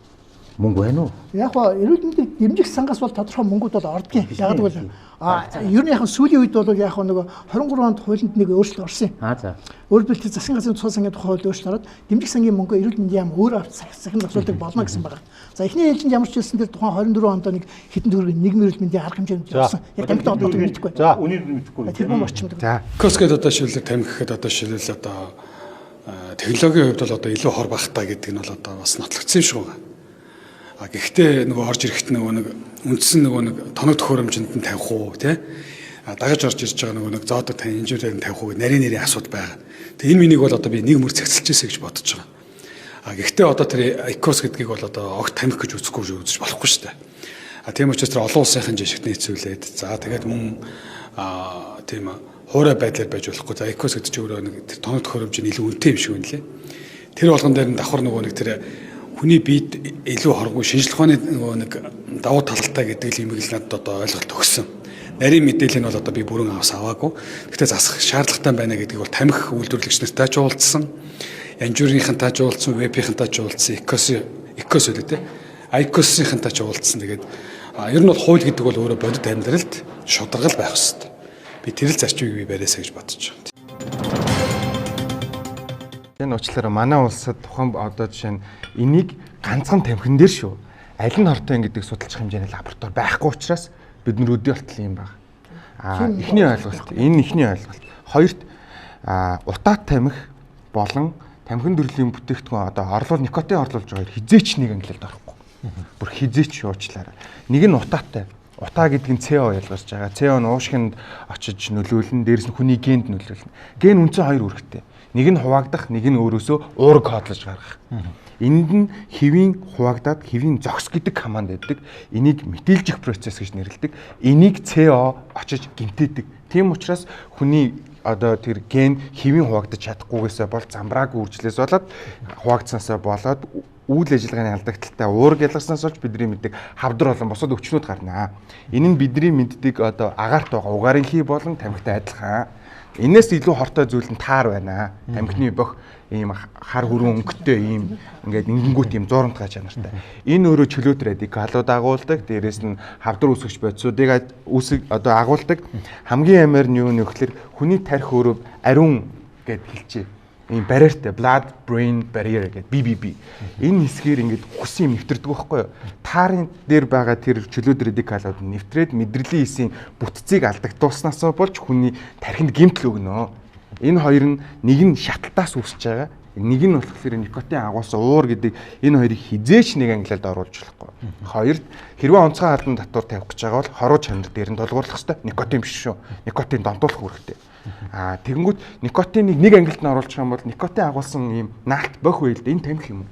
мөнгө байна уу? Яг ба эрүүл мэндийг дэмжих сангаас бол тодорхой мөнгүүд бол ордгийн. Яг гэвэл ер нь яг сүүлийн үед бол яг нөгөө 23 онд хуулинд нэг өөрчлөлт орсон юм. За. Өөрөлдөл засгийн газрын тусгай сангийн тухай хууль өөрчлөлт ороод дэмжих сангийн мөнгө эрүүл мэндийн яам өөр захин зохицуулдаг болно гэсэн байгаа. За эхний ээлжинд ямар ч хэлсэн дээр тухайн 24 онд нэг хэдэн төгрөгийн нийгмийн эрүүл мэндийн арга хэмжээнд явсан. Яг тамхи одоо мэдхгүй. За, үнийг мэдэхгүй. Тэр бом орчимд. За. Кос гэдэг одоо шилэл тамхи гэхэд одоо шилэл одоо технологийн хувьд бол одоо илүү хор багтаа гэдэг нь бол одоо бас нотлогдсон юм шиг байна. Гэхдээ нөгөө орж ирэхэд нөгөө нэг үндсэн нөгөө нэг тоног төхөөрөмжөнд нь тавих уу тий дагаж орж ирж байгаа нөгөө нэг зоодог тань инженерээр нь тавих уу нарийн нэрийн асуудал байгаа. Тэгээ энэ минийг бол одоо би нэг мөр цэгцэлж ирсэ гэж бодож байгаа. Гэхдээ одоо тэр IQOS гэдгийг бол одоо огт тамхи гэж үзэхгүй үзэж болохгүй шүү дээ. Тийм учраас тэр олон улсынхан жишгт нийцүүлээд за тэгээд мөн тийм хуурай байдлаар байж болохгүй. За IQOS гэдэг чинь өөрөө нэг тэр тоног төхөөрөмж нь илүү үнэтэй юм шиг байна лээ. Тэр болгон дээр нь давхар нөгөө нэг тэр хүний биед илүү хоргүй шинжлэх ухааны нөгөө нэг давуу талтай гэдэг юм л надад одоо ойлголт өгсөн. Нарийн мэдээлэл нь бол одоо би бүрэн аваагүй. Гэхдээ засах шаардлагатай байна гэдгийг бол тамхи үйлдвэрлэгч нартай ч уулзсан. Янжуурийнхантай ч уулзсан, вебийнхантай ч уулзсан, IQOS үлээ те. IQOS-ийнхантай ч уулзсан. Тэгээд ер нь бол хууль гэдэг бол өөрөө бодит амьдралд шударгал байх ёстой. Би тэрэл зарчмыг би бариасаа гэж бодож байна. Энэ уучлаарай манай улсад тухайн одоо жишээ нь энийг ганцхан тамхин дээр шүү. Аль нь хортой гэдэг судалж хэмжээний лаборатори байхгүй учраас бид нар өдөө болтол юм байна. Эхний ойлголт. Энэ эхний ойлголт. Хоёрт утаа тамхи болон тамхин төрлийн бүтээгдэхүүн одоо никотин орлуулж байгаа хизээч нэг ангилалд орохгүй. Бүр хизээч уучлаарай. Нэг нь утаатай. Утаа гэдэг нь CO ялгарч байгаа. CO нь уушгинд очиж нөлөөлнө, дээрэс нь хүний генд нөлөөлнө. Ген үндсэн хоёр үүрэгтэй. Нэг нь хуваагдах, нэг нь өөрөөсөө уург кодлож гаргах. Энд нь хэвийн хуваагдаад хэвийн зогс гэдэг команд байдаг. Энийг метилжих процесс гэж нэрлэдэг. Энийг CO очиж гэмтээдэг. Тийм учраас хүний одоо тэр ген хэвийн хуваагдаж чадахгүйгээсээ бол замбрааг үржлээс болоод хуваагдсанасаа болоод үйл ажиллагааны алдагдaltaй уург ялгарснаас болж бидний мэддэг хавдар болон бусад өвчнүүд гарнаа. Энэ нь бидний мэддэг одоо агаарт байгаа угаарын хий болон тамхитай адилхан. Энээс илүү хортой зүйл нь таар байна. Тамхины бох ийм хар хүрэн өнгөтэй ийм ингээд ингэнгүүт ийм зурамтгай чанартай. Энэ өөрөө чөлөөт радикалууд агуулдаг. Дээрээс нь хавдар үүсгэж бодисуудыг одоо агуулдаг. Хамгийн амар нь юу нөхлөр хүний тарих өөрөө ариун гэд хэлчихэ. Ийм барьертай blood brain barrier гэдэг BBB. Энэ хэсгээр ингээд хүс юм нэвтэрдэг байхгүй юу? Таарын дээр байгаа тэр чөлөөт радикалууд нэвтрээд мэдрэлийн хэсийн бүтцийг алдагдуулснаас болж хүний тархинд гэмтэл өгнө. Энэ хоёр нь нэг нь шаталтаас үүсэж байгаа. Нэг нь болохоор никотин агуулсан уур гэдэг энэ хоёрыг хизээч нэг ангилалд оруулж болохгүй. Хоёрт хэрвээ онцгой албан татвар тавих гэж байгаа бол хоруу чанар дээр нь долгуурлах хэрэгтэй. Никотин биш шүү. Никотин донтуулах үүрэгтэй. Тэгэнгүүт никотиныг нэг ангилалд нь оруулах юм бол никотин агуулсан ийм наалт бох байл да энэ тамхи юм уу?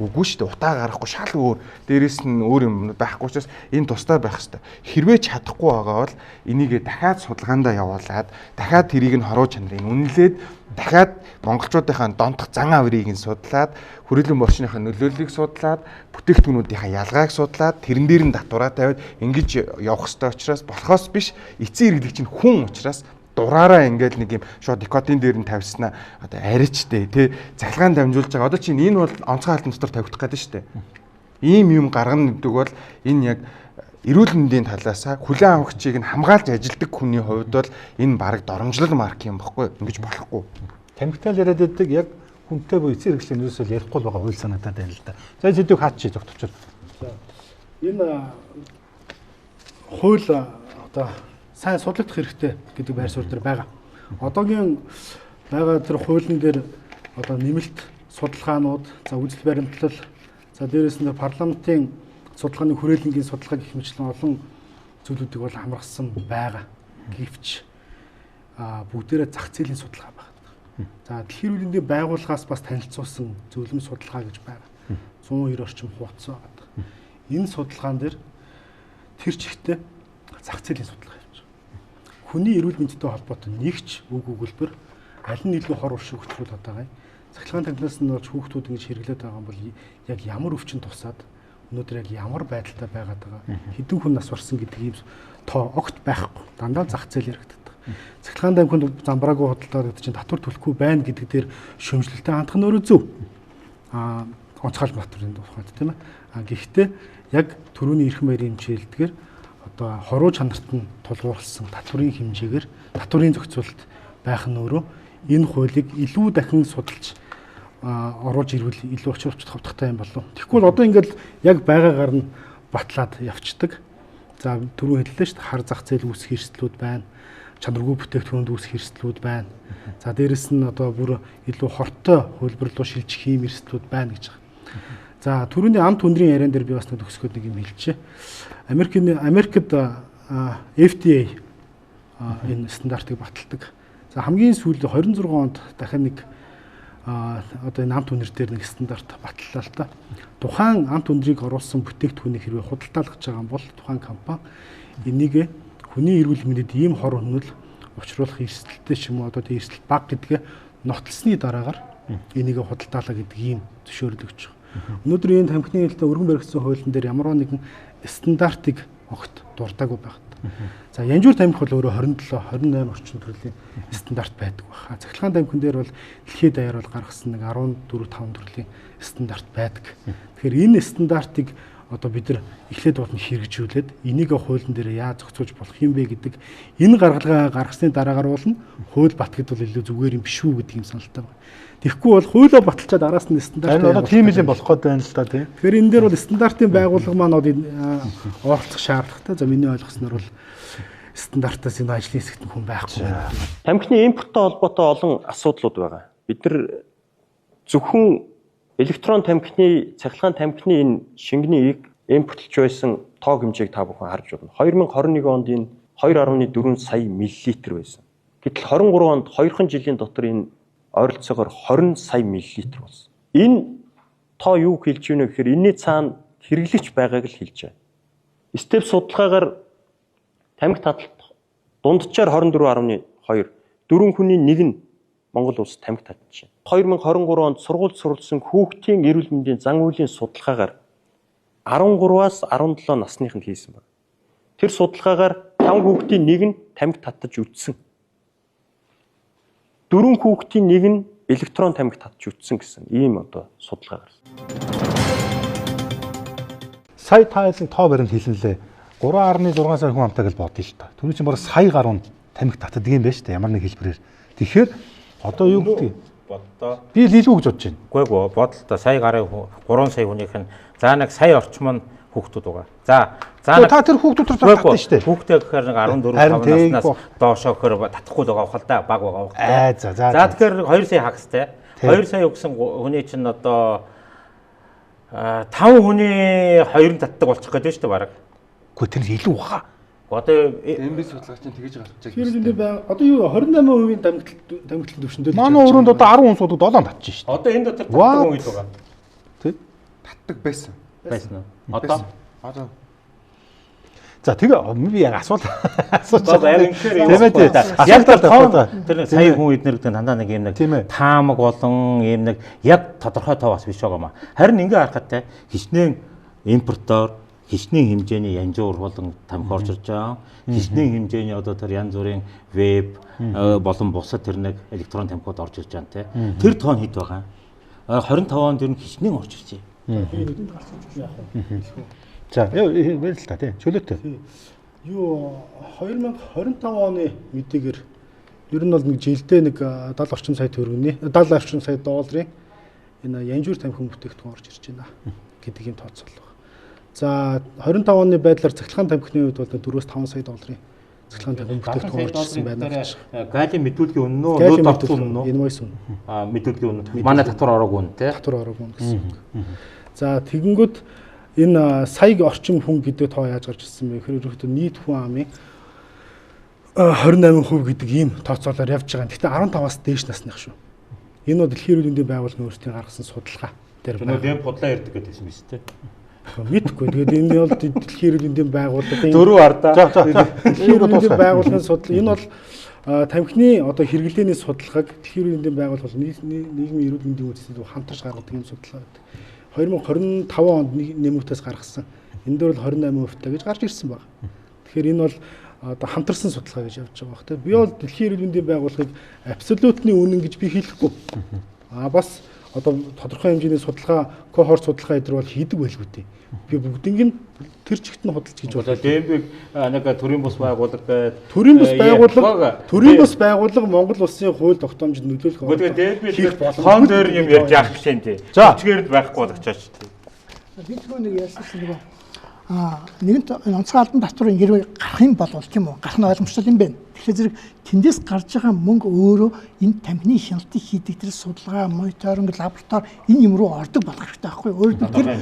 Үгүй шүү дээ. Утаа гарахгүй шал өөр. Дээрээс нь өөр юм байхгүй учраас энэ тустай байх хэрэгтэй. Хэрвээ чадахгүй байгаа бол энийг дахиад судалгаандаа явуулаад дахиад тэрийг нь хоруу чанарыг үнэлээд дахиад монголчуудынхаа донтох зан авирыг нь судлаад хүрээлэн борчныхаа нөлөөллийг судлаад бүтээгдэхүүнүүдийн ялгааг судлаад тэрэн дээр нь татвараа тавиад ингэж явах хэрэгтэй учраас болохоос биш эцсийн хэрэглэгч нь хүн учраас дураараа ингээд нэг юм шууд никотин дээр нь тавьснаа одоо аричтэй тий цахилгаан дамжуулж байгаа. Одоо чинь энэ бол онцгой албан дотор тавигдах гэдэг шүү дээ. Ийм юм гаргана гэдэг бол энэ яг эрүүл мэндийн талаасаа хүлээн авахчийг нь хамгаалж ажилдаг хүний хувьд бол энэ бараг доромжлол марк юм баггүй ингэж болохгүй. Тамхитай яриад байдаг яг хүнтэй буй эцэг хэрэгслийн ерөөсөө ярихгүй байгаа хууль санаатай байна л да. За энэ сэдвийг хаач зогтовчод. Энэ хууль одоо сайн судлагдах хэрэгтэй гэдэг байр суурь дээр байгаа. Одоогийн байгаа тэр хуулийн дээр одоо нэмэлт судалгаанууд, за үзэл баримтлал, за дээрээс нь парламентын судалгааны хүрээлэнгийн судалгаа гэх мэтлэн олон зүйлүүдийг бол хамрагсан байгаа. Гэвч бүгдээрээ зах зээлийн судалгаа байна. За дэлхийн эрүүл мэндийн байгууллагаас бас танилцуулсан зөвлөм судалгаа гэж байгаа. 190 орчим хуудас байгаа. Энэ судалгаан дээр тэр чигтээ зах зээлийн судалгаа. Хүний эрүүл мэндтэй холбоотой нэгч үг өгүүлбэр аль нь илүү хор уршиг хөтлөл байгаа юм. Цахилгаан тамхинаас нь болж хүүхдүүд ингэж хэрэглээд байгаа юм бол яг ямар өвчин тусаад өнөөдөр яг ямар байдалтай байгаад байгаа хэдэн хүн нас барсан гэдэг ийм тоо огт байхгүй. Дандаа зах зээл яригддаг. Цахилгаан цахилгаан тамхинд замбраагүй худалдаа гэдэг чинь татвар төлөхгүй байна гэдэг дээр шөмжлөлтэй хандах нь өөрөө зөв. Онцгой татварын тухайд тийм ээ. Гэхдээ яг төрөүний эрх мэйрийн хэмжээлдгээр одоо хоруу чанарт нь тулгуурласан татварын хэмжээгээр татварын зохицуулалт байх нь өөрөө энэ хуулийг илүү дахин судалж оруулж ирвэл илүү очир хавтахтай юм болов. Тэгэхгүй одоо ингээд яг байгаагаар нь батлаад явцдаг. За түрүү хэллээ шүү дээ, хар зах зээл үүсэх эрсдлүүд байна. Чанаргүй бүтээгдэхүүнд үүсэх эрсдлүүд байна. За дээрэс нь одоо бүр илүү хортой хөлбөр рүү шилжих ийм эрсдлүүд байна гэж байгаа. За түрүүний амт хүндрийн яриан дээр би бас нэг төгсгөөд нэг юм хэлчихэ. Америкт FDA энэ стандартыг баталдаг. За хамгийн сүүлд 26 онд дахин нэг одоо энэ амт хүнэр дээр нэг стандарт батллаа л та. Тухайн амт хүндрийг оруулсан бүтээгдэхүүнийг хэрвээ худалдаалгаж байгаа бол тухайн компани энийг хүний эрүүл мэндэд ийм хор хөнөөл учруулах эрсдэлтэй ч юм уу одоо тийм эрсдэл бага гэдгээ нотолсны дараагаар энийг худалдаалаа гэдэг ийм зөвшөөрлөг өгч байгаа. Өнөөдөр энэ тамхины хэлтэй өргөн баригдсан хуулийн дээр ямар нэгэн стандартыг огт дурдаагүй байгаад. За янжуур тамхи бол өөрөө 27, 28 орчим төрлийн стандарт байдаг байна. Цахилгаан тамхин дээр бол дэлхийд даяар бол гаргасан нэг 14-5 төрлийн стандарт байдаг. Тэгэхээр энэ стандартыг одоо бид нар эхлээд болно хэрэгжүүлээд энийг хуулийн дээр яаж зохицуулж болох юм бэ гэдэг энэ гаргалгаа гаргасны дараагаар болно хууль батгад бол илүү зүгээр юм биш үү гэдэг юм саналтай байна. Тэгэхгүй бол хуулиа баталчаад араас нь стандарт одоо тийм л юм болох гээд байна л да тийм. Тэгэхээр энэ дээр бол стандартын байгууллага маань оролцох шаардлагатай. За миний ойлгосноор бол стандартаас энэ ажлын хэсэгт хүн байхгүй байна. Тамхины импорттой холбоотой олон асуудлууд байгаа. Бид нар зөвхөн электрон тамхины, цахилгаан тамхины энэ шингэнийг импортлж байсан тоо хэмжээг та бүхэн харж байна. 2021 онд энэ 2.4 сая миллилитр байсан. Гэтэл 23 онд 2хан жилийн дотор энэ ойролцоогоор 20 сая миллилитр болсон. Энэ тоо юу хэлж байна вэ гэхээр энэний цаана хэрэглэгч байгааг л хэлж байна. Степ судалгаагаар тамхи таталт дунджаар 24.2, 4 хүний нэг нь Монгол улс тамхи татж байна. 2023 онд сургуульд суралцсан хүүхдийн эрүүл мэндийн зан үйлийн судалгаагаар 13-аас 17 насныханд хийсэн байна. Тэр судалгаагаар 5 хүүхдийн нэг нь тамхи татаж үтсэн. 4 хүүхдийн нэг нь электрон тамхи татж үтсэн гэсэн ийм одоо судалгаа гарсан. Сая таалын тоо баримт хэлнэлээ. 3.6 сая хүн амтаа гэж бодъё л та. Түүний чинь бараг сая гаруй тамхи татдаг юм байна шүү дээ. Ямар нэг хэлбэрээр. Тэгэхээр одоо юу гэдэг? Би л илүү гэж бодож байна. Үгүй бодлоо сая гарын 3 сая хүнийх нь за нэг сая орчим нь хүүхдүүд байгаа. За та тэр хүүхдүүд төр татдаг шүү дээ. Хүүхдээ гэхээр нэг 14 5 наснаас доошоо гэхээр татахгүй л байгаа хэл да баг байгаа. За тэгэхээр 2 сая хагастай. 2 сая өгсөн хүний чинь одоо 5 хүний 2 нь татдаг болчих гээд байна шүү дээ бараг. Гэхдээ тэр илүү баха. Одоо эмбис судалгаач чинь тэгэж гарч байгаа. Тэр энэ бай одоо юу 28% тамхитлын төвшөндөө манай өрөөнд одоо 10 хүн суудад 7 татчих шүү дээ. Одоо энэ дотор татдаг хүн ил байгаа. Тэг. Татдаг байсан. Байсан уу? Одоо. За тэгээ би яг асуулт байна. Яг тэр сая хүн эднэр гэдэг дандаа нэг юм нэг таамаг болон юм нэг яг тодорхой тоо бас биш байгаа маа. Харин ингээ харахад те хичнээн импортоор хичнээн хэмжээний янжуур болон тамхи орж ирж байгаа. Хичнээн хэмжээний одоо тэр янз бүрийн веб болон бусад тэр нэг электрон тамхиуд орж ирж байгаа те. Тэр тоо нь хэд байгаа? 25 онд ер нь хичнээн орж ирж байна. За яа та тий чөлөөтэй. Юу 2025 оны мэдээгээр ер нь бол нэг жилдээ нэг 70 орчим сая төгрөгийн 70 орчим сая долларын энэ янжуур тамхин бүтээгдэхүүн орж ирж байна гэдэг юм тооцоол байна. За 25 оны байдлаар цахилгаан тамхины хувьд бол 4-5 сая долларын цахилгаан тамхин бүтээгдэхүүн орж ирсэн байна гэж. Галийн мэдүүлгийн үнэ нөө нүүд авсан үнэ нөө. Энэ мойс үнэ. Мэдүүлгийн үнэ. Манай татвар ороогүй үнэ тий. Татвар ороогүй үнэ гэсэн үг. За тэгэнгүүт энэ сая орчим хүн гэдэг тоо яаж гарч ирсэн бэ? Хэрвээ нийт хүн амын 28% гэдэг ийм тооцоолоор явж байгаа. Гэхдээ 15-аас дээш насных шүү. Энэ бол Дэлхийн эрүүл мэндийн байгууллагын өөрсдийн гаргасан судалгаа дээр байна. Дэм бодлоо ярьдаг гэдэгсэн биз дээ. Мэдгүй. Тэгээд энэ бол Дэлхийн эрүүл мэндийн байгууллагын дөрөв ардаа. Дэлхийн эрүүл мэндийн байгууллагын судалгаа. Энэ бол тамхины одоо хэрэглээний судалгааг Дэлхийн эрүүл мэндийн байгууллага нийгмийн эрүүл мэндийн үндэслэлд хамтарч гаргадаг юм судалгаа байдаг. 2025 онд нэмэгтээс гаргасан. Энэ дээр бол 28% гэж гарч ирсэн баг. Тэгэхээр энэ бол одоо хамтарсан судалгаа гэж явж байгаа бах тийм. Би бол Дэлхийн эрүүл мэндийн байгууллагыг абсолютны үнэн гэж би хэлэхгүй. Бас одоо тодорхой хэмжээний судалгаа, кохорт судалгаа эдгээр бол хийдэг байлгүй дээ. Би бүгднийг нь тэр чигт нь худалдаж гэж бодлоо. ДМБ-г нэг төрийн бус байгууллага байд. Төрийн бус байгууллага Монгол улсын хууль тогтоомжид нөлөөлөх. ДМБ хон дээр юм ярьж яах гэж юм тий. Чигээр байхгүй болгочооч тий. Би түрүү нэг ярьсан нэг нэгэнт онцгой албан татврын хэрвээ гарах юм бол тийм үү? Гарах нь ойлгомжтой юм байна. Тэгэхээр зэрэг тэндээс гарч байгаа мөнгө өөрөө энэ тамхины хяналтыг хийдэг тэр судалгаа, мониторинг, лаборатори энэ юм руу ордог болох хэрэгтэй байхгүй юу? Өөрөөр хэлбэл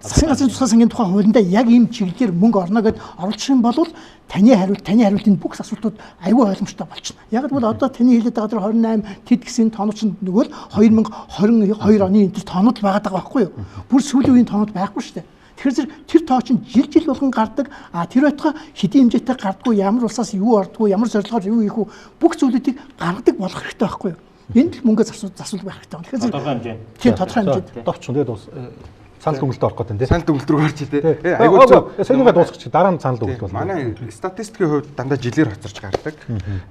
засгийн газрын тусгай сангийн тухай хуулиндаа яг ийм чиглэлээр мөнгө орно гэдээ оруулах юм бол таны хариултын бүх асуултууд аюул ойлгомжтой болчихно. Яг л одоо таны хэлээд байгаа тэр 28 тэд гисэн тоонууд чинь нөгөө л 2022 оны энэ тоонууд байгаад байгаа байхгүй юу? Бүр сүүлийн үеийн тоонууд байхгүй шүү дээ. Тэгэхээр тэр тоо чинь жил болгон гардаг. Тэр байтугай хэдийн хэмжээтэй гардаггүй, ямар улсаас юу ордгоо, ямар зорилгоор юу хийх үү, бүх зүйлүүдийг гаргадаг болох хэрэгтэй байхгүй юу? Энд л мөнгө засвал байх хэрэгтэй. Тэгэхээр тодорхой хэмжээ. Тийм тодорхой хэмжээ. Товч тэгээд бас санал дүгнэлт орох гэдэг тийм. Санал дүгнэлт рүү гарч тий. Айгуу зөв. Сэнийгээ дуусгачих. Дараа нь санал дүгнэлт бол. Манай статистикийн хувьд дандаа жилээр хоцорч гардаг.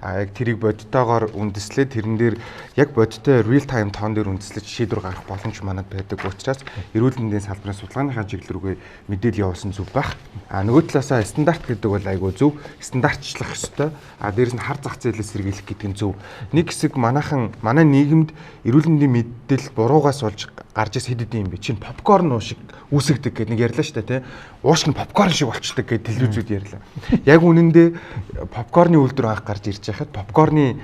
Яг тэрийг бодтойгоор үндэслээд тэрэн дээр яг бодтой real time тоон дээр үндэслэж шийдвэр гаргах боломж манад байдаг учраас эрүүл мэндийн салбарын судалгааныхаа чиглэл рүүгээ мэдээлэл явуулсан зүг байх. Нөгөө талаасаа стандарт гэдэг бол айгуу зөв. Стандартчлах ёстой. Дээрээс нь хар зах зээлээс сэргийлэх гэдэг нь зөв. Нэг хэсэг манай нийгэмд эрүүл мэндийн мэдээлэл буруугаас болж гарч ис хэд хэдэн юм бэ? Чин попкорн шиг үүсгдэг гэдэг нэг ярьлаа шүү дээ, тий. Уушг нь попкорн шиг болчдөг гэдэг телевизүүд ярьлаа. Яг үнэндээ попкорны үйлдвэр анх гарч ирж байхад попкорны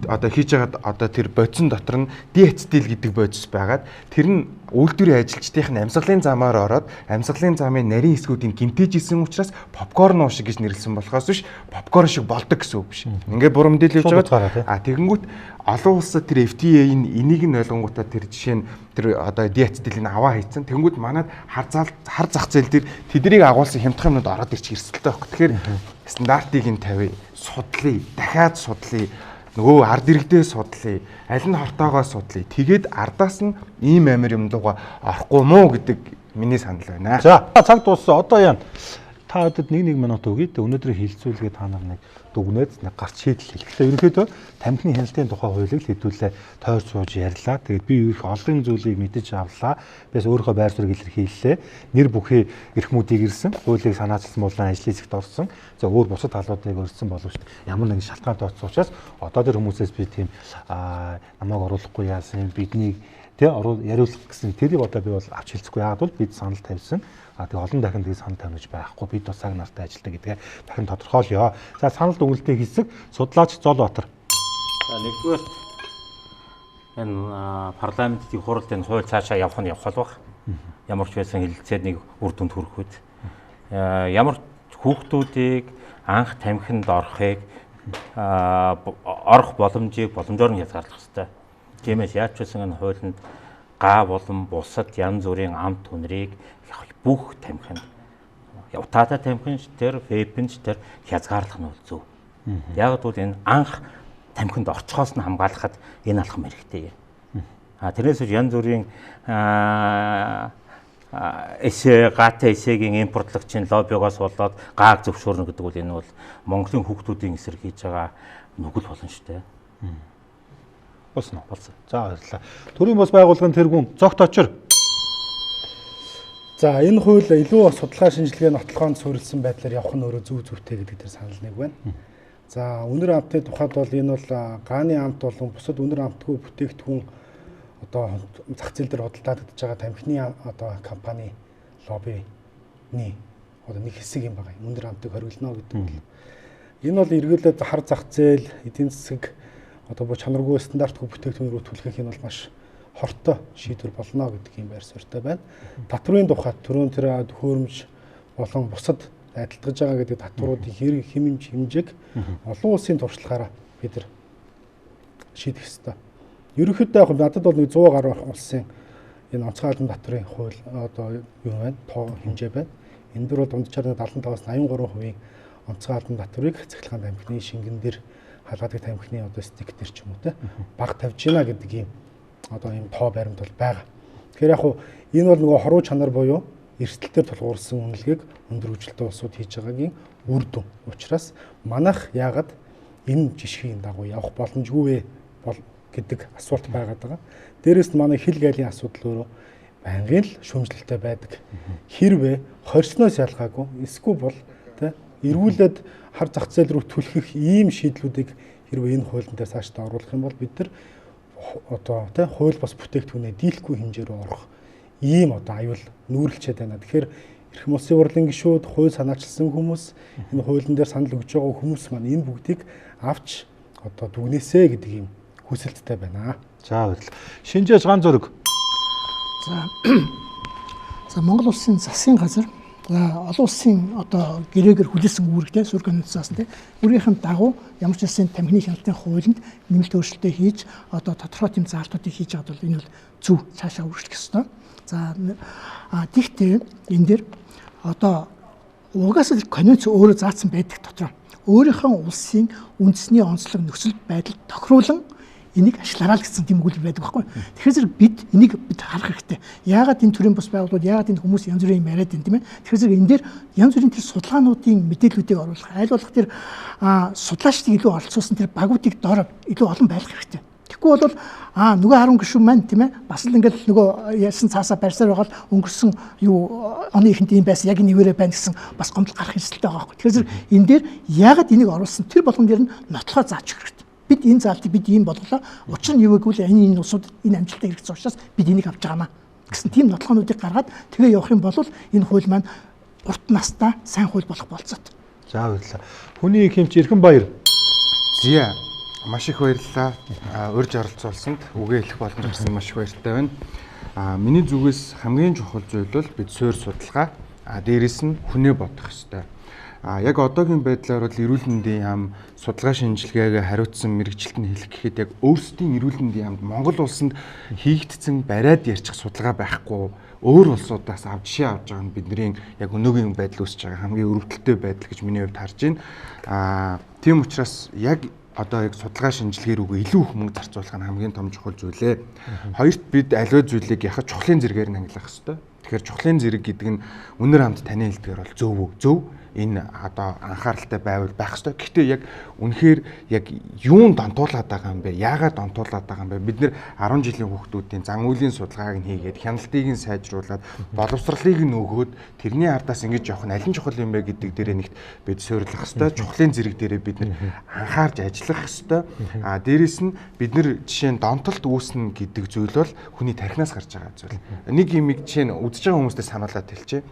одоо хийж байгаа одоо тэр бодисон дотор нь диэцетил гэдэг бодис байгаад тэр нь үйлдвэрийн ажилчдын амьсгалын замаар ороод амьсгалын замын нарийн хэсгүүдийг гимтэж исэн учраас попкорн уушиг гэж нэрлсэн болохоос биш попкорн шиг болдог гэсэн үг биш. Ингээд буруу мэдээлэл явж байгаа. Тэгэнгүүт олон улсад тэр FDA-ийн энийг нь ойлгонгуудаа тэр жишээ нь тэр одоо диэцетилийг аваа хийцэн. Тэнгүүд манад хар зах зээл дээр тэднийг агуулсан хямдхан юмнууд ороод ирчих эрсдэлтэй байхгүй. Тэгэхээр стандартыг нь тавь, судлаа, дахиад судлаа. Нөгөө ард иргэдээ судлаа, аль нь хортоогоо судлаа. Тэгээд ардаас нь ийм амир юм дууга орохгүй мó гэдэг миний санал байна. За, цаг дууссан. Одоо яа. Та өдөрт нэг минут өгье. Өнөөдрийн хилцүүлгээ та нар нэг дүгнээд нэг гарч шийдэл хэлэхдээ ерөнхийдөө тамхины хяналтын тухай хуулийг хэдүүлээ тойр сууж ярьлаа. Тэгээд би их олон зүйлийг мэдэж авлаа. Бис өөрийнхөө байр суурийг илэрхийллээ. Нэр бүхий эрхмүүдийг ирсэн, хуулийг санаачилсан болон ажлын хэсэгт орсон. За өөр бусад талуудыг өрсөн болов шүү дээ. Ямар нэгэн шалтгаан тооцсон учраас одоо тэр хүмүүсээс би тийм намайг оруулахгүй яасан бидний яриулах гэсэн тэрийг одоо би бол авч хэлцэхгүй. Яагаад бол бид санал тавьсан. Тэгээ олон дахин тэгээ санал тавьж байхгүй. Бид бас цаг нартай ажилладаг гэдгээ дахин тодорхойлъё. За санал дүгнэлтийн хэсэг судлаач Золбаатар. Нэгдүгээр энэ парламентын хуралдааны хууль цаашаа явах нь явах болох. Ямар ч байсан хэлэлцээд нэг үр дүнд хүрэх үед ямар хүүхдүүдийг анх тамхинд орохыг орох боломжоор нь хязгаарлах хэрэгтэй. Тиймээс яаж ч байсан энэ хуулинд га болон бусад янз бүрийн амт хүнрийг бүх тамхинд явтаата тамхинч тэр вейпинч тэр хязгаарлах нь бол зөв. Яг бол энэ анх тамхинд орчхоос нь хамгаалахад энэ алхам хэрэгтэй юм. Тэрнээс янз бүрийн гата эсэгийн импортлогчийн лоббигоос болоод гааг зөвшөөрнө гэдэг бол энэ бол Монголын хүүхдүүдийн эсрэг хийж байгаа нүгэл болно шүү дээ. Болсон. За баярлалаа. Төрийн бус байгууллагын тэргүүн Зогт очир. За энэ хууль илүү судалгаа шинжилгээ нотлохоонд суурилсан байдлаар явах нь өөрөө зөв зүйтэй гэдэг дээр санал нэг байна. За өнөр амтны тухайд бол энэ бол гааны амт болон бусад өнөр амтгүй бүтээгдэхүүн одоо зах зээл дээр худалдаагдаж байгаа тамхины одоо компани лоббины одоо нэг хэсэг юм байна. Өнөр амтыг хориглоно гэдэг бол энэ бол эргүүлээд хар зах зээл, эдийн засаг одоо чанаргүй стандартгүй бүтээгдэхүүн рүү түлхэх нь бол маш хортой шийдвэр болно гэдэг юм байр суурьтай байна. Татврын тухайд түрүүн тэр төхөөрөмж болон бусад адилтгаж байгаа гэдэг татваруудын хэрэг хэмжээг олон улсын туршлагаараа бид нар шийдэх ёстой. Ерөнхийдөө яг надад бол нэг 100 гаруй улсын энэ онцгой албан татврын хууль одоо юу байна? Тоо хэмжээ байна. Энэ дөр бол дунджаар 75-аас 83% онцгой албан татврыг цахилгаан тамхины шингэн дээр халгадаг тамхины одоо стик дээр ч юм уу те баг тавьж гинэ гэдэг юм одоо ийм тоо баримт бол байгаа. Тэгэхээр яг энэ бол нөгөө хоруу чанар буюу эрсдэлээр тулгуурсан үнэлгээг өндөр хөгжилтэй улсууд хийж байгаагийн үр дүн. Учираас манайх яагаад энэ жишгийн дагуу явах боломжгүй вэ гэдэг асуулт байгаад байгаа. Дээрээс нь манай хил гаалийн асуудал өөрөө байнгын л шүүмжлэлтэй байдаг. Хэрвээ хорсноос ялгаагүй эсвэл бол тэ эргүүлээд хар зах зээл рүү түлхэх ийм шийдлүүдийг хэрвээ энэ хуулийн дээр цаашдаа оруулах юм бол бид нар одоо тэ хууль бас бүтээгдэхүүнээ дийлэхгүй хэмжээр орох ийм одоо аюул нүүрлчээд байна. Тэгэхээр Эрхэм улсын хурлын гишүүд, хууль санаачилсан хүмүүс, энэ хуулийн дээр санал өгж байгаа хүмүүс маань энэ бүгдийг авч одоо дүгнээсэ гэдэг ийм хүсэлттэй байна. За баярлалаа. Шинжээж ганц зөрөг. За Монгол улсын засгийн газар олон улсын одоо гэрээгээр хүлээсэн үүрэгтэй Сүрх конвенцаас тий үүрийнхэн дагуу ямар ч улсын тамхины хяналтын хуулинд нэмэлт өөрчлөлтөө хийж одоо тодорхой тийм заалтуудыг хийж байгаа бол энэ бол зөв цаашаа үргэлжлэх ёстой. За тэгтээ энэ дээр одоо угаасаа конвенц өөрөө заасан байдаг дотор өөрийнхөө улсын үндэсний онцлог нөхцөл байдал тохируулан энийг ашиглараа л гэсэн тийм үгэл байдаг байхгүй. Тэгэхээр зэрэг энийг харах хэрэгтэй. Яагаад энэ төрлийн бус байгууллагууд, яагаад энэ хүмүүс янз бүрийн юм яриад байна тийм ээ. Тэгэхээр зэрэг энэ дээр янз бүрийн тэр судалгаануудын мэдээллүүдийг оруулах, аль болох тэр судлаачдыг илүү оролцуулсан тэр багуудыг доор илүү олон байлгах хэрэгтэй. Тэгэхгүй бол нөгөө 10 гишүүн маань тийм ээ бас л ингээд нөгөө ясан цаасаа барьсаар байгаа л өнгөрсөн оны ихэнх юм байсан яг нэвээрээ байна гэсэн бас гомдол гарах хэсэлтэй байгаа байхгүй. Тэгэхээр зэрэг энэ дээр яагаад энийг оруулсан тэр болгон дээр нь нотлохоо зааж өгөх хэрэгтэй. Бид энэ заалтыг бид ийм болголоо. Учир нь юу гэвэл энэ улсууд энэ амжилтаа хэрэгцсэн учраас бид энийг авч байгаамаа гэсэн тийм нотлохоонуудыг гаргаад тэгээ явах юм бол энэ хууль маань урт настаа сайн хууль болох болцоод. За баярлалаа. Хүний их хэмж Эрхэнбаяр. Зя маш их баярлалаа. Урьж оролцуулсанд үгээ хэлэх боломж өгсөн маш их баяртай байна. Миний зүгээс хамгийн чухал зүйл бол бид суурь судалгаа, дээрэс нь хүнээ бодох ёстой. Яг одоогийн байдлаар бол эрүүл мэндийн яам судалгаа шинжилгээгээ хариуцсан мэрэгчлэлт нь хэлэх гэхэд яг өөрсдийн эрүүл мэндийн яамд Монгол улсанд хийгдсэн бариад ярьчих судалгаа байхгүй өөр улсуудаас авч жишээ авч байгаа нь бидний яг өнөөгийн байдал үүсэж байгаа хамгийн өрөвдөлттэй байдал гэж миний хувьд харж байна. Тийм учраас яг одоо яг судалгаа шинжилгээ рүүгээ илүү их мөнгө зарцуулах нь хамгийн том чухал зүйлээ. Хоёрт бид аливаа зүйлийг яхад чухлын зэрэгээр нь ангилах хэрэгтэй. Тэгэхээр чухлын зэрэг гэдэг нь үнэр хамт таны хэлдгээр бол зөв энэ одоо анхааралтай байвал байх ёстой. Гэхдээ яг үнэхээр яг юунд донтуулаад байгаа юм бэ? Яагаад донтуулаад байгаа юм бэ? Бид нэр 10 жилийн хүүхдүүдийн зан үйлийн судалгааг нь хийгээд хяналтыг нь сайжруулад боловсролыг нь өгөөд тэрний ардаас ингэж явах нь аль нь чухал юм бэ гэдэг дээрээ нэгт бид суйрлах ёстой. Чухлын зэрэг дээрээ бид нэр анхаарч ажиллах ёстой. Дээрээс нь бид нэр жишээ нь донтолт үүснэ гэдэг зүйл бол хүний тархинаас гарч байгаа зүйл. Нэг юмыг жишээ нь үзэж байгаа хүмүүстээ сануулаад хэлчихье.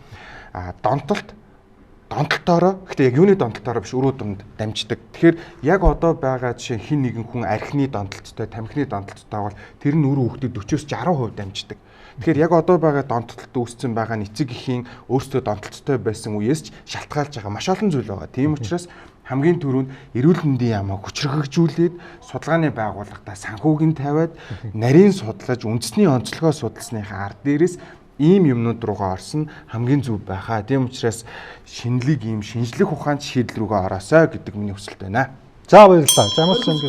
Донтолтоороо гэхдээ яг юуны донтолтоороо биш өрөө дунд дамждаг. Тэгэхээр яг одоо байгаа жишээ хин нэгэн хүн архины донтолттой, тамхины донтолттой бол тэр нь өрөө хүүхдэд 40-60% дамждаг. Тэгэхээр яг одоо байгаа донтолт үүссэн байгаа эцэг эхийн өөрсдөө донтолттой байсан үеэс ч шалтгаалж байгаа маш олон зүйл байгаа. Тийм учраас хамгийн түрүүнд эрүүл мэндийн яамаа хүчрхэгжүүлээд судалгааны байгууллагатаа санхүүг нь тавиад нарийн судлаж үндэсний онцлогоо судалсныхаа ард дээрээс ийм юмнууд руугаа орсон хамгийн зөв байхаа. Тийм учраас шинэлэг ийм шинжлэх ухаанд шийдэл рүүгээ ороосоо гэдэг миний хүсэлт байна. За баярлалаа. За маш ингэ.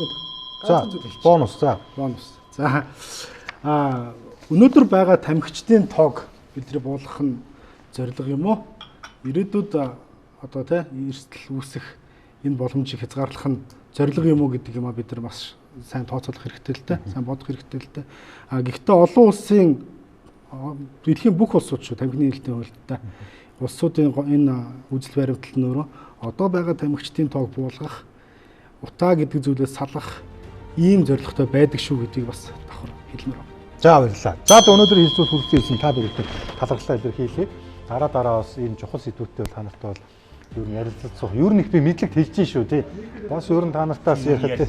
За бонус. За өнөөдөр байгаа тамхичдын тоог бидний буулгах нь зорилго юм уу? Ирээдүйд одоо эрсдэл үүсэх энэ боломжийг хязгаарлах нь зорилго юм уу гэдэг юм а бид нар бас сайн тооцоолох хэрэгтэй л дээ. Сайн бодох хэрэгтэй л дээ. Гэхдээ олон улсын дэлхийн бүх улсууд шүү тамхины хэлтийн хуультай улсуудын энэ үзэл баримтлал нь өөрөө одоо байгаа тамхичдын тоог буулгах, утаа гэдэг зүйлээс салгах ийм зорилготой байдаг шүү гэдгийг бас давхар хэлмээр байна. За баярлалаа. За өнөөдөр хэлцүүл хүргэсэн та бүхэнд талархлаа илэрхийлье. Дараа бас энэ чухал сэдвүүттэй бол та нартай бол ер нь ярилцлага суух. Ер нь их би мэдлэгт хэлж шүү тий. Бас ер нь та нартаас ярихад